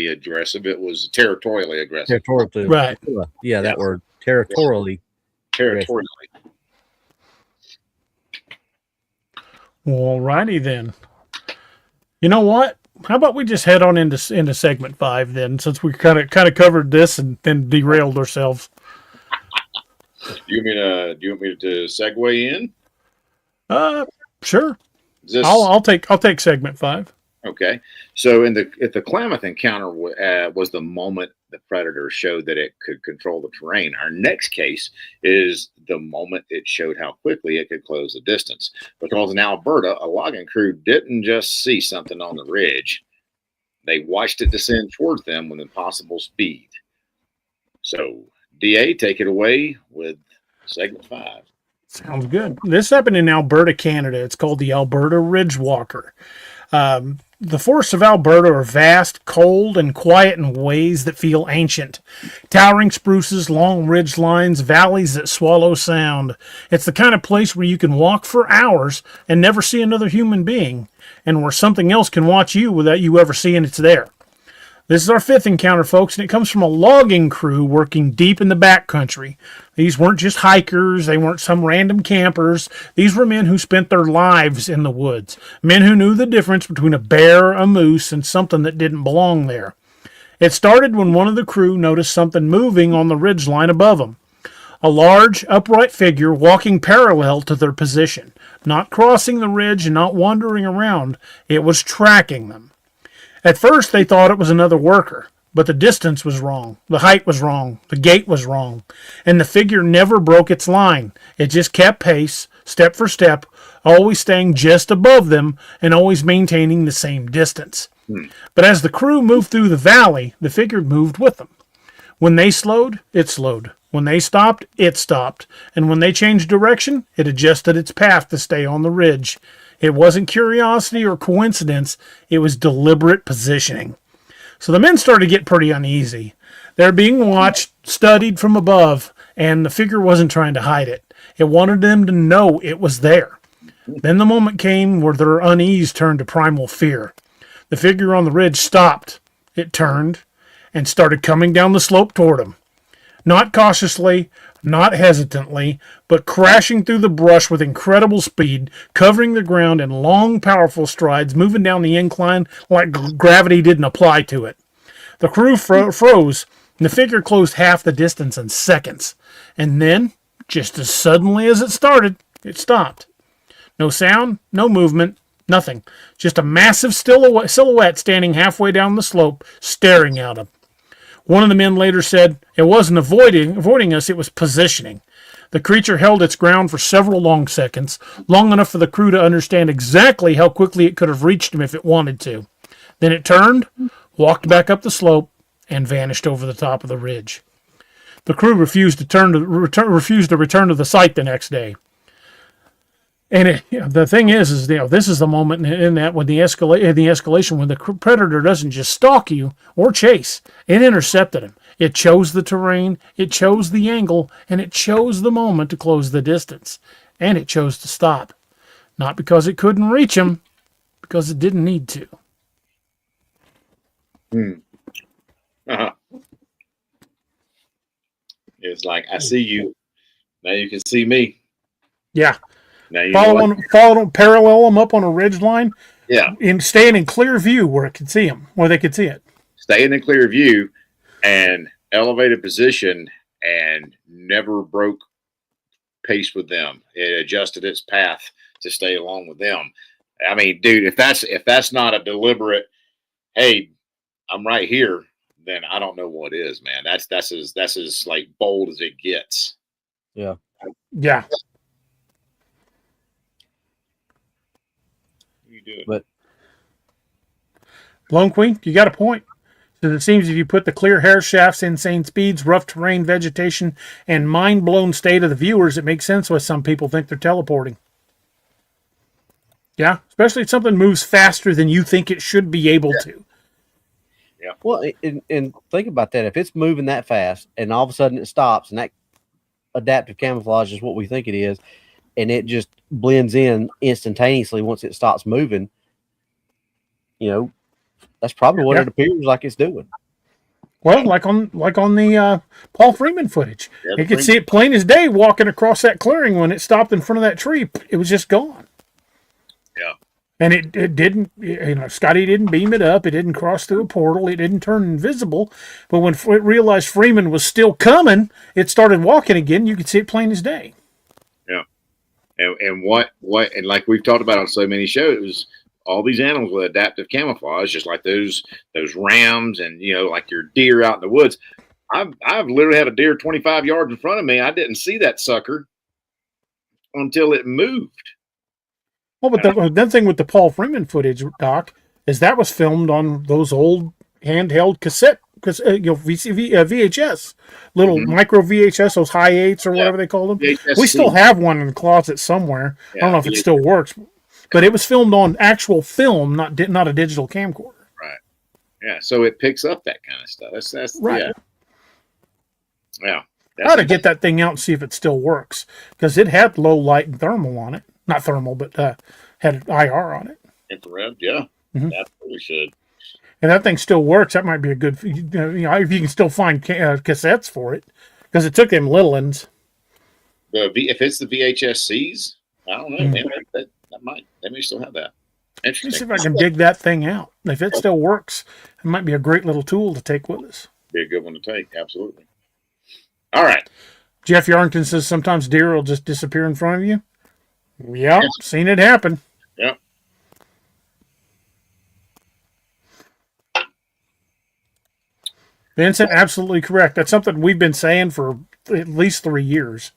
aggressive. It was territorially aggressive. Territorially, Right. Yeah, that word territorially. Territorially. All righty then. You know what? How about we just head on into segment 5 then, since we kind of covered this and then derailed ourselves. Do you want me to segue in? Sure. I'll take segment 5. Okay. So if the Klamath encounter was the moment the predator showed that it could control the terrain, our next case is the moment it showed how quickly it could close the distance. Because in Alberta, a logging crew didn't just see something on the ridge. They watched it descend towards them with impossible speed. So, DA, take it away with segment 5. Sounds good. This happened in Alberta, Canada. It's called the Alberta Ridge Walker. The forests of Alberta are vast, cold, and quiet in ways that feel ancient. Towering spruces, long ridge lines, valleys that swallow sound. It's the kind of place where you can walk for hours and never see another human being, and where something else can watch you without you ever seeing it's there. This is our 5th encounter, folks, and it comes from a logging crew working deep in the backcountry. These weren't just hikers. They weren't some random campers. These were men who spent their lives in the woods. Men who knew the difference between a bear, a moose, and something that didn't belong there. It started when one of the crew noticed something moving on the ridgeline above them. A large, upright figure walking parallel to their position. Not crossing the ridge and not wandering around. It was tracking them. At first, they thought it was another worker, but the distance was wrong, the height was wrong, the gait was wrong, and the figure never broke its line. It just kept pace, step for step, always staying just above them and always maintaining the same distance. But as the crew moved through the valley, the figure moved with them. When they slowed, it slowed. When they stopped, it stopped. And when they changed direction, it adjusted its path to stay on the ridge. It wasn't curiosity or coincidence. It was deliberate positioning. So the men started to get pretty uneasy. They're being watched, studied from above, and the figure wasn't trying to hide it. It wanted them to know it was there. Then the moment came where their unease turned to primal fear. The figure on the ridge stopped. It turned and started coming down the slope toward them. Not cautiously, not hesitantly, but crashing through the brush with incredible speed, covering the ground in long, powerful strides, moving down the incline like gravity didn't apply to it. The crew froze, and the figure closed half the distance in seconds. And then, just as suddenly as it started, it stopped. No sound, no movement, nothing. Just a massive silhouette standing halfway down the slope, staring at him. One of the men later said, it wasn't avoiding us, it was positioning. The creature held its ground for several long seconds, long enough for the crew to understand exactly how quickly it could have reached him if it wanted to. Then it turned, walked back up the slope, and vanished over the top of the ridge. The crew refused to return to the site the next day. And the thing is this is the moment in that when the escalation, when the predator doesn't just stalk you or chase, it intercepted him. It chose the terrain, it chose the angle, and it chose the moment to close the distance. And it chose to stop. Not because it couldn't reach him, because it didn't need to. Uh-huh. It's like, I see you. Now you can see me. Yeah. Now you parallel them up on a ridge line. Yeah. And staying in clear view where they could see it. Staying in clear view and elevated position and never broke pace with them. It adjusted its path to stay along with them. I mean, dude, if that's not a deliberate, hey, I'm right here, then I don't know what is, man. That's as like bold as it gets. Yeah. Yeah. You do it. But Lone Queen, you got a point. So it seems if you put the clear hair shafts, insane speeds, rough terrain, vegetation, and mind-blown state of the viewers, it makes sense why some people think they're teleporting. Yeah, especially if something moves faster than you think it should be able to. well, and think about that. If it's moving that fast and all of a sudden it stops, and that adaptive camouflage is what we think it is, and it just blends in instantaneously once it stops moving, that's probably what it appears like it's doing. Well, like on the Paul Freeman footage, Yeah, you could see it plain as day walking across that clearing when it stopped in front of that tree. It was just gone. Yeah. And it didn't, Scotty didn't beam it up. It didn't cross through a portal. It didn't turn invisible. But when it realized Freeman was still coming, it started walking again. You could see it plain as day. Yeah. And what, and like we've talked about on so many shows, all these animals with adaptive camouflage, just like those rams and, like your deer out in the woods. I've literally had a deer 25 yards in front of me. I didn't see that sucker until it moved. Well, but the thing with the Paul Freeman footage, Doc, is that was filmed on those old handheld cassette, VHS, little micro VHS, those high eights or whatever they call them. VHS We still have one in the closet somewhere. I don't know if it still works, but it was filmed on actual film, not a digital camcorder. Right. Yeah. So it picks up that kind of stuff. That's right. Yeah. I ought to get that thing out and see if it still works, because it had low light and thermal on it. Not thermal, but had IR on it. Infrared, yeah. Absolutely should. And that thing still works. That might be a good, if you can still find cassettes for it, because it took them little ones. If it's the VHSCs, I don't know, man. They may still have that. Interesting. Let me see if I can dig that thing out. If it still works, it might be a great little tool to take with us. Be a good one to take, absolutely. All right. Jeff Yarrington says sometimes deer will just disappear in front of you. Yep, seen it happen. Yep. Vincent, absolutely correct. That's something we've been saying for at least 3 years.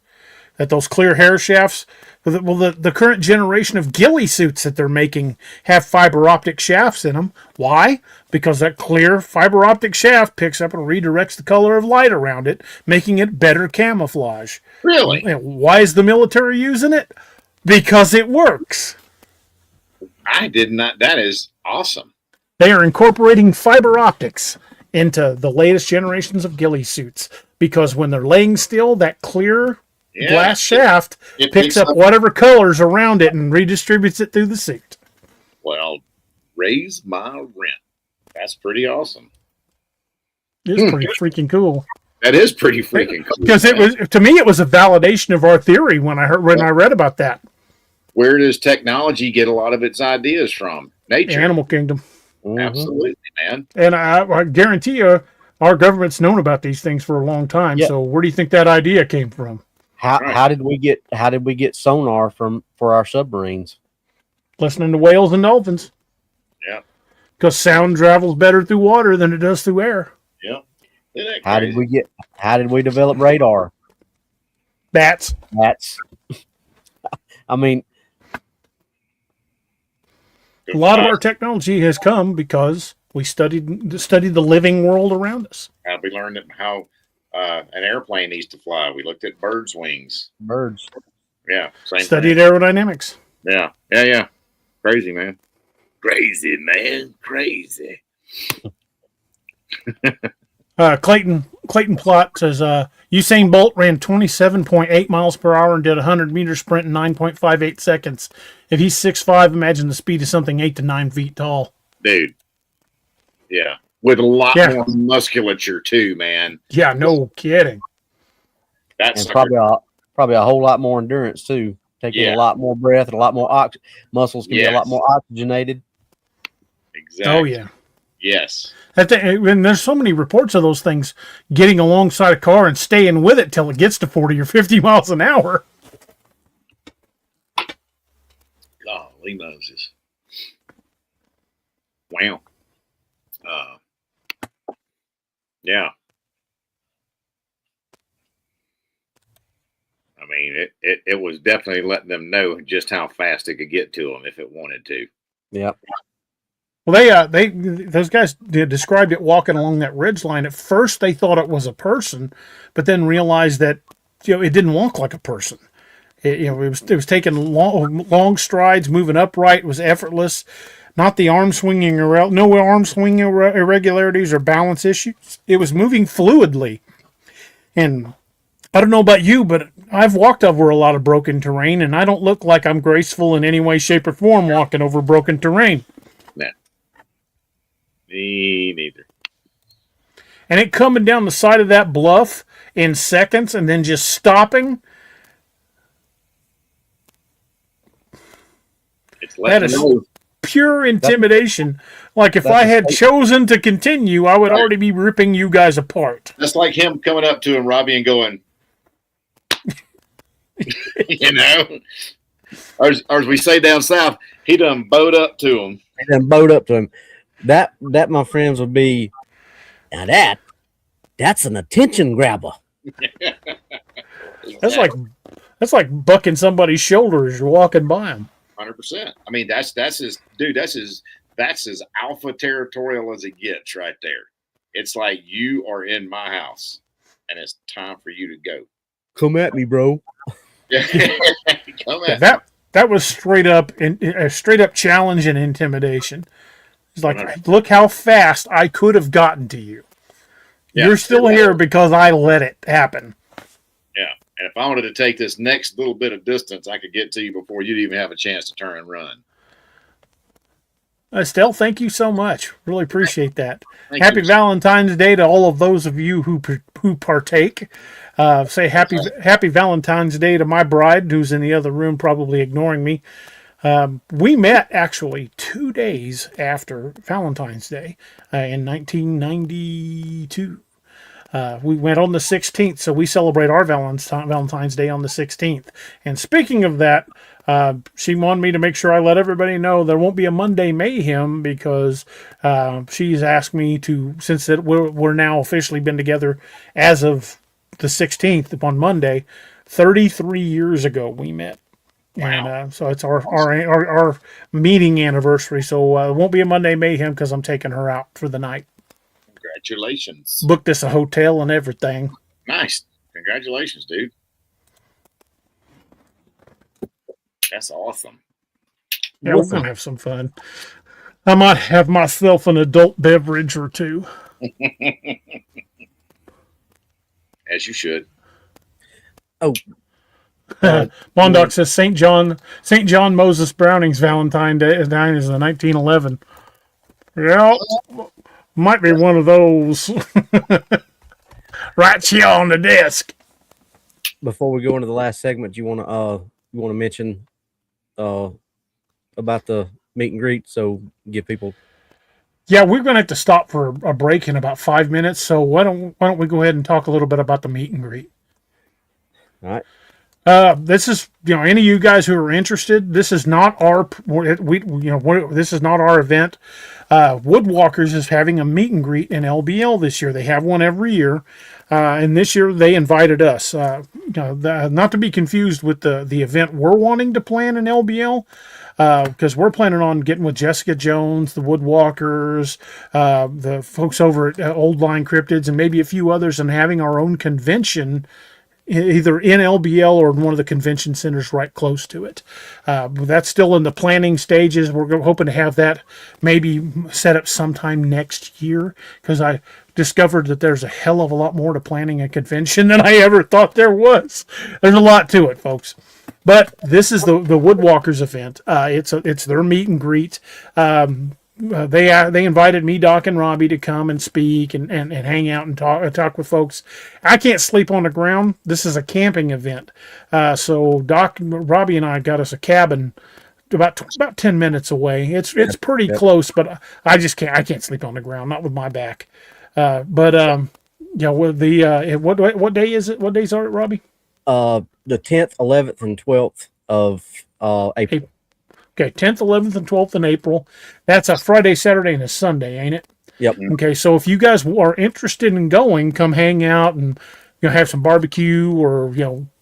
That those clear hair shafts, the current generation of ghillie suits that they're making have fiber optic shafts in them. Why? Because that clear fiber optic shaft picks up and redirects the color of light around it, making it better camouflage. Really? Why is the military using it? Because it works. I did not. That is awesome. They are incorporating fiber optics into the latest generations of ghillie suits, because when they're laying still, that clear glass shaft picks up whatever colors around it and redistributes it through the suit. Well, raise my rent. That's pretty awesome. It's pretty freaking cool. That is pretty freaking cool. Because it was, to me, it was a validation of our theory when I read about that. Where does technology get a lot of its ideas from? Nature. Animal kingdom. Absolutely, man. And I guarantee you, our government's known about these things for a long time. Yep. So where do you think that idea came from? How did we get sonar for our submarines? Listening to whales and dolphins. Yeah. Because sound travels better through water than it does through air. Yeah. How did we develop radar? Bats. I mean, a lot of our technology has come because we studied the living world around us. We learned how an airplane needs to fly. We looked at birds' wings. Birds. Yeah. Studied aerodynamics. Yeah. Crazy, man. Crazy. Clayton Plott says Usain Bolt ran 27.8 miles per hour and did a 100-meter sprint in 9.58 seconds. If he's 6'5", imagine the speed of something 8 to 9 feet tall. Dude. Yeah. With a lot more musculature too, man. Yeah, no kidding. That's probably a whole lot more endurance too. Taking a lot more breath and a lot more muscles can be a lot more oxygenated. Exactly. Oh yeah. Yes. And there's so many reports of those things getting alongside a car and staying with it till it gets to 40 or 50 miles an hour. Golly Moses. Wow. Yeah. I mean, it was definitely letting them know just how fast it could get to them if it wanted to. Yep. Well, those guys described it walking along that ridge line. At first, they thought it was a person, but then realized that it didn't walk like a person. It was taking long strides, moving upright. It was effortless, not the arm swinging no arm swinging irregularities or balance issues. It was moving fluidly, and I don't know about you, but I've walked over a lot of broken terrain, and I don't look like I'm graceful in any way, shape, or form walking over broken terrain. Nah. Me neither. And it coming down the side of that bluff in seconds and then just stopping. That is pure intimidation. Like if I had chosen to continue, I would already be ripping you guys apart. That's like him coming up to him, Robbie, and going, or as we say down south, he done bowed up to him. That, my friends, would be, now that's an attention grabber. Exactly. That's like bucking somebody's shoulder as you're walking by them. 100%. I mean, that's as alpha territorial as it gets right there. It's like you are in my house, and it's time for you to go. Come at me, bro. Come at that was straight up challenge and intimidation. It's like, look how fast I could have gotten to you. Yeah. You're still here because I let it happen. Yeah. And if I wanted to take this next little bit of distance, I could get to you before you'd even have a chance to turn and run. Estelle, thank you so much. Really appreciate that. Thank Happy you. Valentine's Day to all of those of you who partake. Say happy Valentine's Day to my bride, who's in the other room probably ignoring me. We met actually 2 days after Valentine's Day in 1992. We went on the 16th, so we celebrate our Valentine's Day on the 16th. And speaking of that, she wanted me to make sure I let everybody know there won't be a Monday Mayhem because she's asked me to, since we're now officially been together as of the 16th upon Monday, 33 years ago we met. Wow. And so it's our meeting anniversary. So it won't be a Monday Mayhem because I'm taking her out for the night. Congratulations. Booked us a hotel and everything. Nice. Congratulations, dude. That's awesome. Yeah, we're going to have some fun. I might have myself an adult beverage or two. As you should. Oh. Mondoc says St. John Moses Browning's Valentine's Day is 1911. Yeah, might be one of those. Right here on the desk. Before we go into the last segment, you want to mention about the meet and greet, so give people. Yeah, we're going to have to stop for a break in about 5 minutes. So why don't we go ahead and talk a little bit about the meet and greet? All right. This is, any of you guys who are interested, this is not this is not our event. Woodwalkers is having a meet and greet in LBL this year. They have one every year. And this year they invited us, not to be confused with the event we're wanting to plan in LBL, because we're planning on getting with Jessica Jones, the Woodwalkers, the folks over at Old Line Cryptids, and maybe a few others, and having our own convention either in LBL or in one of the convention centers right close to it. That's still in the planning stages. We're hoping to have that maybe set up sometime next year, because I discovered that there's a hell of a lot more to planning a convention than I ever thought there was. There's a lot to it, folks. But this is the Woodwalkers event. It's their meet and greet. They invited me, Doc, and Robbie to come and speak and hang out and talk with folks. I can't sleep on the ground. This is a camping event. So Doc, Robbie, and I got us a cabin about 10 minutes away. It's pretty close, but I can't sleep on the ground, not with my back. With what day is it? What days are it, Robbie? The 10th, 11th, and 12th of April. Okay, 10th, 11th, and 12th in April. That's a Friday, Saturday, and a Sunday, ain't it? Yep. Okay, so if you guys are interested in going, come hang out and have some barbecue or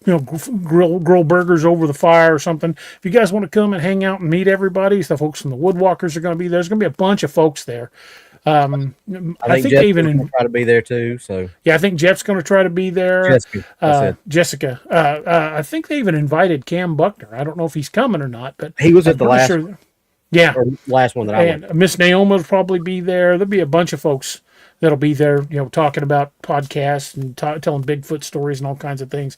grill burgers over the fire or something. If you guys want to come and hang out and meet everybody, the folks from the Woodwalkers are going to be there. There's going to be a bunch of folks there. I think Jeff's they even gonna try to be there too. So yeah, I think Jeff's going to try to be there. Jessica. I think they even invited Cam Buckner. I don't know if he's coming or not, but he was at the last. Yeah, last one that I went. And Miss Naomi will probably be there. There'll be a bunch of folks that'll be there, talking about podcasts and telling Bigfoot stories and all kinds of things.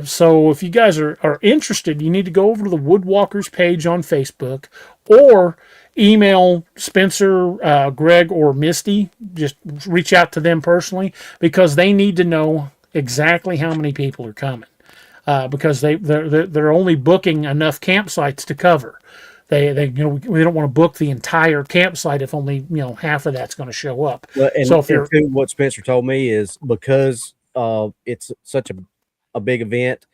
So if you guys are interested, you need to go over to the Woodwalkers page on Facebook or email Spencer, Greg, or Misty. Just reach out to them personally because they need to know exactly how many people are coming because they're only booking enough campsites to cover. We don't want to book the entire campsite if only half of that's going to show up. Well, so what Spencer told me is because it's such a big event,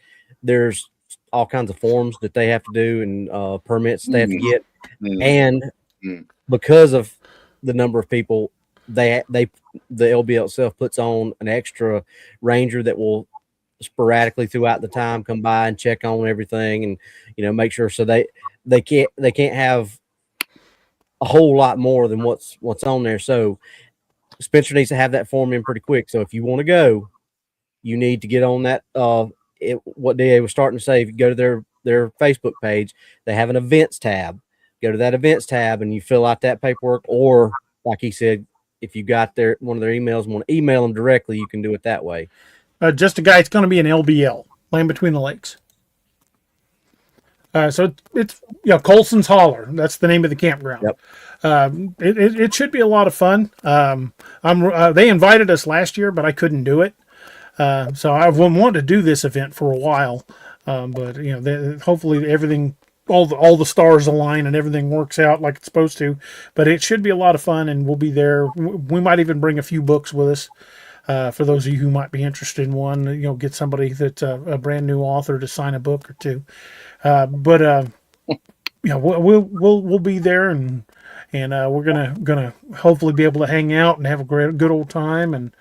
there's all kinds of forms that they have to do and permits they have to get, and because of the number of people, the LBL itself puts on an extra ranger that will sporadically throughout the time come by and check on everything and make sure so they can't have a whole lot more than what's on there. So Spencer needs to have that form in pretty quick. So if you want to go, you need to get on that. What DA was starting to say, if you go to their Facebook page, they have an events tab. Go to that events tab and you fill out that paperwork. Or like he said, if you got one of their emails and want to email them directly, you can do it that way. Just a guy, it's going to be an LBL, Land Between the Lakes. So it's Colson's Holler. That's the name of the campground. Yep. It should be a lot of fun. They invited us last year, but I couldn't do it. So I've wanted to do this event for a while, but hopefully everything, all the stars align and everything works out like it's supposed to. But it should be a lot of fun, and we'll be there. We might even bring a few books with us. For those of you who might be interested in one, get somebody that's a brand new author to sign a book or two. But we'll be there, and we're gonna hopefully be able to hang out and have a good old time, and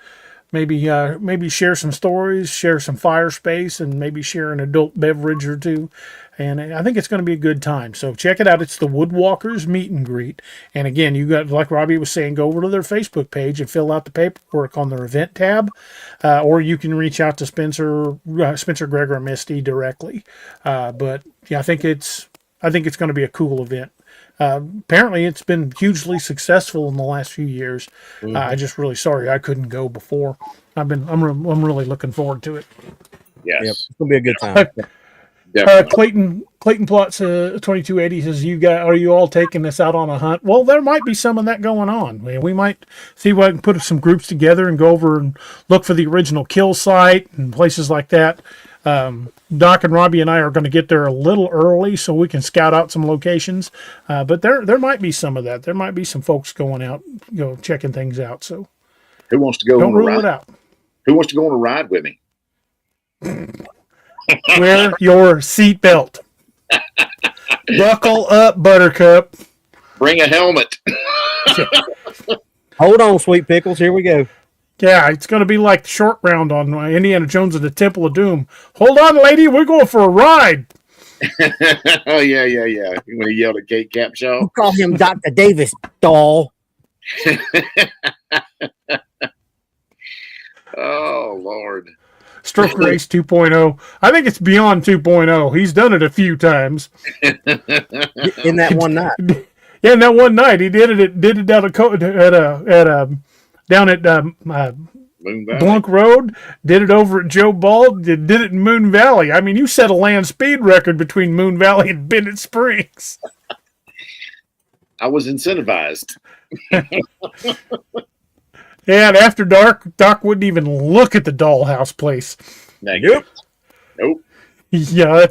maybe share some stories, share some fire space, and maybe share an adult beverage or two. And I think it's going to be a good time. So check it out. It's the Woodwalkers Meet and Greet. And again, you got, like Robbie was saying, go over to their Facebook page and fill out the paperwork on their event tab. Or you can reach out to Spencer, Greg, or Misty directly. But yeah, I think it's going to be a cool event. Apparently it's been hugely successful in the last few years. I just really sorry I couldn't go before. I'm really looking forward to it. Yes. Yep. It's gonna be a good time. Clayton Plotz 2280 says, are you all taking this out on a hunt? Well, there might be some of that going on. We might see what I can put some groups together and go over and look for the original kill site and places like that. Doc and Robbie and I are going to get there a little early so we can scout out some locations. But there might be some of that. There might be some folks going out, checking things out. So who wants to go? Don't rule it out. Who wants to go on a ride with me? Wear your seatbelt. Buckle up, Buttercup. Bring a helmet. Hold on, Sweet Pickles. Here we go. Yeah, it's going to be like the short round on Indiana Jones and the Temple of Doom. Hold on, lady. We're going for a ride. Oh, yeah. When he yelled at Kate Capshaw. You call him Dr. Davis, doll. Oh, Lord. Stroke Race 2.0. I think it's beyond 2.0. He's done it a few times. In that one night. Yeah, in that one night. He did it down at Blunk Road, did it over at Joe Ball, did it in Moon Valley. I mean, you set a land speed record between Moon Valley and Bennett Springs. I was incentivized. Yeah, and after dark, Doc wouldn't even look at the dollhouse place. Nope. Yeah,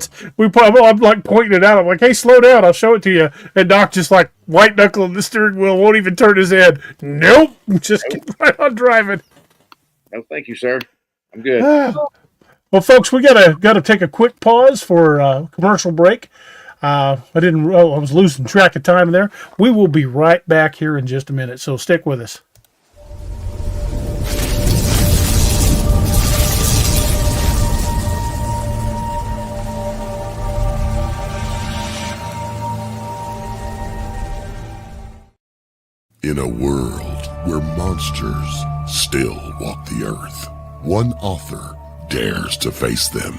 I'm like pointing it out. I'm like, hey, slow down. I'll show it to you. And Doc just like white knuckling the steering wheel, won't even turn his head. Nope. Just keep right on driving. No, thank you, sir. I'm good. Well, folks, we gotta take a quick pause for a commercial break. I was losing track of time there. We will be right back here in just a minute, so stick with us. In a world where monsters still walk the earth, one author dares to face them.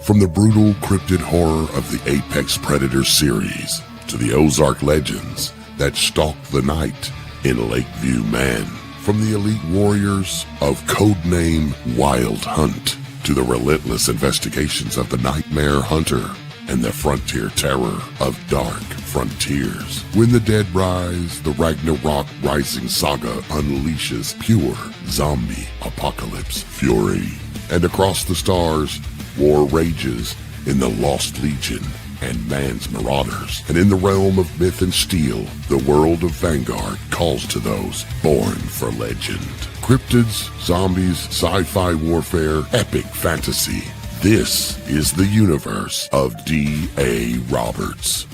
From the brutal cryptid horror of the Apex Predator series to the Ozark legends that stalk the night in Lakeview Man, from the elite warriors of codename Wild Hunt to the relentless investigations of the Nightmare Hunter and the frontier terror of Dark Frontiers. When the dead rise, the Ragnarok Rising saga unleashes pure zombie apocalypse fury. And across the stars, war rages in the Lost Legion and Man's Marauders. And in the realm of myth and steel, the world of Vanguard calls to those born for legend. Cryptids, zombies, sci-fi warfare, epic fantasy. This is the universe of D.A. Roberts.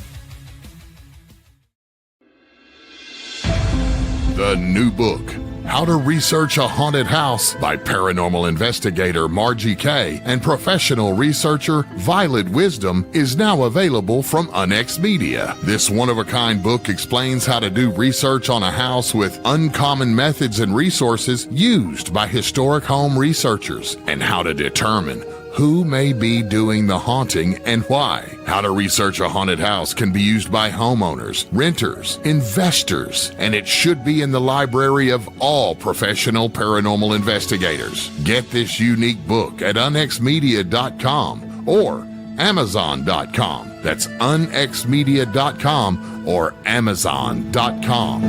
The new book, How to Research a Haunted House by paranormal investigator Margie Kay and professional researcher Violet Wisdom, is now available from Unex Media. This one-of-a-kind book explains how to do research on a house with uncommon methods and resources used by historic home researchers, and how to determine who may be doing the haunting and why. How to research a haunted house can be used by homeowners, renters, investors, and it should be in the library of all professional paranormal investigators. Get this unique book at unxmedia.com or amazon.com. That's unxmedia.com or amazon.com.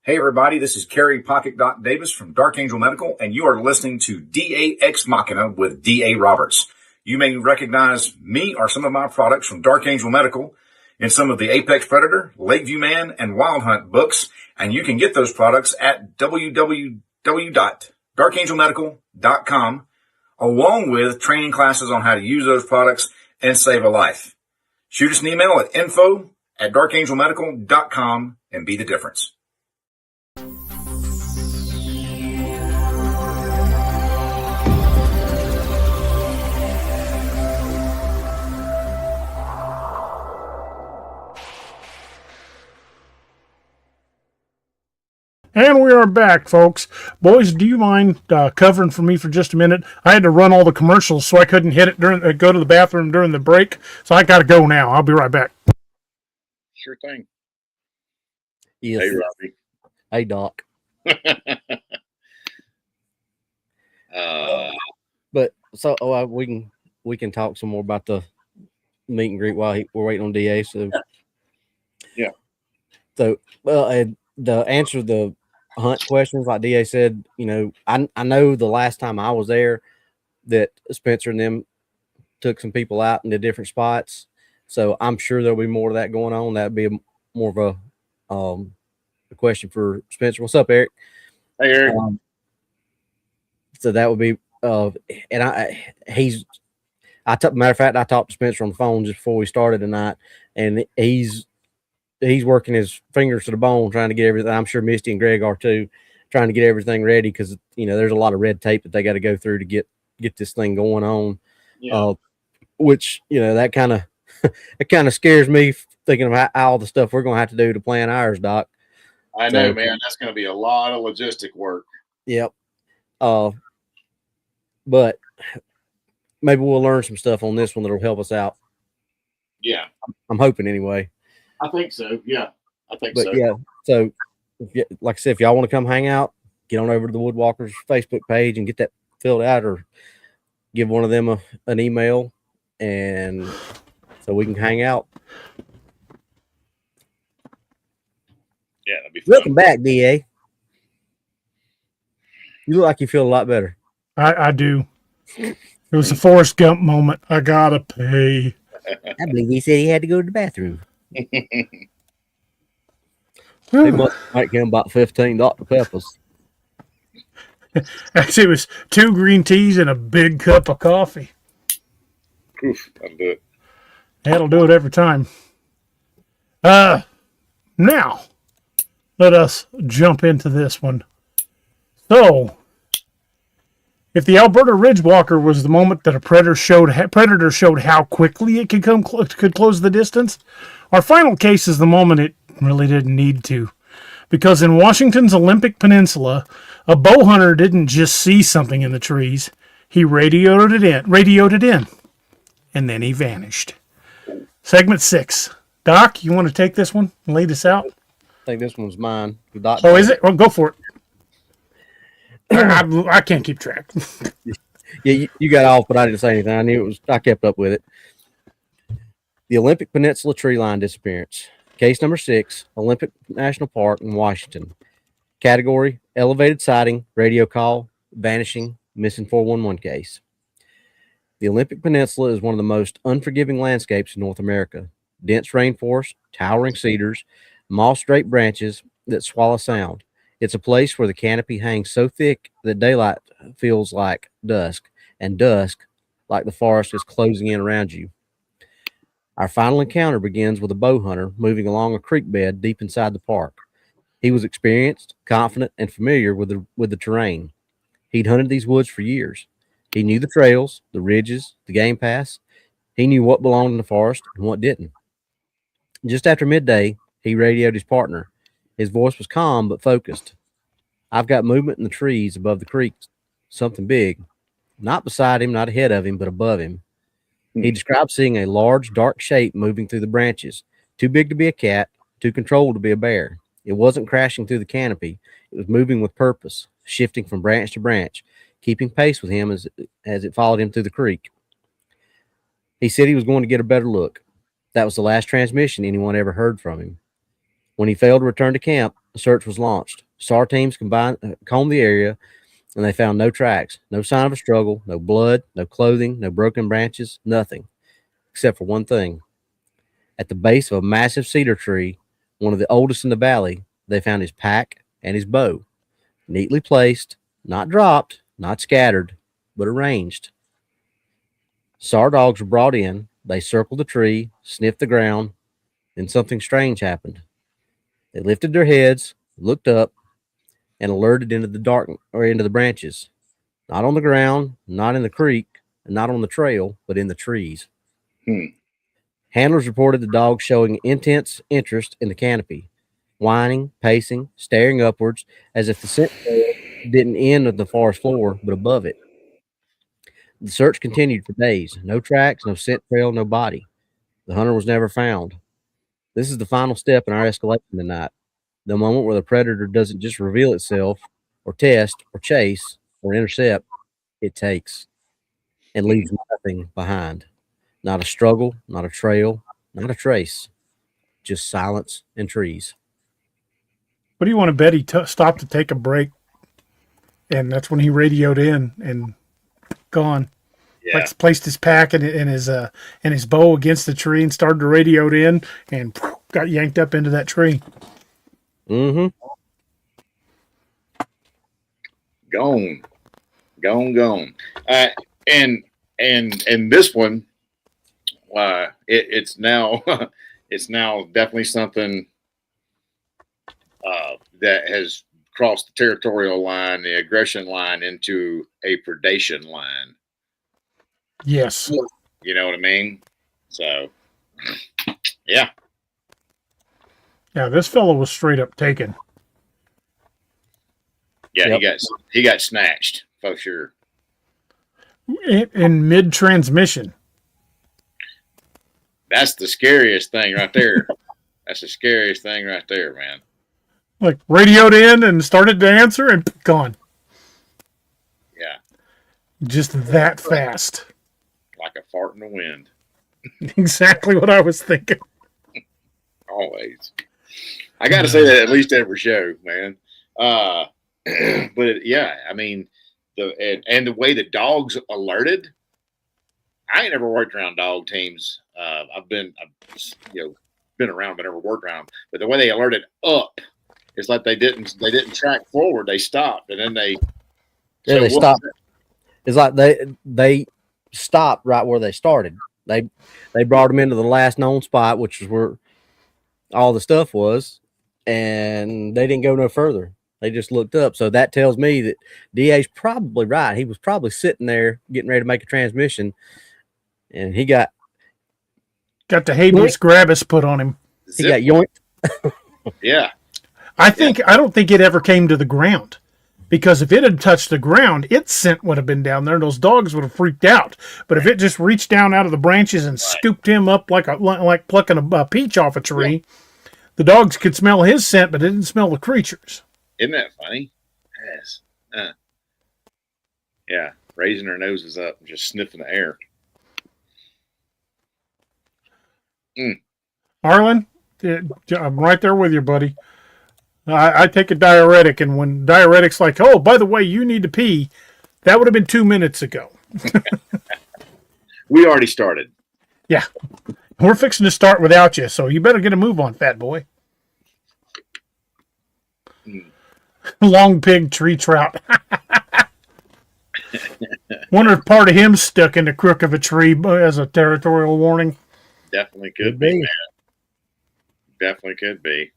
Hey everybody, this is Kerry Pocket Doc Davis from Dark Angel Medical, and you are listening to DA Ex Machina with D.A. Roberts. You may recognize me or some of my products from Dark Angel Medical in some of the Apex Predator, Lakeview Man, and Wild Hunt books, and you can get those products at www.darkangelmedical.com, along with training classes on how to use those products and save a life. Shoot us an email at info@darkangelmedical.com and be the difference. And we are back, folks. Boys, do you mind covering for me for just a minute? I had to run all the commercials, so I couldn't hit it go to the bathroom during the break. So I got to go now. I'll be right back. Sure thing. Yes. Hey, Robbie. Hey, Doc. But so we can talk some more about the meet and greet while we're waiting on DA. So yeah. So and the answer to the hunt questions, like DA said, you know, I know the last time I was there that Spencer and them took some people out into different spots. So I'm sure there'll be more of that going on. That'd be more of a question for Spencer. What's up, Eric? Hey, Eric. So that would be and matter of fact, I talked to Spencer on the phone just before we started tonight, and he's working his fingers to the bone trying to get everything. I'm sure Misty and Greg are too, trying to get everything ready because, you know, there's a lot of red tape that they got to go through to get this thing going on. Yeah. Which, you know, that kind of it kind of scares me thinking about all the stuff we're going to have to do to plan ours, Doc. I know, man. That's going to be a lot of logistic work. Yep. But maybe we'll learn some stuff on this one that'll help us out. Yeah. I'm hoping anyway. I think so. Yeah. I think so. Yeah. So, like I said, if y'all want to come hang out, get on over to the Woodwalkers Facebook page and get that filled out, or give one of them an email, and so we can hang out. Yeah, that'd be fun. Welcome back, DA. You look like you feel a lot better. I do. It was a Forrest Gump moment. I gotta pay. I believe he said he had to go to the bathroom. He might give him about 15 Dr. Peppers. Actually, it was 2 green teas and a big cup of coffee. Oof, that'll do it. That'll do it every time. Now, let us jump into this one. So, If the Alberta Ridgewalker was the moment that a predator showed how quickly it could close the distance, our final case is the moment it really didn't need to. Because in Washington's Olympic Peninsula, a bow hunter didn't just see something in the trees, he radioed it in, and then he vanished. Segment 6. Doc, you want to take this one and lay this out? I think this one's mine. Doc, Oh, is it? Well, go for it. I can't keep track. Yeah, you got off, but I didn't say anything. I knew it was. I kept up with it. The Olympic Peninsula tree line disappearance. Case number 6, Olympic National Park in Washington. Category: elevated sighting, radio call, vanishing, missing 411 case. The Olympic Peninsula is one of the most unforgiving landscapes in North America. Dense rainforest, towering cedars, moss-draped branches that swallow sound. It's a place where the canopy hangs so thick that daylight feels like dusk, and dusk like the forest is closing in around you. Our final encounter begins with a bow hunter moving along a creek bed deep inside the park. He was experienced, confident, and familiar with the terrain. He'd hunted these woods for years. He knew the trails, the ridges, the game paths. He knew what belonged in the forest and what didn't. Just after midday, he radioed his partner. His voice was calm but focused. "I've got movement in the trees above the creek, something big. Not beside him, not ahead of him, but above him." He described seeing a large, dark shape moving through the branches, too big to be a cat, too controlled to be a bear. It wasn't crashing through the canopy. It was moving with purpose, shifting from branch to branch, keeping pace with him as it followed him through the creek. He said he was going to get a better look. That was the last transmission anyone ever heard from him. When he failed to return to camp, the search was launched. SAR teams combed the area, and they found no tracks, no sign of a struggle, no blood, no clothing, no broken branches, nothing, except for one thing. At the base of a massive cedar tree, one of the oldest in the valley, they found his pack and his bow, neatly placed, not dropped, not scattered, but arranged. SAR dogs were brought in. They circled the tree, sniffed the ground, then something strange happened. They lifted their heads, looked up, and alerted into the branches. Not on the ground, not in the creek, and not on the trail, but in the trees. Handlers reported the dogs showing intense interest in the canopy, whining, pacing, staring upwards, as if the scent trail didn't end at the forest floor, but above it. The search continued for days. No tracks, no scent trail, no body. The hunter was never found. This is the final step in our escalation tonight. The moment where the predator doesn't just reveal itself, or test, or chase, or intercept. It takes and leaves nothing behind. Not a struggle, not a trail, not a trace. Just silence and trees. What do you want to bet he stopped to take a break? And that's when he radioed in and gone. Yeah. Like placed his pack and his bow against the tree and started to radio it in and got yanked up into that tree. Mm-hmm. Gone. And this one, it's now it's now definitely something that has crossed the territorial line, the aggression line, into a predation line. Yes. You know what I mean? So, yeah. Yeah, this fellow was straight up taken. Yeah, Yep. he got snatched for sure. In mid-transmission. That's the scariest thing right there. That's the scariest thing right there, man. Like radioed in and started to answer and gone. Yeah, Just that fast. like a fart in the wind. Exactly what I was thinking. Always. I got to say that at least every show, man. But yeah, I mean, the way the dogs alerted. I ain't never worked around dog teams. I've been around, but never worked around them. But the way they alerted up, it's like they didn't track forward. They stopped, and then they stopped. It's like they stopped right where they started. They brought them into the last known spot, which is where all the stuff was, and they didn't go no further. They just looked up. So that tells me that DA's probably right. He was probably sitting there getting ready to make a transmission, and he got the habeas corpus put on him. He got yoinked. Yeah. I don't think it ever came to the ground, because if it had touched the ground, its scent would have been down there, and those dogs would have freaked out. But if it just reached down out of the branches and scooped him up like plucking a peach off a tree, the dogs could smell his scent, but it didn't smell the creatures. Isn't that funny? Yes. Yeah, raising their noses up and just sniffing the air. Arlen, I'm right there with you, buddy. I take a diuretic, and when diuretic's like, oh, by the way, you need to pee, that would have been 2 minutes ago. We already started. Yeah. We're fixing to start without you, so you better get a move on, fat boy. Long pig tree trout. Wonder if part of him stuck in the crook of a tree as a territorial warning. Definitely could be, man. Definitely could be.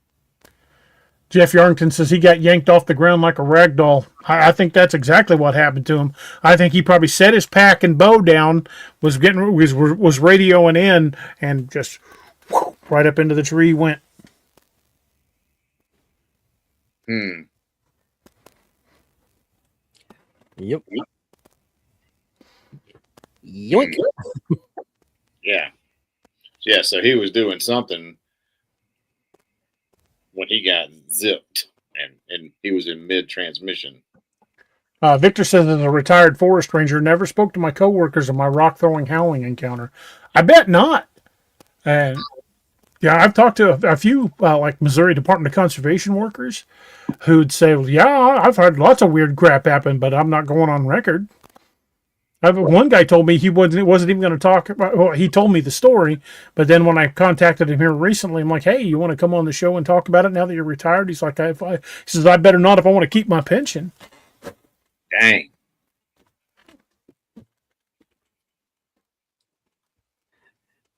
Jeff Yarrington says he got yanked off the ground like a rag doll. I think that's exactly what happened to him. I think he probably set his pack and bow down, was radioing in, and just right up into the tree went. Yep. Yoink. Yeah. Yeah, so he was doing something when he got zipped, and he was in mid-transmission. Victor says, as a retired forest ranger, never spoke to my coworkers of my rock-throwing howling encounter. I bet not. And yeah, I've talked to a few, like Missouri Department of Conservation workers, who'd say, well, yeah, I've had lots of weird crap happen, but I'm not going on record. One guy told me he wasn't even going to talk about. Well, he told me the story, but then when I contacted him here recently, I'm like, "Hey, you want to come on the show and talk about it now that you're retired?" He's like, he says, "I better not if I want to keep my pension." Dang.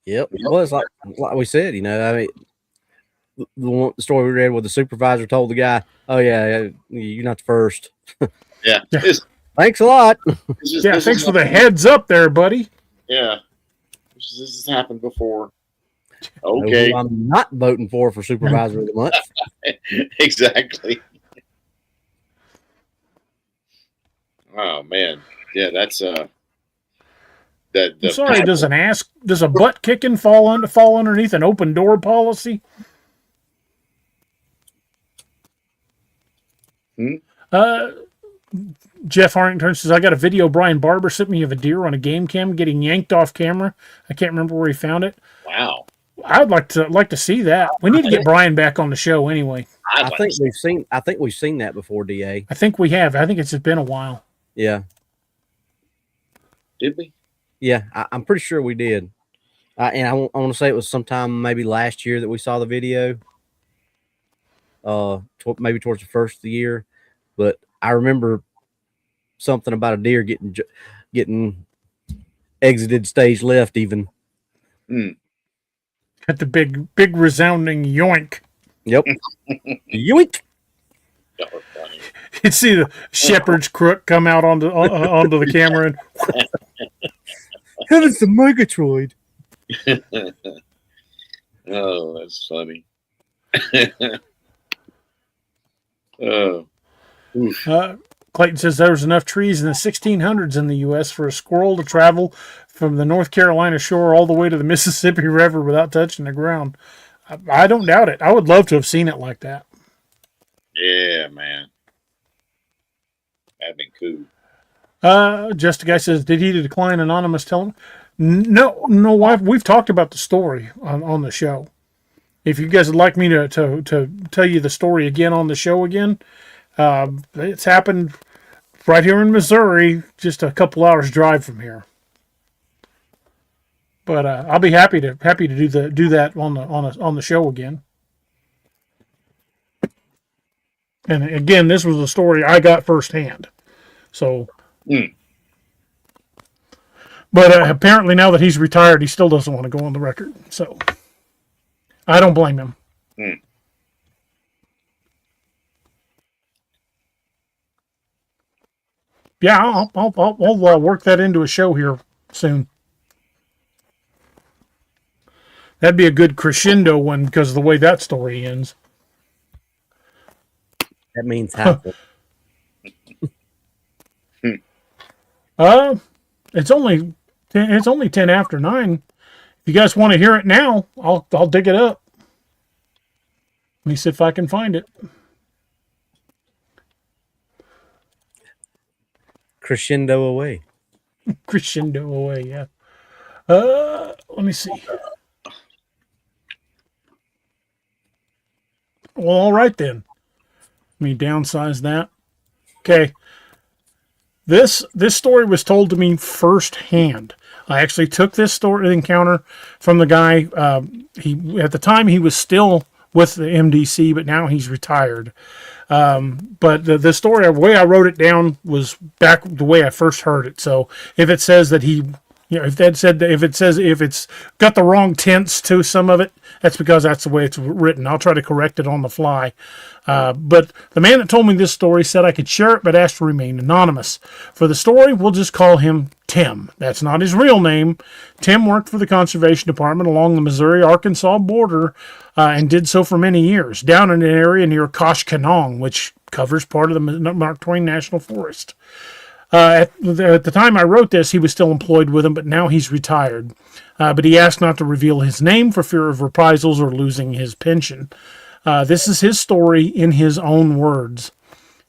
Yep. Well, it's like we said, I mean, the story we read where the supervisor told the guy, "Oh yeah, you're not the first." Yeah. Thanks a lot. Thanks for the heads up there, buddy. Yeah. This has happened before. Okay. I'm not voting for supervisor of the month. Exactly. Oh man. Yeah, that's I'm sorry, does a butt kicking fall underneath an open door policy? Jeff Harrington says, I got a video Brian Barber sent me of a deer on a game cam getting yanked off camera. I can't remember where he found it. Wow. I'd like to see that. We need to get Brian back on the show anyway. I think we've seen that before, DA. I think we have. I think it's been a while. Yeah. Did we? Yeah, I'm pretty sure we did. And I want to say it was sometime maybe last year that we saw the video. Maybe towards the first of the year. But I remember something about a deer getting exited stage left even. At the big resounding yoink. Yep. Yoink. You'd see the shepherd's crook come out onto the camera and Heaven's the Megatroid. Oh, that's funny. Oh. Clayton says there was enough trees in the 1600s in the U.S. for a squirrel to travel from the North Carolina shore all the way to the Mississippi River without touching the ground. I don't doubt it. I would love to have seen it like that. Yeah, man. That'd been cool. Just a guy says, did he decline anonymous telling? No, we've talked about the story on the show. If you guys would like me to tell you the story again on the show again, it's happened right here in Missouri, just a couple hours drive from here. But I'll be happy to do that on the show again. And again, this was a story I got firsthand. So, but apparently now that he's retired, he still doesn't want to go on the record. So, I don't blame him. Yeah, I'll work that into a show here soon. That'd be a good crescendo one because of the way that story ends. That means halfway. Uh, it's only 10 after 9. If you guys want to hear it now, I'll dig it up. Let me see if I can find it. Crescendo away. Crescendo away, yeah. Let me see. Well, all right then. Let me downsize that. Okay. This story was told to me firsthand. I actually took this story encounter from the guy. He at the time he was still with the MDC, but now he's retired. But the story, the way I wrote it down was back the way I first heard it. So if it says that he, if it's got the wrong tense to some of it, that's because that's the way it's written. I'll try to correct it on the fly. But the man that told me this story said I could share it, but asked to remain anonymous. For the story, we'll just call him Tim. That's not his real name. Tim worked for the Conservation Department along the Missouri-Arkansas border and did so for many years, down in an area near Koshkonong, which covers part of the Mark Twain National Forest. At the time I wrote this, he was still employed with him, but now he's retired. But he asked not to reveal his name for fear of reprisals or losing his pension. This is his story in his own words.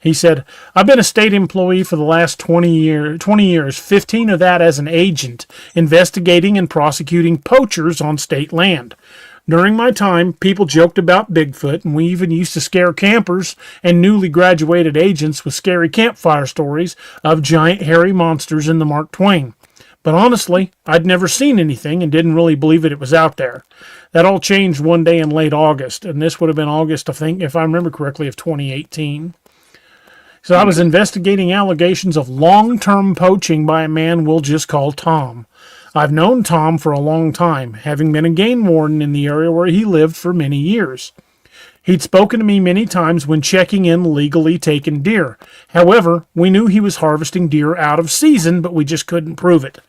He said, I've been a state employee for the last 20 years, 15 of that as an agent, investigating and prosecuting poachers on state land. During my time, people joked about Bigfoot, and we even used to scare campers and newly graduated agents with scary campfire stories of giant hairy monsters in the Mark Twain. But honestly, I'd never seen anything and didn't really believe it was out there. That all changed one day in late August, and this would have been August, I think, if I remember correctly, of 2018. So I was investigating allegations of long-term poaching by a man we'll just call Tom. I've known Tom for a long time, having been a game warden in the area where he lived for many years. He'd spoken to me many times when checking in legally taken deer. However, we knew he was harvesting deer out of season, but we just couldn't prove it.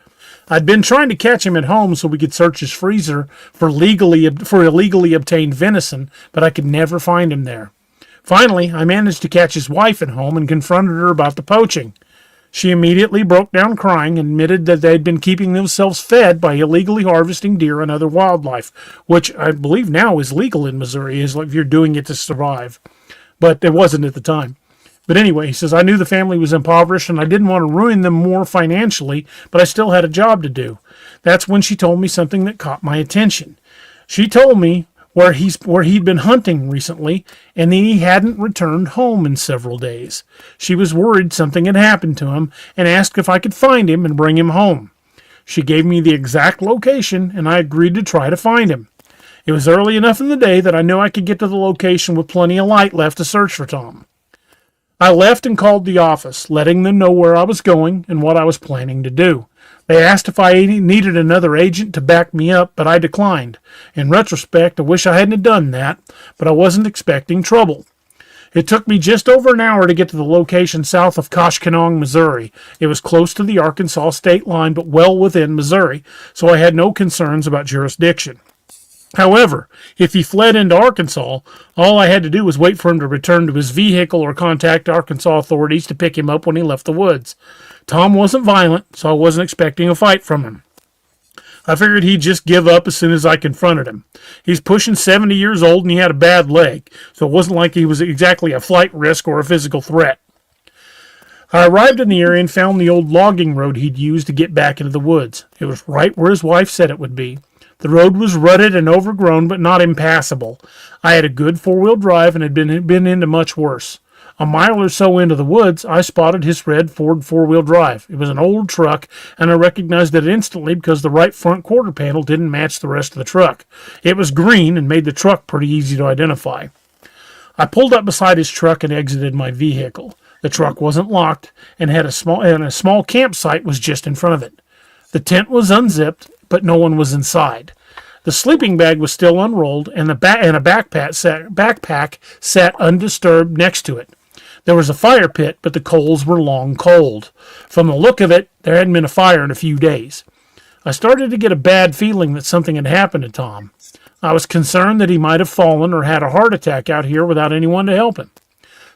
I'd been trying to catch him at home so we could search his freezer for illegally obtained venison, but I could never find him there. Finally, I managed to catch his wife at home and confronted her about the poaching. She immediately broke down crying and admitted that they'd been keeping themselves fed by illegally harvesting deer and other wildlife, which I believe now is legal in Missouri, is like if you're doing it to survive. But it wasn't at the time. But anyway, he says, I knew the family was impoverished and I didn't want to ruin them more financially, but I still had a job to do. That's when she told me something that caught my attention. She told me where he'd been hunting recently, and he hadn't returned home in several days. She was worried something had happened to him and asked if I could find him and bring him home. She gave me the exact location, and I agreed to try to find him. It was early enough in the day that I knew I could get to the location with plenty of light left to search for Tom. I left and called the office, letting them know where I was going and what I was planning to do. They asked if I needed another agent to back me up, but I declined. In retrospect, I wish I hadn't done that, but I wasn't expecting trouble. It took me just over an hour to get to the location south of Koshkonong, Missouri. It was close to the Arkansas state line, but well within Missouri, so I had no concerns about jurisdiction. However, if he fled into Arkansas, all I had to do was wait for him to return to his vehicle or contact Arkansas authorities to pick him up when he left the woods. Tom wasn't violent, so I wasn't expecting a fight from him. I figured he'd just give up as soon as I confronted him. He's pushing 70 years old and he had a bad leg, so it wasn't like he was exactly a flight risk or a physical threat. I arrived in the area and found the old logging road he'd used to get back into the woods. It was right where his wife said it would be. The road was rutted and overgrown, but not impassable. I had a good four-wheel drive and had been into much worse. A mile or so into the woods, I spotted his red Ford four-wheel drive. It was an old truck, and I recognized it instantly because the right front quarter panel didn't match the rest of the truck. It was green and made the truck pretty easy to identify. I pulled up beside his truck and exited my vehicle. The truck wasn't locked, and a small campsite was just in front of it. The tent was unzipped, but no one was inside. The sleeping bag was still unrolled, and a backpack sat undisturbed next to it. There was a fire pit, but the coals were long cold. From the look of it, there hadn't been a fire in a few days. I started to get a bad feeling that something had happened to Tom. I was concerned that he might have fallen or had a heart attack out here without anyone to help him.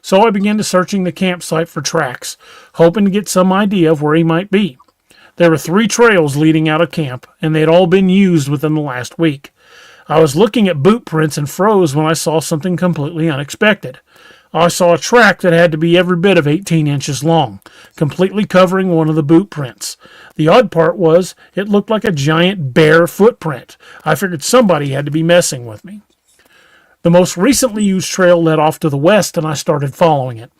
So I began to searching the campsite for tracks, hoping to get some idea of where he might be. There were 3 trails leading out of camp, and they had all been used within the last week. I was looking at boot prints and froze when I saw something completely unexpected. I saw a track that had to be every bit of 18 inches long, completely covering one of the boot prints. The odd part was, it looked like a giant bare footprint. I figured somebody had to be messing with me. The most recently used trail led off to the west, and I started following it.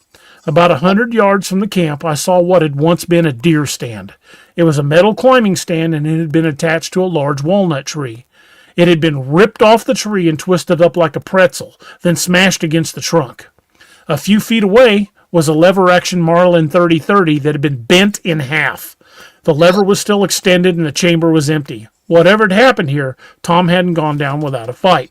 About 100 yards from the camp, I saw what had once been a deer stand. It was a metal climbing stand, and it had been attached to a large walnut tree. It had been ripped off the tree and twisted up like a pretzel, then smashed against the trunk. A few feet away was a lever-action Marlin 30-30 that had been bent in half. The lever was still extended, and the chamber was empty. Whatever had happened here, Tom hadn't gone down without a fight.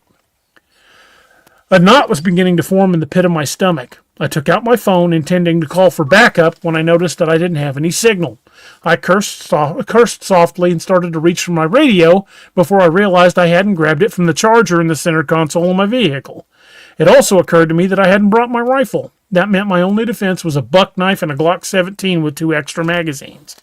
A knot was beginning to form in the pit of my stomach. I took out my phone, intending to call for backup, when I noticed that I didn't have any signal. I cursed softly and started to reach for my radio before I realized I hadn't grabbed it from the charger in the center console of my vehicle. It also occurred to me that I hadn't brought my rifle. That meant my only defense was a buck knife and a Glock 17 with 2 extra magazines.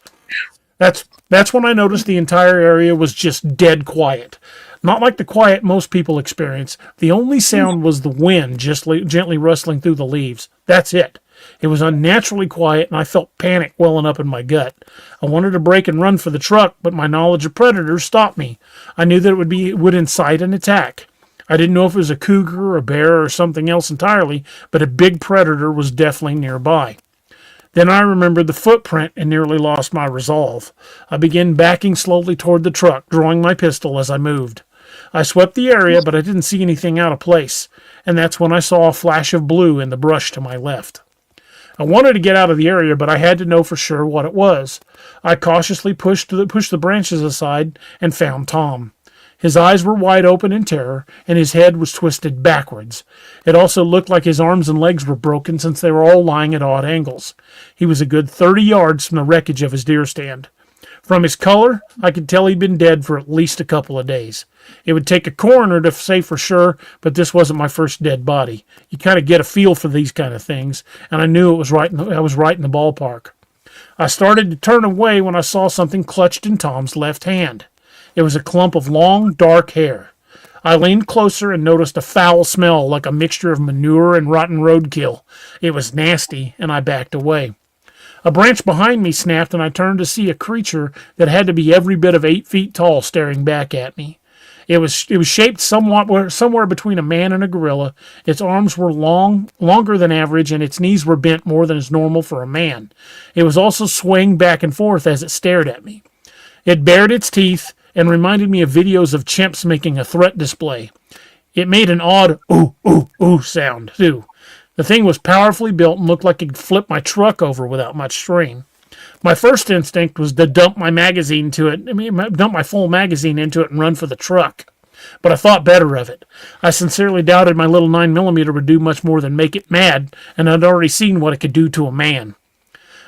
That's when I noticed the entire area was just dead quiet. Not like the quiet most people experience. The only sound was the wind just gently rustling through the leaves. That's it. It was unnaturally quiet, and I felt panic welling up in my gut. I wanted to break and run for the truck, but my knowledge of predators stopped me. I knew that it would incite an attack. I didn't know if it was a cougar, a bear, or something else entirely, but a big predator was definitely nearby. Then I remembered the footprint and nearly lost my resolve. I began backing slowly toward the truck, drawing my pistol as I moved. I swept the area, but I didn't see anything out of place, and that's when I saw a flash of blue in the brush to my left. I wanted to get out of the area, but I had to know for sure what it was. I cautiously pushed the branches aside and found Tom. His eyes were wide open in terror, and his head was twisted backwards. It also looked like his arms and legs were broken since they were all lying at odd angles. He was a good 30 yards from the wreckage of his deer stand. From his color, I could tell he'd been dead for at least a couple of days. It would take a coroner to say for sure, but this wasn't my first dead body. You kind of get a feel for these kind of things, and I knew I was right in the ballpark. I started to turn away when I saw something clutched in Tom's left hand. It was a clump of long, dark hair. I leaned closer and noticed a foul smell like a mixture of manure and rotten roadkill. It was nasty, and I backed away. A branch behind me snapped, and I turned to see a creature that had to be every bit of 8 feet tall staring back at me. It was shaped somewhere between a man and a gorilla. Its arms were longer than average, and its knees were bent more than is normal for a man. It was also swaying back and forth as it stared at me. It bared its teeth and reminded me of videos of chimps making a threat display. It made an odd ooh, ooh, ooh sound, too. The thing was powerfully built and looked like it could flip my truck over without much strain. My first instinct was to dump my full magazine into it and run for the truck. But I thought better of it. I sincerely doubted my little 9mm would do much more than make it mad, and I'd already seen what it could do to a man.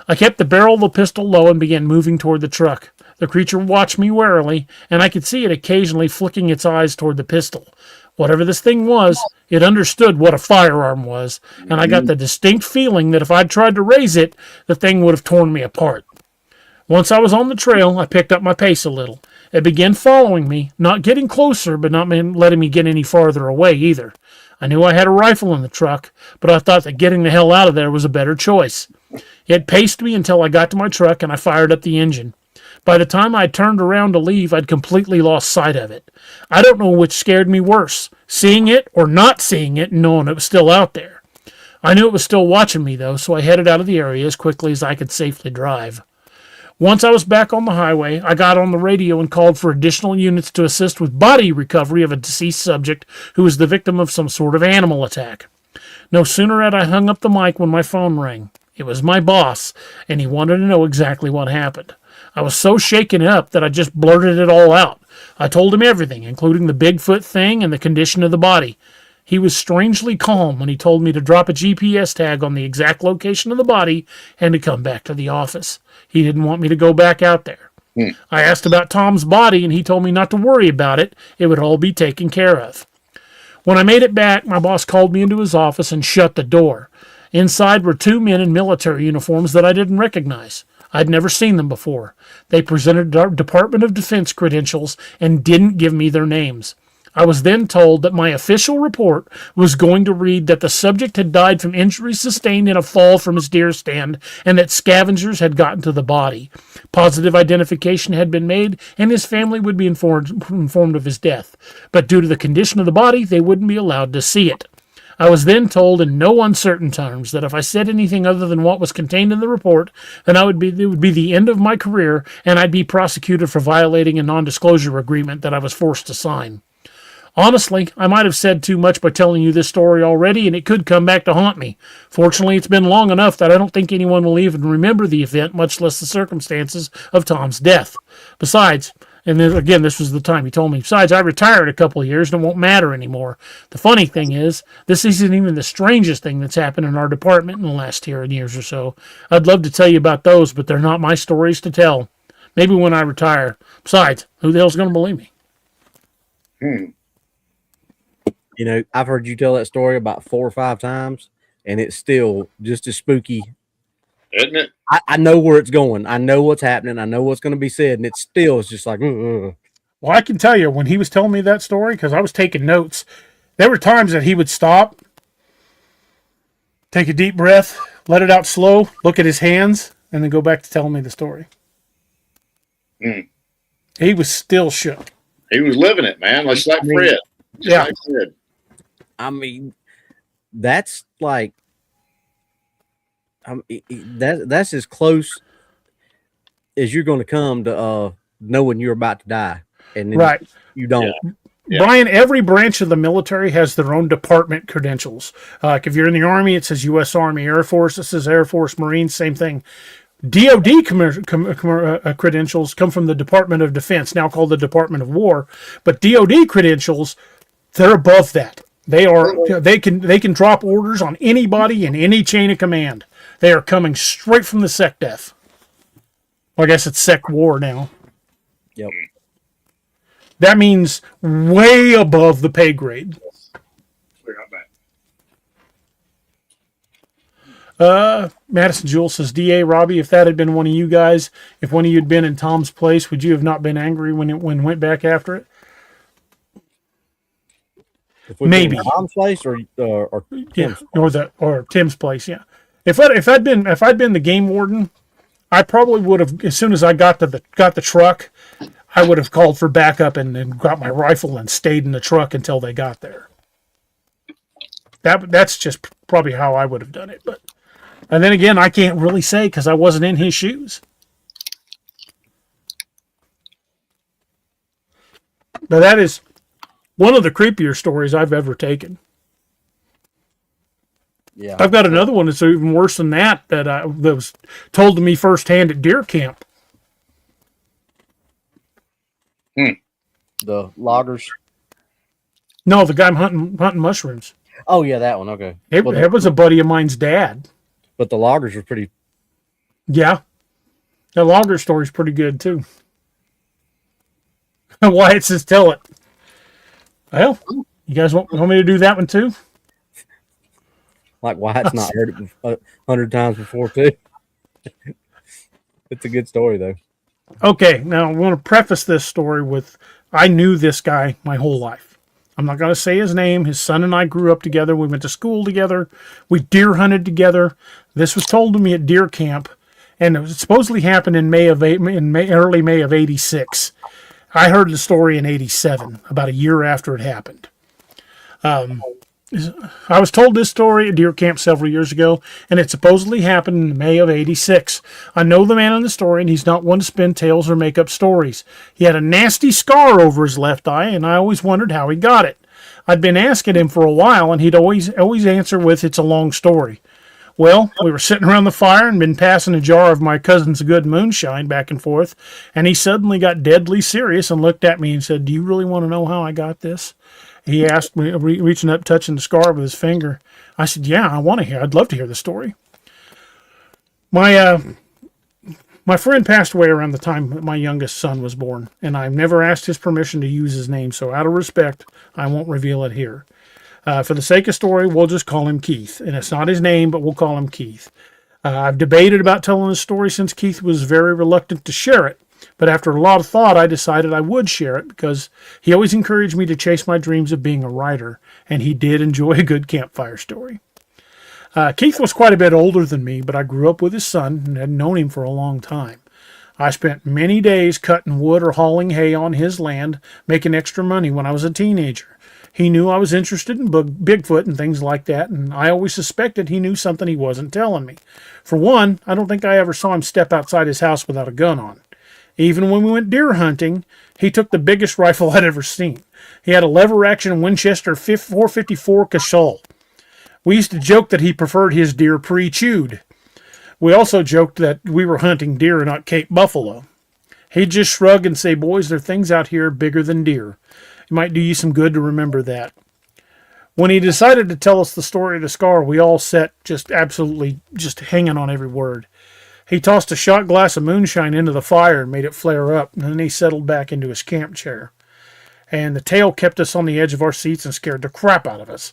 I kept the barrel of the pistol low and began moving toward the truck. The creature watched me warily, and I could see it occasionally flicking its eyes toward the pistol. Whatever this thing was, it understood what a firearm was, and I got the distinct feeling that if I'd tried to raise it, the thing would have torn me apart. Once I was on the trail, I picked up my pace a little. It began following me, not getting closer, but not letting me get any farther away either. I knew I had a rifle in the truck, but I thought that getting the hell out of there was a better choice. It paced me until I got to my truck, and I fired up the engine. By the time I turned around to leave, I'd completely lost sight of it. I don't know which scared me worse, seeing it or not seeing it and knowing it was still out there. I knew it was still watching me, though, so I headed out of the area as quickly as I could safely drive. Once I was back on the highway, I got on the radio and called for additional units to assist with body recovery of a deceased subject who was the victim of some sort of animal attack. No sooner had I hung up the mic when my phone rang. It was my boss, and he wanted to know exactly what happened. I was so shaken up that I just blurted it all out. I told him everything, including the Bigfoot thing and the condition of the body. He was strangely calm when he told me to drop a GPS tag on the exact location of the body and to come back to the office. He didn't want me to go back out there. I asked about Tom's body, and he told me not to worry about it. It would all be taken care of. When I made it back, my boss called me into his office and shut the door. Inside were 2 men in military uniforms that I didn't recognize. I'd never seen them before. They presented Department of Defense credentials and didn't give me their names. I was then told that my official report was going to read that the subject had died from injuries sustained in a fall from his deer stand and that scavengers had gotten to the body. Positive identification had been made and his family would be informed of his death. But due to the condition of the body, they wouldn't be allowed to see it. I was then told in no uncertain terms that if I said anything other than what was contained in the report, then it would be the end of my career and I'd be prosecuted for violating a non-disclosure agreement that I was forced to sign. Honestly, I might have said too much by telling you this story already, and it could come back to haunt me. Fortunately, it's been long enough that I don't think anyone will even remember the event, much less the circumstances of Tom's death. Besides, and then, again, this was the time he told me, besides, I retired a couple of years and it won't matter anymore. The funny thing is, this isn't even the strangest thing that's happened in our department in the last 10 years or so. I'd love to tell you about those, but they're not my stories to tell. Maybe when I retire. Besides, who the hell's going to believe me? You know, I've heard you tell that story about 4 or 5 times, and it's still just as spooky. Isn't it? I know where it's going. I know what's happening. I know what's going to be said, and it's just like, Well, I can tell you, when he was telling me that story, because I was taking notes, there were times that he would stop, take a deep breath, let it out slow, look at his hands, and then go back to telling me the story. He was still shook. He was living it, man. Like Fred. Yeah. Like Fred. I mean, that's like, that's as close as you're going to come to knowing you're about to die, and then Right. you don't. Yeah. Brian, every branch of the military has their own department credentials. Like if you're in the Army, it says U.S. Army. Air Force, it says Air Force, Marines, same thing. DOD credentials come from the Department of Defense, now called the Department of War. But DOD credentials, they're above that. They can drop orders on anybody in any chain of command. They are coming straight from the SecDef. Well, I guess it's Sec War now. Yep. That means way above the pay grade. Madison Jewell says, D.A. Robbie, if that had been one of you guys, if one of you had been in Tom's place, would you have not been angry when it went back after it? Maybe Tom's place or Tim's, or Tim's place. Yeah. If I'd been the game warden, I probably would have, as soon as I got the truck, I would have called for backup and got my rifle and stayed in the truck until they got there. That's just probably how I would have done it. And then again, I can't really say because I wasn't in his shoes. But that is one of the creepier stories I've ever taken. Yeah, I've got another one that's even worse than that that was told to me firsthand at deer camp. The loggers. No, the guy hunting mushrooms. Oh yeah, that one. Okay, It was a buddy of mine's dad. But the loggers were pretty. Yeah, the logger story's pretty good too. Wyatt says, "Tell it." Well, you guys want me to do that one too? Like Wyatt's not heard it 100 times before too. It's a good story though. Okay, now I want to preface this story with I knew this guy my whole life. I'm not going to say his name. His son and I grew up together. We went to school together. We deer hunted together. This was told to me at deer camp, and it supposedly happened in early May of '86. I heard the story in '87, about a year after it happened. I was told this story at deer camp several years ago, and it supposedly happened in May of '86. I know the man in the story, and he's not one to spin tales or make up stories. He had a nasty scar over his left eye, and I always wondered how he got it. I'd been asking him for a while, and he'd always answer with, "It's a long story." Well, we were sitting around the fire and been passing a jar of my cousin's good moonshine back and forth, and he suddenly got deadly serious and looked at me and said, "Do you really want to know how I got this?" He asked me, reaching up, touching the scar with his finger. I said, yeah, I want to hear. I'd love to hear the story. My friend passed away around the time that my youngest son was born, and I've never asked his permission to use his name, so out of respect, I won't reveal it here. For the sake of story, we'll just call him Keith, and it's not his name, but we'll call him Keith. I've debated about telling this story since Keith was very reluctant to share it, but after a lot of thought, I decided I would share it because he always encouraged me to chase my dreams of being a writer, and he did enjoy a good campfire story. Keith was quite a bit older than me, but I grew up with his son and had known him for a long time. I spent many days cutting wood or hauling hay on his land, making extra money when I was a teenager. He knew I was interested in Bigfoot and things like that, and I always suspected he knew something he wasn't telling me. For one, I don't think I ever saw him step outside his house without a gun on. Even when we went deer hunting, he took the biggest rifle I'd ever seen. He had a lever-action Winchester 454 Casull. We used to joke that he preferred his deer pre-chewed. We also joked that we were hunting deer and not Cape buffalo. He'd just shrug and say, boys, there are things out here bigger than deer. It might do you some good to remember that. When he decided to tell us the story of the scar, we all sat just hanging on every word. He tossed a shot glass of moonshine into the fire and made it flare up, and then he settled back into his camp chair. And the tale kept us on the edge of our seats and scared the crap out of us.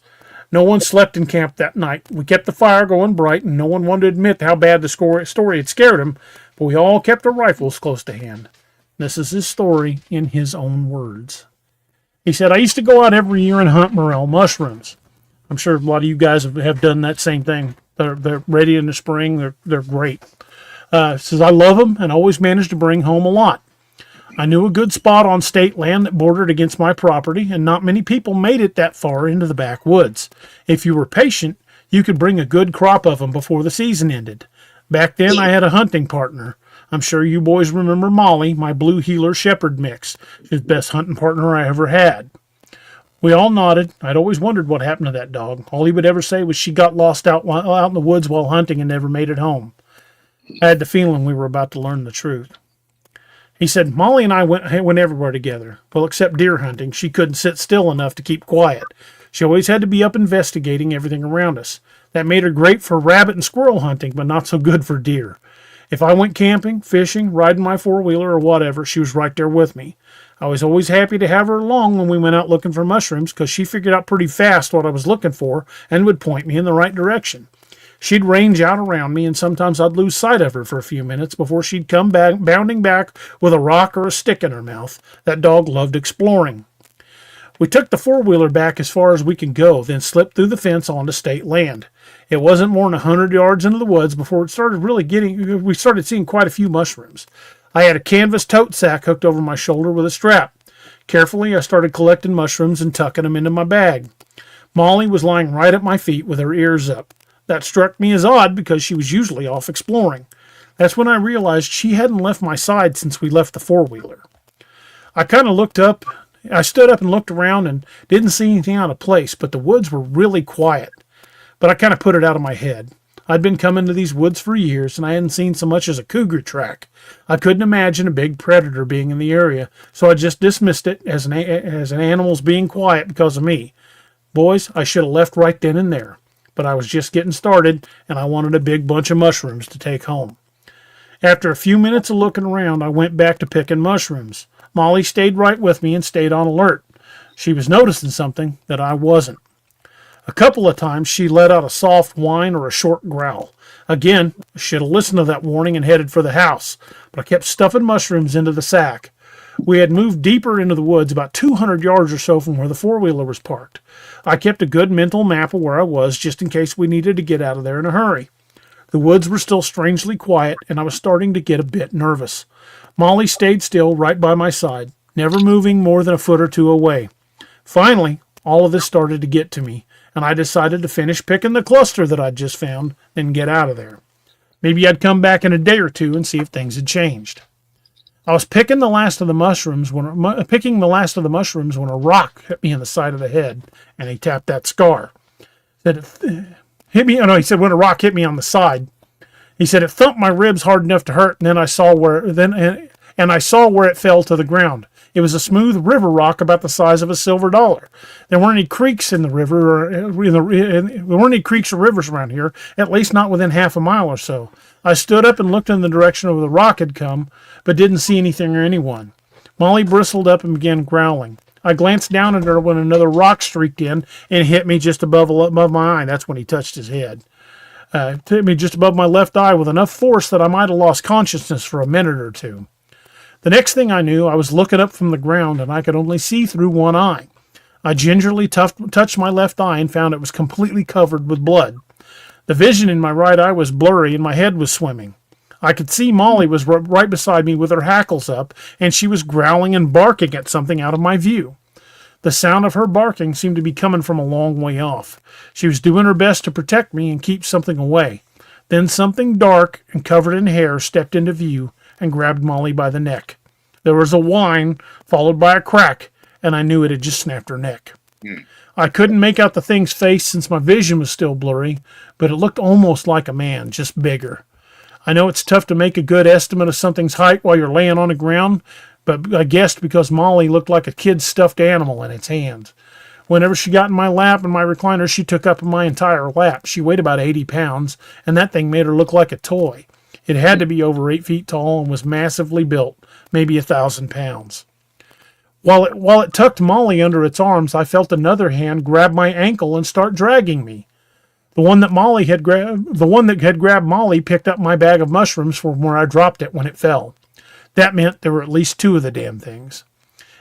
No one slept in camp that night. We kept the fire going bright, and no one wanted to admit how bad the story had scared him, but we all kept our rifles close to hand. This is his story in his own words. He said, I used to go out every year and hunt morel mushrooms. I'm sure a lot of you guys have done that same thing. They're ready in the spring. They're great. Says, I love them and always managed to bring home a lot. I knew a good spot on state land that bordered against my property, and not many people made it that far into the backwoods. If you were patient, you could bring a good crop of them before the season ended. Back then, I had a hunting partner. I'm sure you boys remember Molly, my blue heeler shepherd mix. She's the best hunting partner I ever had. We all nodded. I'd always wondered what happened to that dog. All he would ever say was she got lost out in the woods while hunting and never made it home. I had the feeling we were about to learn the truth. He said, Molly and I went everywhere together. Well, except deer hunting. She couldn't sit still enough to keep quiet. She always had to be up investigating everything around us. That made her great for rabbit and squirrel hunting, but not so good for deer. If I went camping, fishing, riding my four-wheeler or whatever, she was right there with me. I was always happy to have her along when we went out looking for mushrooms because she figured out pretty fast what I was looking for and would point me in the right direction. She'd range out around me, and sometimes I'd lose sight of her for a few minutes before she'd come back, bounding back with a rock or a stick in her mouth. That dog loved exploring. We took the four-wheeler back as far as we could go, then slipped through the fence onto state land. It wasn't more than 100 yards into the woods before we started seeing quite a few mushrooms. I had a canvas tote sack hooked over my shoulder with a strap. Carefully, I started collecting mushrooms and tucking them into my bag. Molly was lying right at my feet with her ears up. That struck me as odd because she was usually off exploring. That's when I realized she hadn't left my side since we left the four-wheeler. I stood up and looked around and didn't see anything out of place, but the woods were really quiet. But I kind of put it out of my head. I'd been coming to these woods for years, and I hadn't seen so much as a cougar track. I couldn't imagine a big predator being in the area, so I just dismissed it as an animal's being quiet because of me. Boys, I should have left right then and there. But I was just getting started, and I wanted a big bunch of mushrooms to take home. After a few minutes of looking around, I went back to picking mushrooms. Molly stayed right with me and stayed on alert. She was noticing something that I wasn't. A couple of times, she let out a soft whine or a short growl. Again, I should have listened to that warning and headed for the house, but I kept stuffing mushrooms into the sack. We had moved deeper into the woods, about 200 yards or so from where the four-wheeler was parked. I kept a good mental map of where I was just in case we needed to get out of there in a hurry. The woods were still strangely quiet, and I was starting to get a bit nervous. Molly stayed still right by my side, never moving more than a foot or two away. Finally, all of this started to get to me, and I decided to finish picking the cluster that I'd just found, then get out of there. Maybe I'd come back in a day or two and see if things had changed. I was picking the last of the mushrooms when a rock hit me in the side of the head, and he tapped that scar. He said when a rock hit me on the side. He said it thumped my ribs hard enough to hurt, and then I saw and I saw where it fell to the ground. It was a smooth river rock about the size of a silver dollar. There weren't any creeks in the river, there weren't any creeks or rivers around here, at least not within half a mile or so. I stood up and looked in the direction where the rock had come, but didn't see anything or anyone. Molly bristled up and began growling. I glanced down at her when another rock streaked in and hit me just above my eye. That's when he touched his head. It hit me just above my left eye with enough force that I might have lost consciousness for a minute or two. The next thing I knew, I was looking up from the ground and I could only see through one eye. I gingerly touched my left eye and found it was completely covered with blood. The vision in my right eye was blurry and my head was swimming. I could see Molly was right beside me with her hackles up, and she was growling and barking at something out of my view. The sound of her barking seemed to be coming from a long way off. She was doing her best to protect me and keep something away. Then something dark and covered in hair stepped into view and grabbed Molly by the neck. There was a whine, followed by a crack, and I knew it had just snapped her neck. I couldn't make out the thing's face since my vision was still blurry, but it looked almost like a man, just bigger. I know it's tough to make a good estimate of something's height while you're laying on the ground, but I guessed because Molly looked like a kid's stuffed animal in its hands. Whenever she got in my lap and my recliner, she took up my entire lap. She weighed about 80 pounds, and that thing made her look like a toy. It had to be over 8 feet tall and was massively built, maybe 1,000 pounds. While it tucked Molly under its arms, I felt another hand grab my ankle and start dragging me. The one that had grabbed Molly picked up my bag of mushrooms from where I dropped it when it fell. That meant there were at least 2 of the damn things.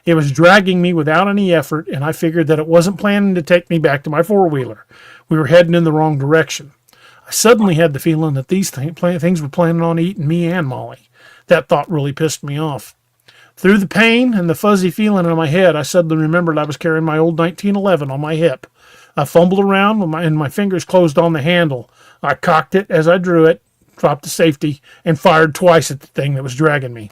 It was dragging me without any effort, and I figured that it wasn't planning to take me back to my four-wheeler. We were heading in the wrong direction. I suddenly had the feeling that these things were planning on eating me and Molly. That thought really pissed me off. Through the pain and the fuzzy feeling in my head, I suddenly remembered I was carrying my old 1911 on my hip. I fumbled around and my fingers closed on the handle. I cocked it as I drew it, dropped to safety, and fired twice at the thing that was dragging me.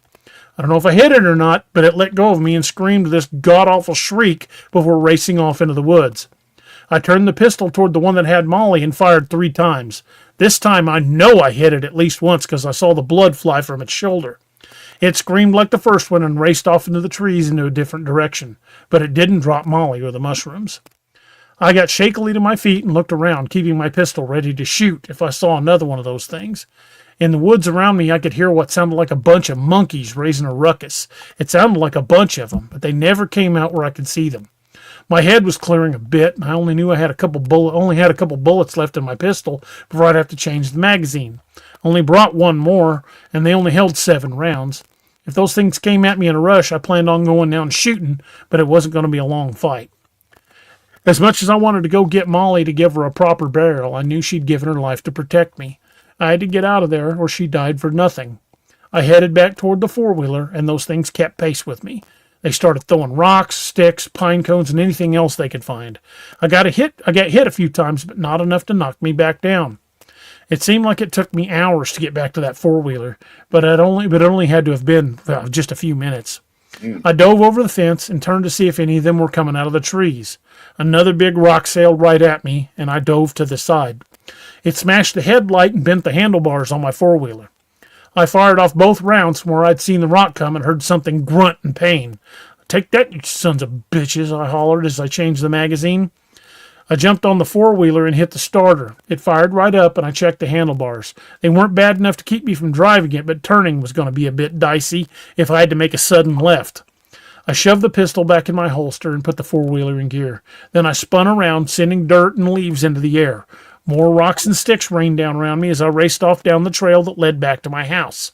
I don't know if I hit it or not, but it let go of me and screamed this god-awful shriek before racing off into the woods. I turned the pistol toward the one that had Molly and fired 3 times. This time I know I hit it at least once because I saw the blood fly from its shoulder. It screamed like the first one and raced off into the trees into a different direction, but it didn't drop Molly or the mushrooms. I got shakily to my feet and looked around, keeping my pistol ready to shoot if I saw another one of those things. In the woods around me, I could hear what sounded like a bunch of monkeys raising a ruckus. It sounded like a bunch of them, but they never came out where I could see them. My head was clearing a bit, and I only knew I had only had a couple bullets left in my pistol before I'd have to change the magazine. Only brought 1 more, and they only held 7 rounds. If those things came at me in a rush, I planned on going down shooting, but it wasn't going to be a long fight. As much as I wanted to go get Molly to give her a proper burial, I knew she'd given her life to protect me. I had to get out of there, or she died for nothing. I headed back toward the four-wheeler, and those things kept pace with me. They started throwing rocks, sticks, pine cones, and anything else they could find. I got hit a few times, but not enough to knock me back down. It seemed like it took me hours to get back to that four-wheeler, but it only had to have been just a few minutes. I dove over the fence and turned to see if any of them were coming out of the trees. Another big rock sailed right at me, and I dove to the side. It smashed the headlight and bent the handlebars on my four-wheeler. I fired off both rounds from where I'd seen the rock come and heard something grunt in pain. "Take that, you sons of bitches," I hollered as I changed the magazine. I jumped on the four-wheeler and hit the starter. It fired right up, and I checked the handlebars. They weren't bad enough to keep me from driving it, but turning was going to be a bit dicey if I had to make a sudden left. I shoved the pistol back in my holster and put the four-wheeler in gear. Then I spun around, sending dirt and leaves into the air. More rocks and sticks rained down around me as I raced off down the trail that led back to my house.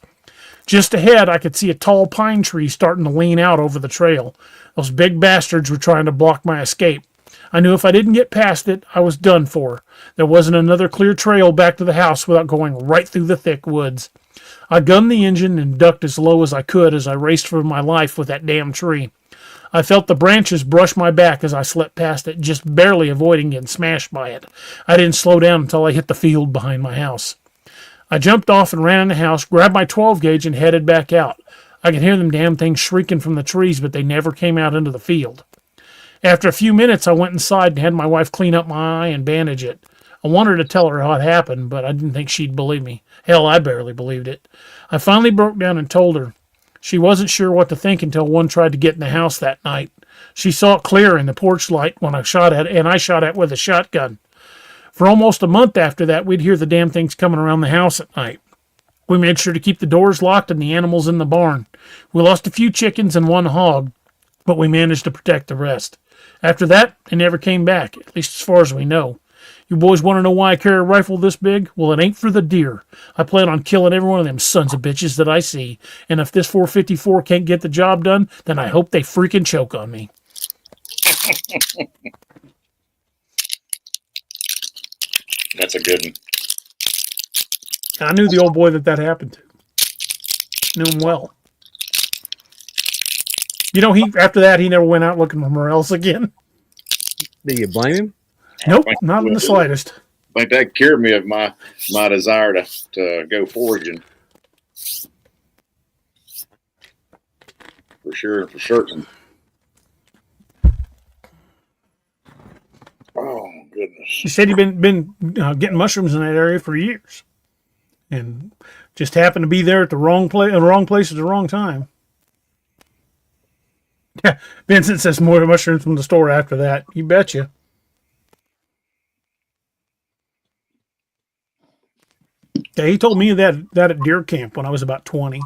Just ahead, I could see a tall pine tree starting to lean out over the trail. Those big bastards were trying to block my escape. I knew if I didn't get past it, I was done for. There wasn't another clear trail back to the house without going right through the thick woods. I gunned the engine and ducked as low as I could as I raced for my life with that damn tree. I felt the branches brush my back as I slipped past it, just barely avoiding getting smashed by it. I didn't slow down until I hit the field behind my house. I jumped off and ran in the house, grabbed my 12-gauge, and headed back out. I could hear them damn things shrieking from the trees, but they never came out into the field. After a few minutes, I went inside and had my wife clean up my eye and bandage it. I wanted to tell her how it happened, but I didn't think she'd believe me. Hell, I barely believed it. I finally broke down and told her. She wasn't sure what to think until one tried to get in the house that night. She saw it clear in the porch light when I shot at it, and I shot at it with a shotgun. For almost a month after that, we'd hear the damn things coming around the house at night. We made sure to keep the doors locked and the animals in the barn. We lost a few chickens and one hog, but we managed to protect the rest. After that, they never came back, at least as far as we know. You boys want to know why I carry a rifle this big? Well, it ain't for the deer. I plan on killing every one of them sons of bitches that I see. And if this 454 can't get the job done, then I hope they freaking choke on me. That's a good one. I knew the old boy that happened to. Knew him well. You know, after that, he never went out looking for morels again. Do you blame him? Nope, not in the slightest. I think that cured me of my desire to go foraging. For sure, for certain. Oh, goodness. He said he'd been getting mushrooms in that area for years. And just happened to be there at the wrong place at the wrong time. Yeah, Vincent says more mushrooms from the store after that. You betcha. Yeah, he told me that at deer camp when I was about 20.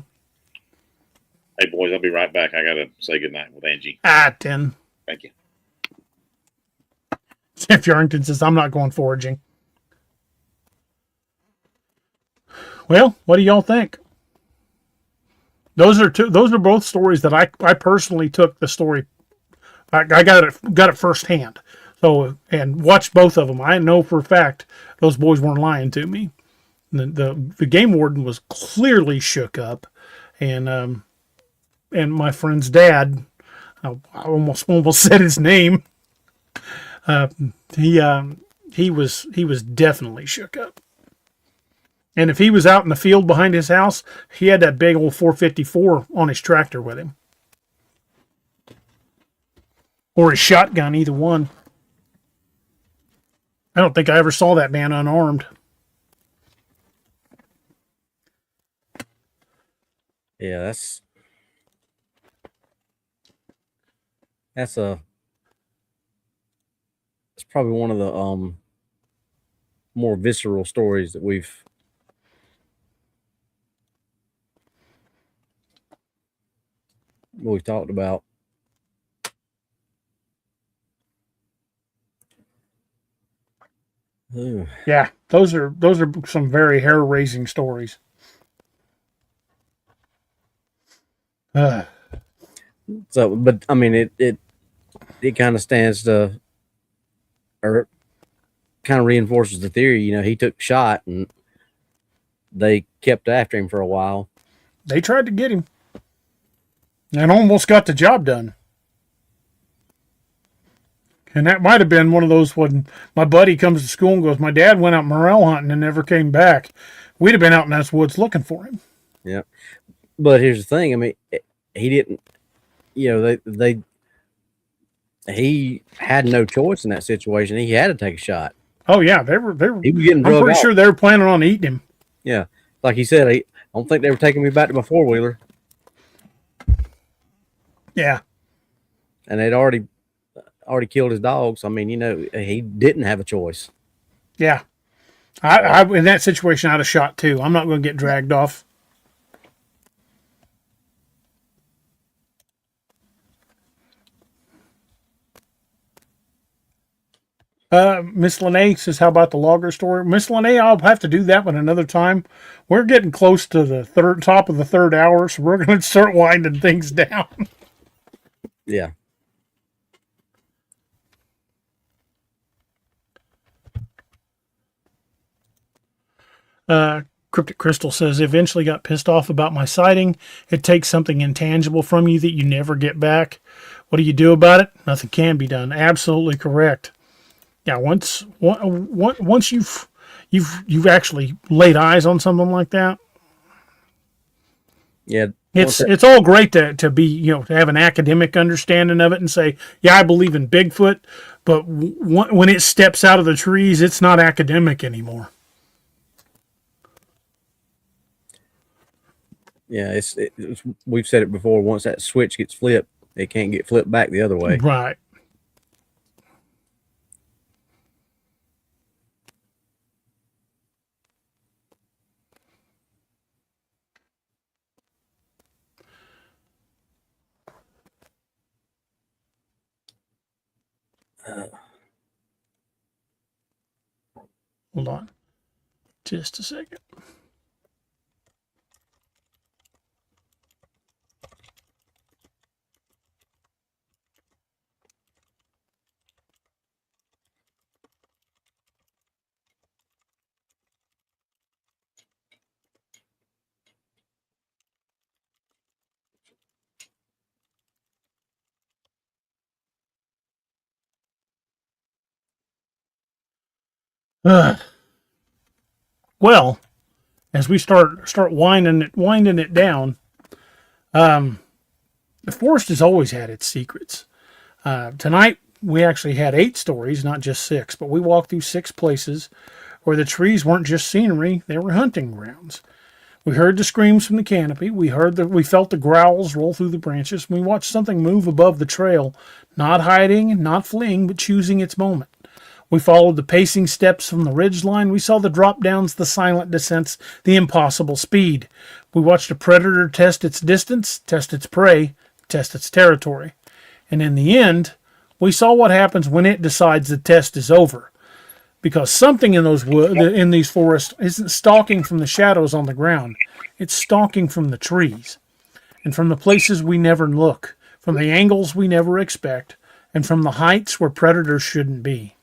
Hey, boys, I'll be right back. I got to say goodnight with Angie. 10. Thank you. Jeff Yarrington says, I'm not going foraging. Well, what do y'all think? Those are both stories that I personally took the story. I got it firsthand. So, and watched both of them. I know for a fact those boys weren't lying to me. The game warden was clearly shook up, and my friend's dad, I almost said his name. He was definitely shook up. And if he was out in the field behind his house, he had that big old 454 on his tractor with him, or his shotgun, either one. I don't think I ever saw that man unarmed. Yeah, that's probably one of the more visceral stories that we've talked about. Ooh. Yeah, those are some very hair-raising stories. So, but I mean, it kind of stands to, or kind of reinforces the theory. You know, he took a shot and they kept after him for a while. They tried to get him and almost got the job done. And that might have been one of those when my buddy comes to school and goes, my dad went out morel hunting and never came back. We'd have been out in those woods looking for him. Yeah. But here's the thing. I mean, he didn't, you know, he had no choice in that situation. He had to take a shot. Oh yeah. He was getting I'm pretty sure they were planning on eating him. Yeah. Like he said, I don't think they were taking me back to my four-wheeler. Yeah. And they'd already killed his dogs. I mean, you know, he didn't have a choice. Yeah. I in that situation, I'd have shot too. I'm not going to get dragged off. Miss Lene says, how about the logger story? Miss Lene, I'll have to do that one another time. We're getting close to the top of the third hour, so we're going to start winding things down. Yeah. Cryptic Crystal says, eventually got pissed off about my sighting. It takes something intangible from you that you never get back. What do you do about it? Nothing can be done. Absolutely correct. Yeah, once you've actually laid eyes on something like that. Yeah. It's all great to be, you know, to have an academic understanding of it and say, yeah, I believe in Bigfoot, but when it steps out of the trees, it's not academic anymore. Yeah, it's we've said it before. Once that switch gets flipped, it can't get flipped back the other way. Right. Hold on. Just a second. Well, as we start winding it down, the forest has always had its secrets. Tonight we actually had 8 stories, not just 6, but we walked through 6 places where the trees weren't just scenery; they were hunting grounds. We heard the screams from the canopy. We felt the growls roll through the branches. We watched something move above the trail, not hiding, not fleeing, but choosing its moment. We followed the pacing steps from the ridge line. We saw the drop downs, the silent descents, the impossible speed. We watched a predator test its distance, test its prey, test its territory. And in the end, we saw what happens when it decides the test is over. Because something in these forests isn't stalking from the shadows on the ground. It's stalking from the trees. And from the places we never look, from the angles we never expect, and from the heights where predators shouldn't be.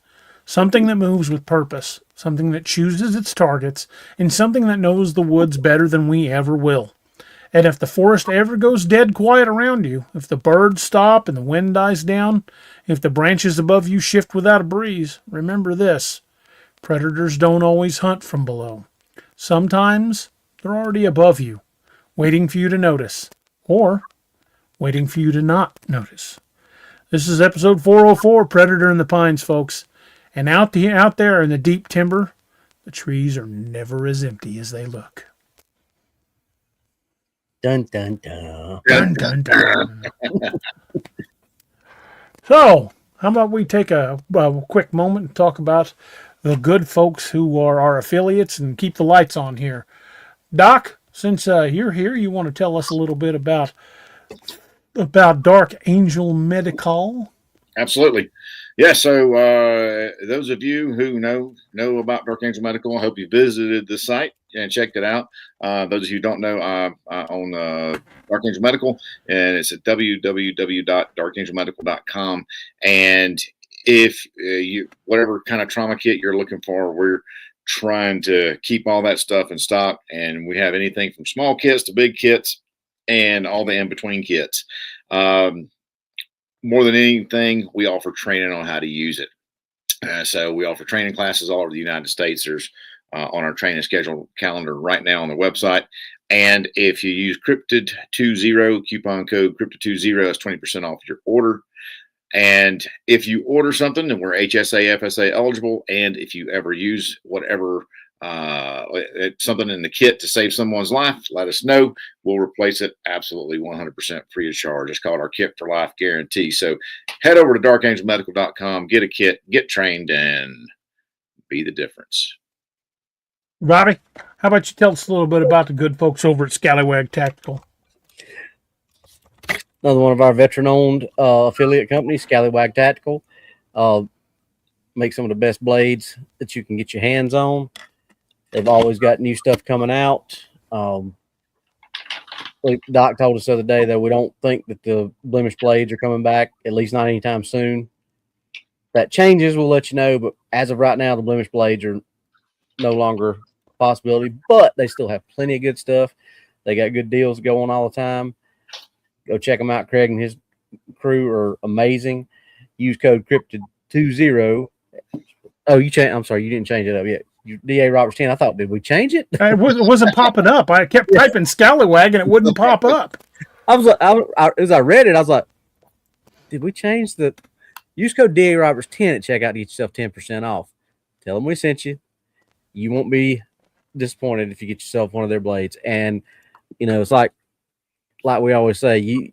Something that moves with purpose, something that chooses its targets, and something that knows the woods better than we ever will. And if the forest ever goes dead quiet around you, if the birds stop and the wind dies down, if the branches above you shift without a breeze, remember this: predators don't always hunt from below. Sometimes they're already above you, waiting for you to notice, or waiting for you to not notice. This is episode 404, Predator in the Pines, folks. And out there in the deep timber, the trees are never as empty as they look. Dun dun dun. Dun, dun, dun. So, how about we take a quick moment and talk about the good folks who are our affiliates and keep the lights on here. Doc, since you're here, you want to tell us a little bit about Dark Angel Medical? Absolutely. Yeah. So those of you who know about Dark Angel Medical, I hope you visited the site and checked it out. Those of you who don't know, I own Dark Angel Medical, and it's at www.darkangelmedical.com. And if you whatever kind of trauma kit you're looking for, we're trying to keep all that stuff in stock, and we have anything from small kits to big kits and all the in between kits. More than anything, we offer training on how to use it. So we offer training classes all over the United States. There's on our training schedule calendar right now on the website. And if you use Cryptid20, coupon code Cryptid20, that's 20% off your order. And if you order something, and we're HSA, FSA eligible, and if you ever use whatever something in the kit to save someone's life, let us know. We'll replace it absolutely 100% free of charge. It's called our Kit for Life Guarantee. So head over to darkangelmedical.com, get a kit, get trained, and be the difference. Robbie, how about you tell us a little bit about the good folks over at Scallywag Tactical? Another one of our veteran-owned affiliate companies, Scallywag Tactical. Make some of the best blades that you can get your hands on. They've always got new stuff coming out. Doc told us the other day that we don't think that the blemish blades are coming back, at least not anytime soon. If that changes, we'll let you know. But as of right now, the blemish blades are no longer a possibility, but they still have plenty of good stuff. They got good deals going all the time. Go check them out. Craig and his crew are amazing. Use code Cryptid20. Oh, you changed. I'm sorry, you didn't change it up yet. DA Roberts 10. I thought, did we change it? It wasn't popping up. I kept typing Scallywag and it wouldn't pop up. I was like, as I read it, I was like, did we change the use code DA Roberts 10 at checkout to get yourself 10% off? Tell them we sent you. You won't be disappointed if you get yourself one of their blades. And It's like we always say,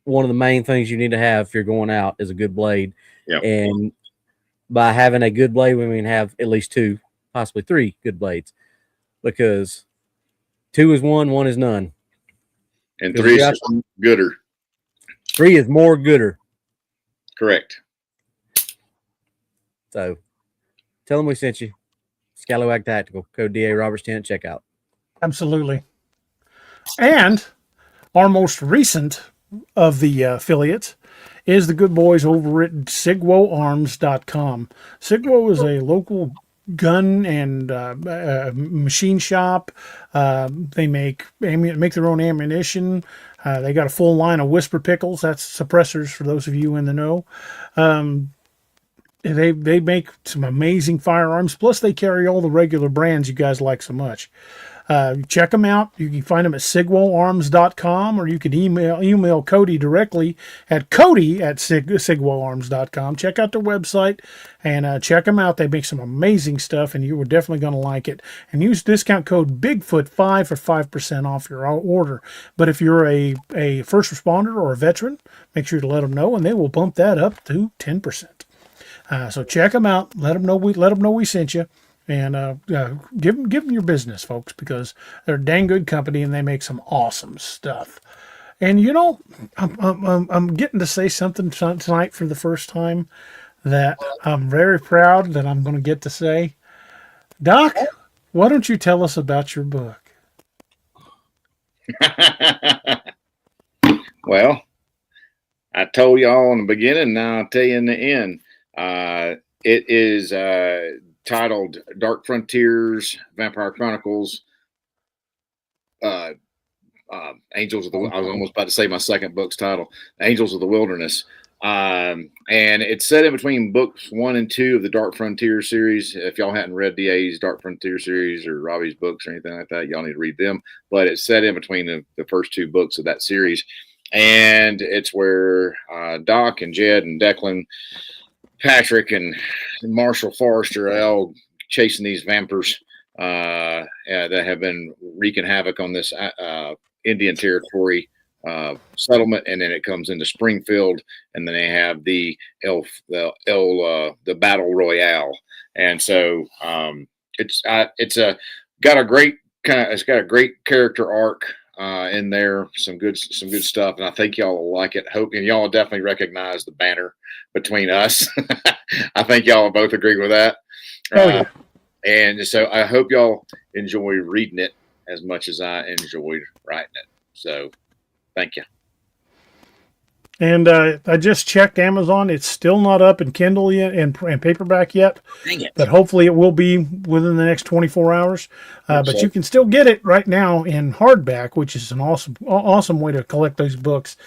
one of the main things you need to have if you're going out is a good blade. Yep. And by having a good blade, we mean have at least 2, possibly 3 good blades, because 2 is one is none. And 3 is just gooder. 3 is more gooder. Correct. So tell them we sent you. Scallywag Tactical, code DA Roberts 10 at checkout. Absolutely. And our most recent of the affiliates is the good boys over at sigwoarms.com. Sigwo is a local gun and machine shop. They make their own ammunition. They got a full line of whisper pickles. That's suppressors for those of you in the know. They make some amazing firearms. Plus, they carry all the regular brands you guys like so much. Check them out. You can find them at sigwoarms.com, or you can email Cody directly at cody@sigwoarms.com. Check out their website and check them out. They make some amazing stuff, and you are definitely going to like it. And use discount code Bigfoot5 for 5% off your order. But if you're a first responder or a veteran, make sure to let them know, and they will bump that up to 10%. So check them out. Let them know we sent you. And give them your business, folks, because they're a dang good company and they make some awesome stuff. And I'm getting to say something tonight for the first time that I'm very proud that I'm going to get to say. Doc, why don't you tell us about your book? Well, I told y'all in the beginning, now I'll tell you in the end. It is titled Dark Frontiers, Vampire Chronicles, Angels of the, I was almost about to say my second book's title, Angels of the Wilderness. And it's set in between books 1 and 2 of the Dark Frontier series. If y'all hadn't read DA's Dark Frontier series or Robbie's books or anything like that, y'all need to read them. But it's set in between the first 2 books of that series. And it's where Doc and Jed and Declan, Patrick and Marshall Forrester are all chasing these vampires that have been wreaking havoc on this Indian territory settlement, and then it comes into Springfield, and then they have the battle royale, and so it's got a great character arc in there, some good stuff, and I think y'all will like it. Hope, and y'all will definitely recognize the banner between us. I think y'all will both agree with that. Yeah. And so I hope y'all enjoy reading it as much as I enjoyed writing it. So thank you. And I just checked Amazon. It's still not up in Kindle yet and paperback yet. Dang it. But hopefully it will be within the next 24 hours. But you can still get it right now in hardback, which is an awesome way to collect those books.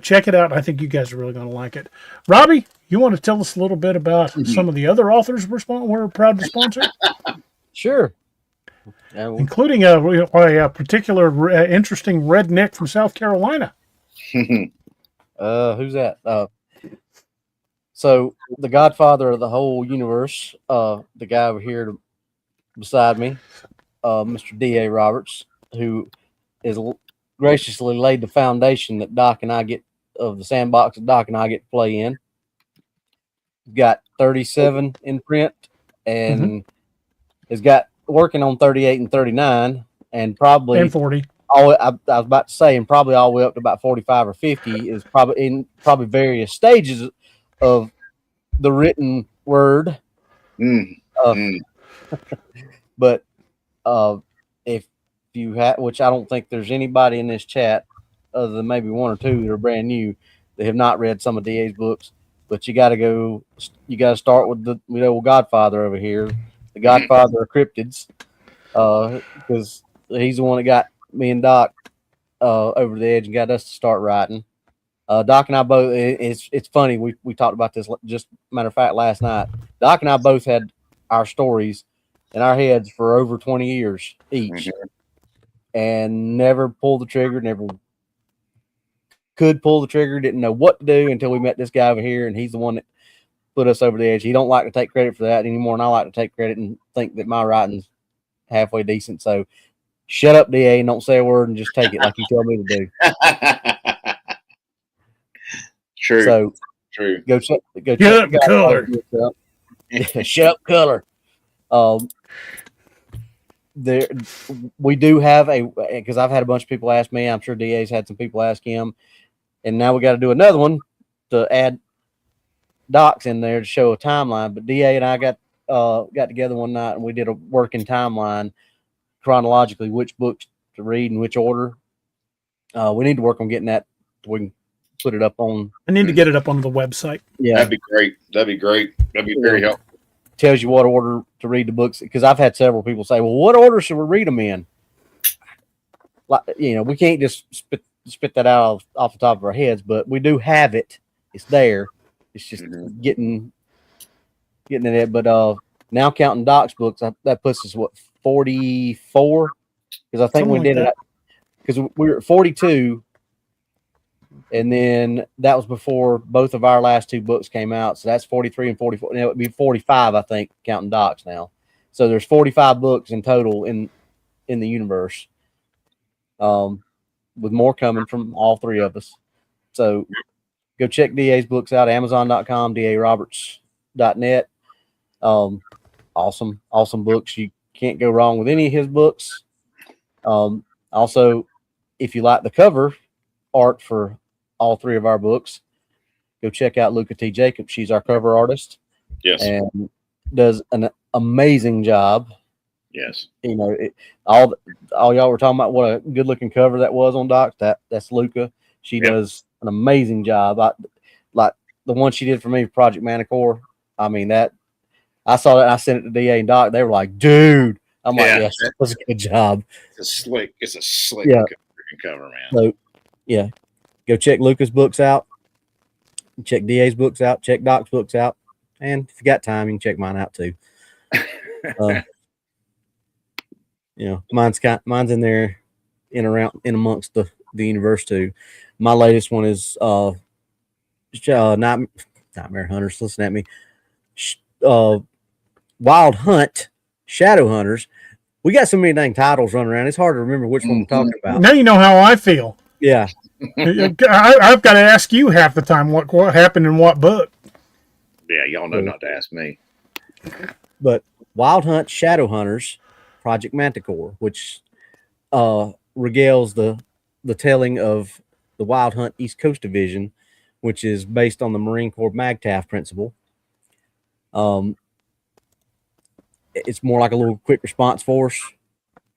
Check it out. I think you guys are really going to like it. Robbie, you want to tell us a little bit about some of the other authors we're proud to sponsor? Sure. Including a particular interesting redneck from South Carolina. Who's that? So the godfather of the whole universe, the guy over here beside me, Mr. D.A. Roberts, who is graciously laid the foundation that Doc and I get of the sandbox that Doc and I get to play in. We've got 37 in print and has got working on 38 and 39 and probably and 40. I was about to say, and probably all the way up to about 45 or 50 is probably in various stages of the written word. But if you have, which I don't think there's anybody in this chat other than maybe 1 or 2 that are brand new that have not read some of DA's books, but you got to start with the Godfather over here, the Godfather of Cryptids, because he's the one that got me and Doc over the edge and got us to start writing. Doc and I both, it's funny, we talked about this just matter of fact last night. Doc and I both had our stories in our heads for over 20 years each and never pulled the trigger, never could pull the trigger, didn't know what to do until we met this guy over here, and he's the one that put us over the edge. He don't like to take credit for that anymore, and I like to take credit and think that my writing's halfway decent. So shut up, DA, and don't say a word and just take it like you tell me to do. True. So True. go check. Shut up, color. Shut up, color. There, we do have because I've had a bunch of people ask me. I'm sure DA's had some people ask him, and now we got to do another one to add docs in there to show a timeline. But DA and I got together one night and we did a working timeline chronologically, which books to read in which order. We need to work on getting that. We can put it up on. I need to get it up on the website. Yeah, that'd be great. That'd be great. That'd be very helpful. Tells you what order to read the books, because I've had several people say, well, what order should we read them in? Like, we can't just spit that out off the top of our heads, but we do have it. It's there. It's just getting in it. But now counting Doc's books, that puts us 44? Because I think Something we did like it because we were at 42. And then that was before both of our last two books came out. So that's 43 and 44. It would be 45, I think, counting Docs now. So there's 45 books in total in the universe, with more coming from all three of us. So go check DA's books out, Amazon.com, DARoberts.net. Awesome books. You can't go wrong with any of his books. Also, if you like the cover art for all three of our books, go check out Luca T. Jacobs. She's our cover artist. Yes. And does an amazing job. Yes. All y'all were talking about what a good looking cover that was on Docs. That's Luca. She does an amazing job. Like the one she did for me, Project Manicore. I mean, that I saw that and I sent it to DA and Doc. They were like, dude. I'm like, yes, that was a good job. It's a slick cover, man. So go check Luca's books out, check DA's books out, check Doc's books out, and if you got time, you can check mine out too. Mine's in there, in amongst the universe too. My latest one is Nightmare Hunters. Listen at me. Wild Hunt, Shadow Hunters. We got so many dang titles running around. It's hard to remember which one we're talking about. Now you know how I feel. Yeah. I've got to ask you half the time what happened in what book. Yeah, y'all know not to ask me. But Wild Hunt, Shadow Hunters, Project Manticore, which regales the telling of the Wild Hunt East Coast Division, which is based on the Marine Corps MAGTAF principle. It's more like a little quick response force,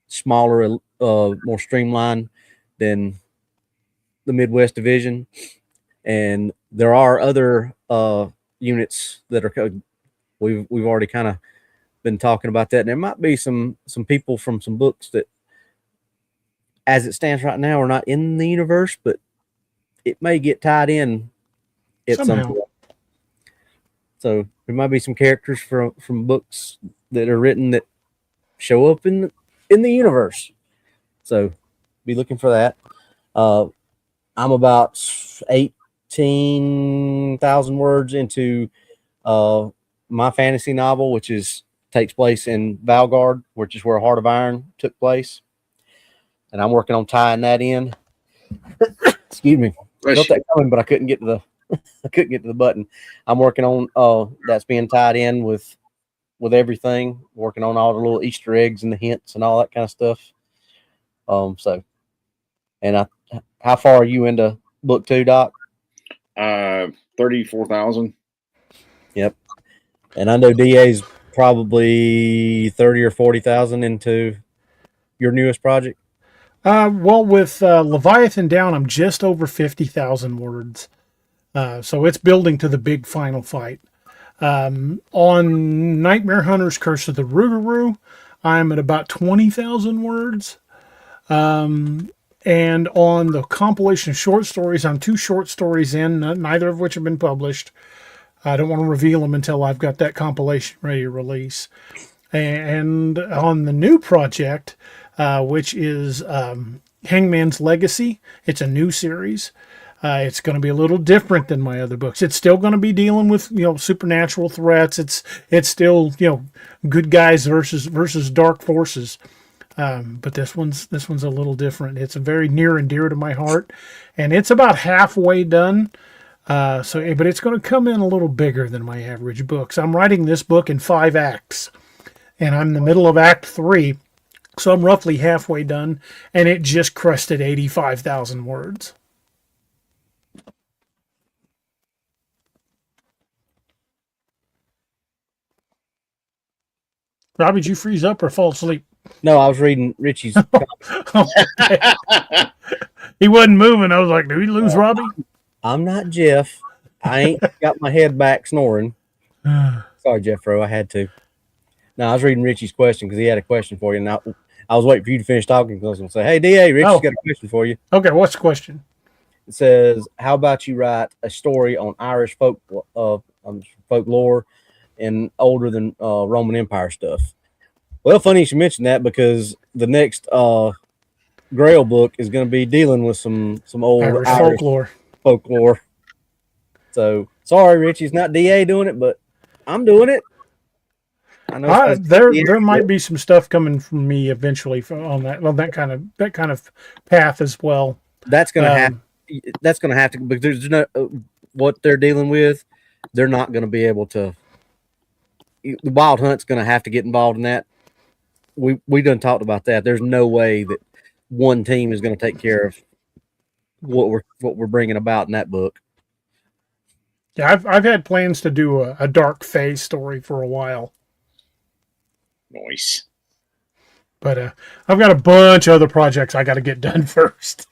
smaller, more streamlined than the Midwest Division. And there are other units that are we've already kind of been talking about that. And there might be some people from some books that, as it stands right now, are not in the universe, but it may get tied in at some point. So there might be some characters from books that are written that show up in the universe. So be looking for that. I'm about 18,000 words into my fantasy novel, which takes place in Valgard, which is where Heart of Iron took place. And I'm working on tying that in. Excuse me. I felt that coming, but I couldn't get to the button. I'm working on that's being tied in with everything, working on all the little Easter eggs and the hints and all that kind of stuff. How far are you into book 2, Doc? 34,000. Yep. And I know DA's probably 30 or 40,000 into your newest project. Well, with Leviathan down, I'm just over 50,000 words. So it's building to the big final fight. On Nightmare Hunters Curse of the Rougarou, I'm at about 20,000 words. And on the compilation of short stories, I'm 2 short stories in, neither of which have been published. I don't want to reveal them until I've got that compilation ready to release. And on the new project, which is Hangman's Legacy, it's a new series. It's going to be a little different than my other books. It's still going to be dealing with, supernatural threats. It's still, good guys versus dark forces. But this one's a little different. It's very near and dear to my heart, and it's about halfway done. But it's going to come in a little bigger than my average books. I'm writing this book in 5 acts, and I'm in the middle of Act 3, so I'm roughly halfway done, and it just crested 85,000 words. Robbie, did you freeze up or fall asleep? No, I was reading Richie's. He wasn't moving. I was like, did we lose Robbie? I'm not Jeff. I ain't got my head back snoring. Sorry, Jeffro. I had to. No, I was reading Richie's question because he had a question for you. And I was waiting for you to finish talking because I was going to say, hey, DA, Richie's got a question for you. Okay, what's the question? It says, how about you write a story on Irish folklore and older than Roman Empire stuff? Well, funny you should mention that because the next Grail book is going to be dealing with some old Irish folklore. So sorry, Richie's not DA doing it, but I'm doing it. I know there might be some stuff coming from me eventually on that. Well, that kind of path as well. That's going to have to because there's no what they're dealing with. They're not going to be able to. The Wild Hunt's going to have to get involved in that. We done talked about that. There's no way that one team is going to take care of what we're bringing about in that book. Yeah, I've had plans to do a Dark Fae story for a while. Nice. But I've got a bunch of other projects I got to get done first.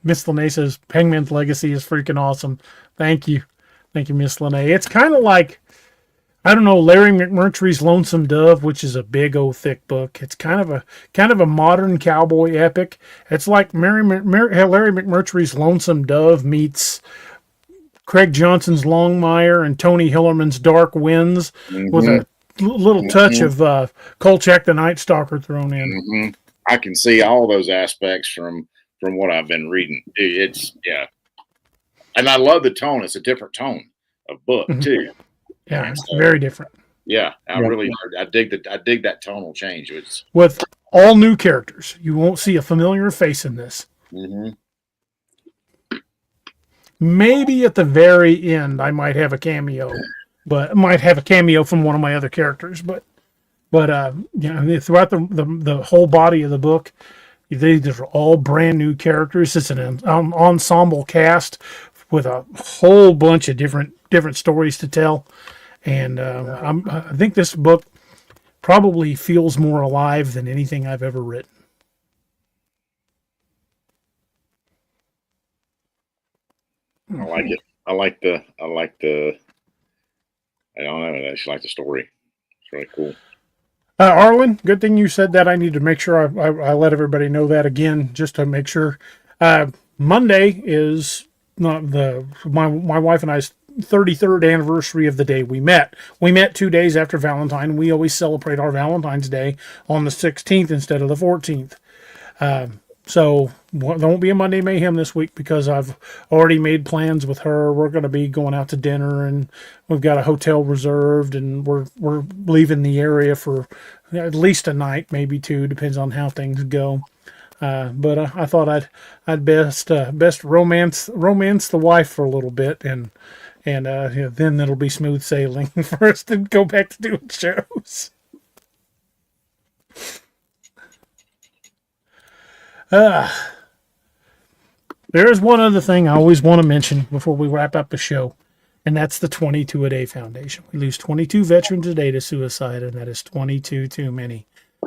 Miss Lene says Hangman's Legacy is freaking awesome. Thank you, Miss Lene. It's kind of like, I don't know, Larry McMurtry's Lonesome Dove, which is a big old thick book. It's kind of a modern cowboy epic. It's like Larry McMurtry's Lonesome Dove meets Craig Johnson's Longmire and Tony Hillerman's Dark Winds with a little touch of Kolchak the Night Stalker thrown in. I can see all those aspects from what I've been reading. It's and I love the tone. It's a different tone of book too. Yeah, it's very different. Yeah, I dig that tonal change. It's with all new characters. You won't see a familiar face in this. Maybe at the very end, I might have a cameo, but I might have a cameo from one of my other characters. But throughout the whole body of the book, these are all brand new characters. It's an ensemble cast with a whole bunch of different stories to tell. And I think this book probably feels more alive than anything I've ever written. I like it. I don't know. I just like the story. It's really cool. Arlen, good thing you said that. I need to make sure I let everybody know that again, just to make sure. Monday is not my wife and I's 33rd anniversary of the day we met. We met 2 days after Valentine. We always celebrate our Valentine's Day on the 16th instead of the 14th. So there won't be a Monday Mayhem this week because I've already made plans with her. We're going to be going out to dinner, and we've got a hotel reserved, and we're leaving the area for at least a night, maybe 2, depends on how things go. But I thought I'd best romance the wife for a little bit, and then it'll be smooth sailing for us to go back to doing shows. There's one other thing I always want to mention before we wrap up the show, and that's the 22 a day foundation. We lose 22 veterans a day to suicide, and that is 22 too many.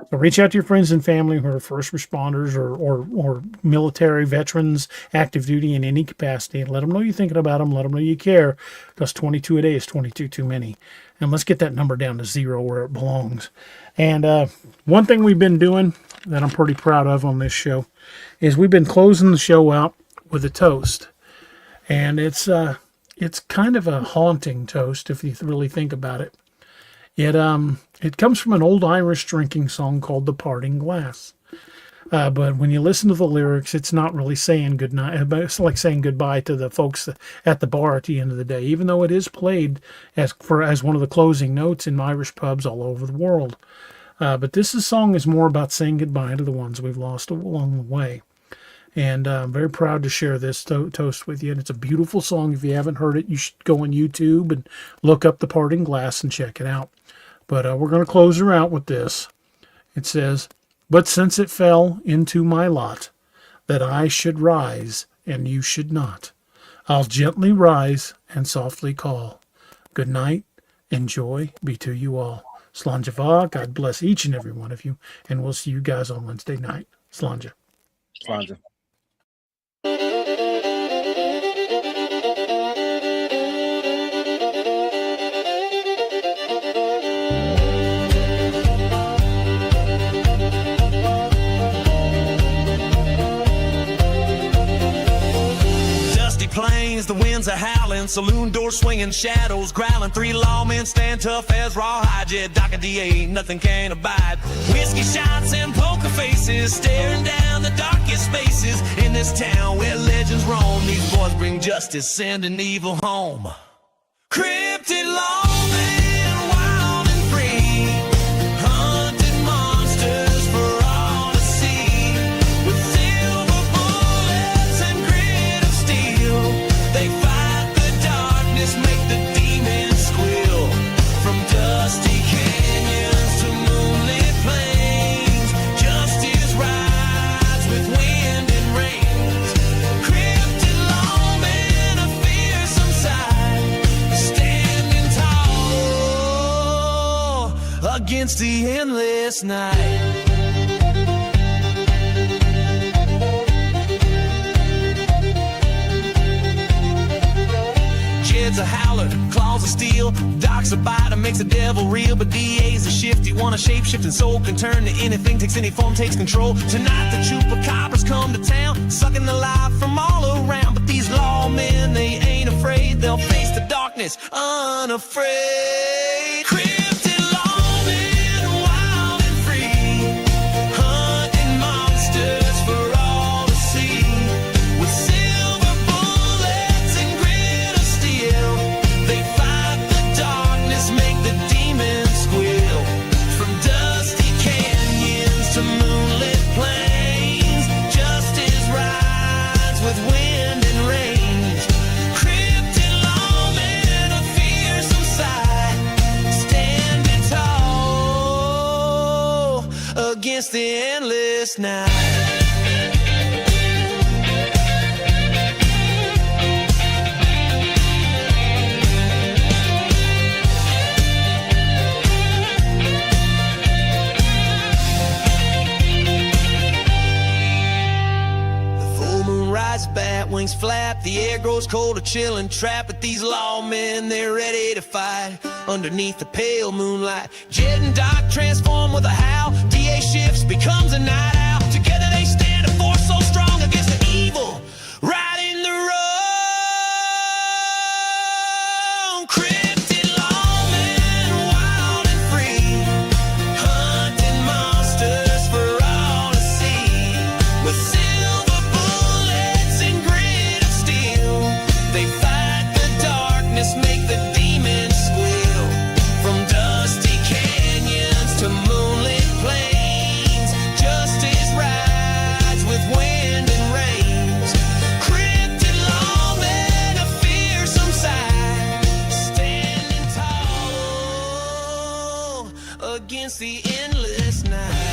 So reach out to your friends and family who are first responders or military veterans, active duty in any capacity, and let them know you're thinking about them. Let them know you care, because 22 a day is 22 too many. And let's get that number down to 0 where it belongs. And one thing we've been doing that I'm pretty proud of on this show is we've been closing the show out with a toast. And it's kind of a haunting toast if you really think about it. It comes from an old Irish drinking song called The Parting Glass. But when you listen to the lyrics, it's not really saying good night. It's like saying goodbye to the folks at the bar at the end of the day, even though it is played as one of the closing notes in Irish pubs all over the world. But this song is more about saying goodbye to the ones we've lost along the way. And I'm very proud to share this toast with you. And it's a beautiful song. If you haven't heard it, you should go on YouTube and look up The Parting Glass and check it out. But we're going to close her out with this. It says, "But since it fell into my lot that I should rise and you should not, I'll gently rise and softly call. Good night and joy be to you all. Slàinte mhath, God bless each and every one of you, and we'll see you guys on Wednesday night. Slàinte." Slàinte. Plains, the winds are howling, saloon doors swinging, shadows growling. Three lawmen stand tough as rawhide. Yeah, Doc and DA, nothing can abide. Whiskey shots and poker faces, staring down the darkest spaces in this town where legends roam. These boys bring justice, sending evil home. Cryptid lawmen, wild and free, hunted monsters for all to see. With silver bullets and grit of steel, they fight the darkness, make the demons squeal. From dusty canyons to moonlit plains, justice rides with wind and rains. Cryptid lawmen, a fearsome sight, standing tall against the endless night. Jed's a howler, claws of steel, Doc's a biter, makes the devil real. But DA's a shifty one, a shape-shifting soul, can turn to anything, takes any form, takes control. Tonight the chupacabras come to town, sucking the life from all around. But these lawmen, they ain't afraid, they'll face the darkness unafraid. Cryptid lawmen, wild and free, hunting monsters for all to see. With silver bullets and grit of steel, they fight the darkness, make the demons squeal. From dusty canyons to moonlit plains, justice rides with wind and rains. Cryptid lawmen, a fearsome sight, standing tall against the endless night. Full moon rises, bat wings flap, the air grows cold, a chill and trap. But these lawmen, they're ready to fight underneath the pale moonlight. Jed and Doc transform with a howl, DA shifts, becomes a night owl. Together they stand, a force so strong against the evil right in the wrong. Cryptid lawmen, wild and free, hunting monsters for all to see. With silver bullets and grit of steel, they fight the darkness, make the demons squeal. From dusty canyons to moonlit plains, justice rides with wind and rains. Cryptid lawmen, a fearsome sight, standing tall against the endless night.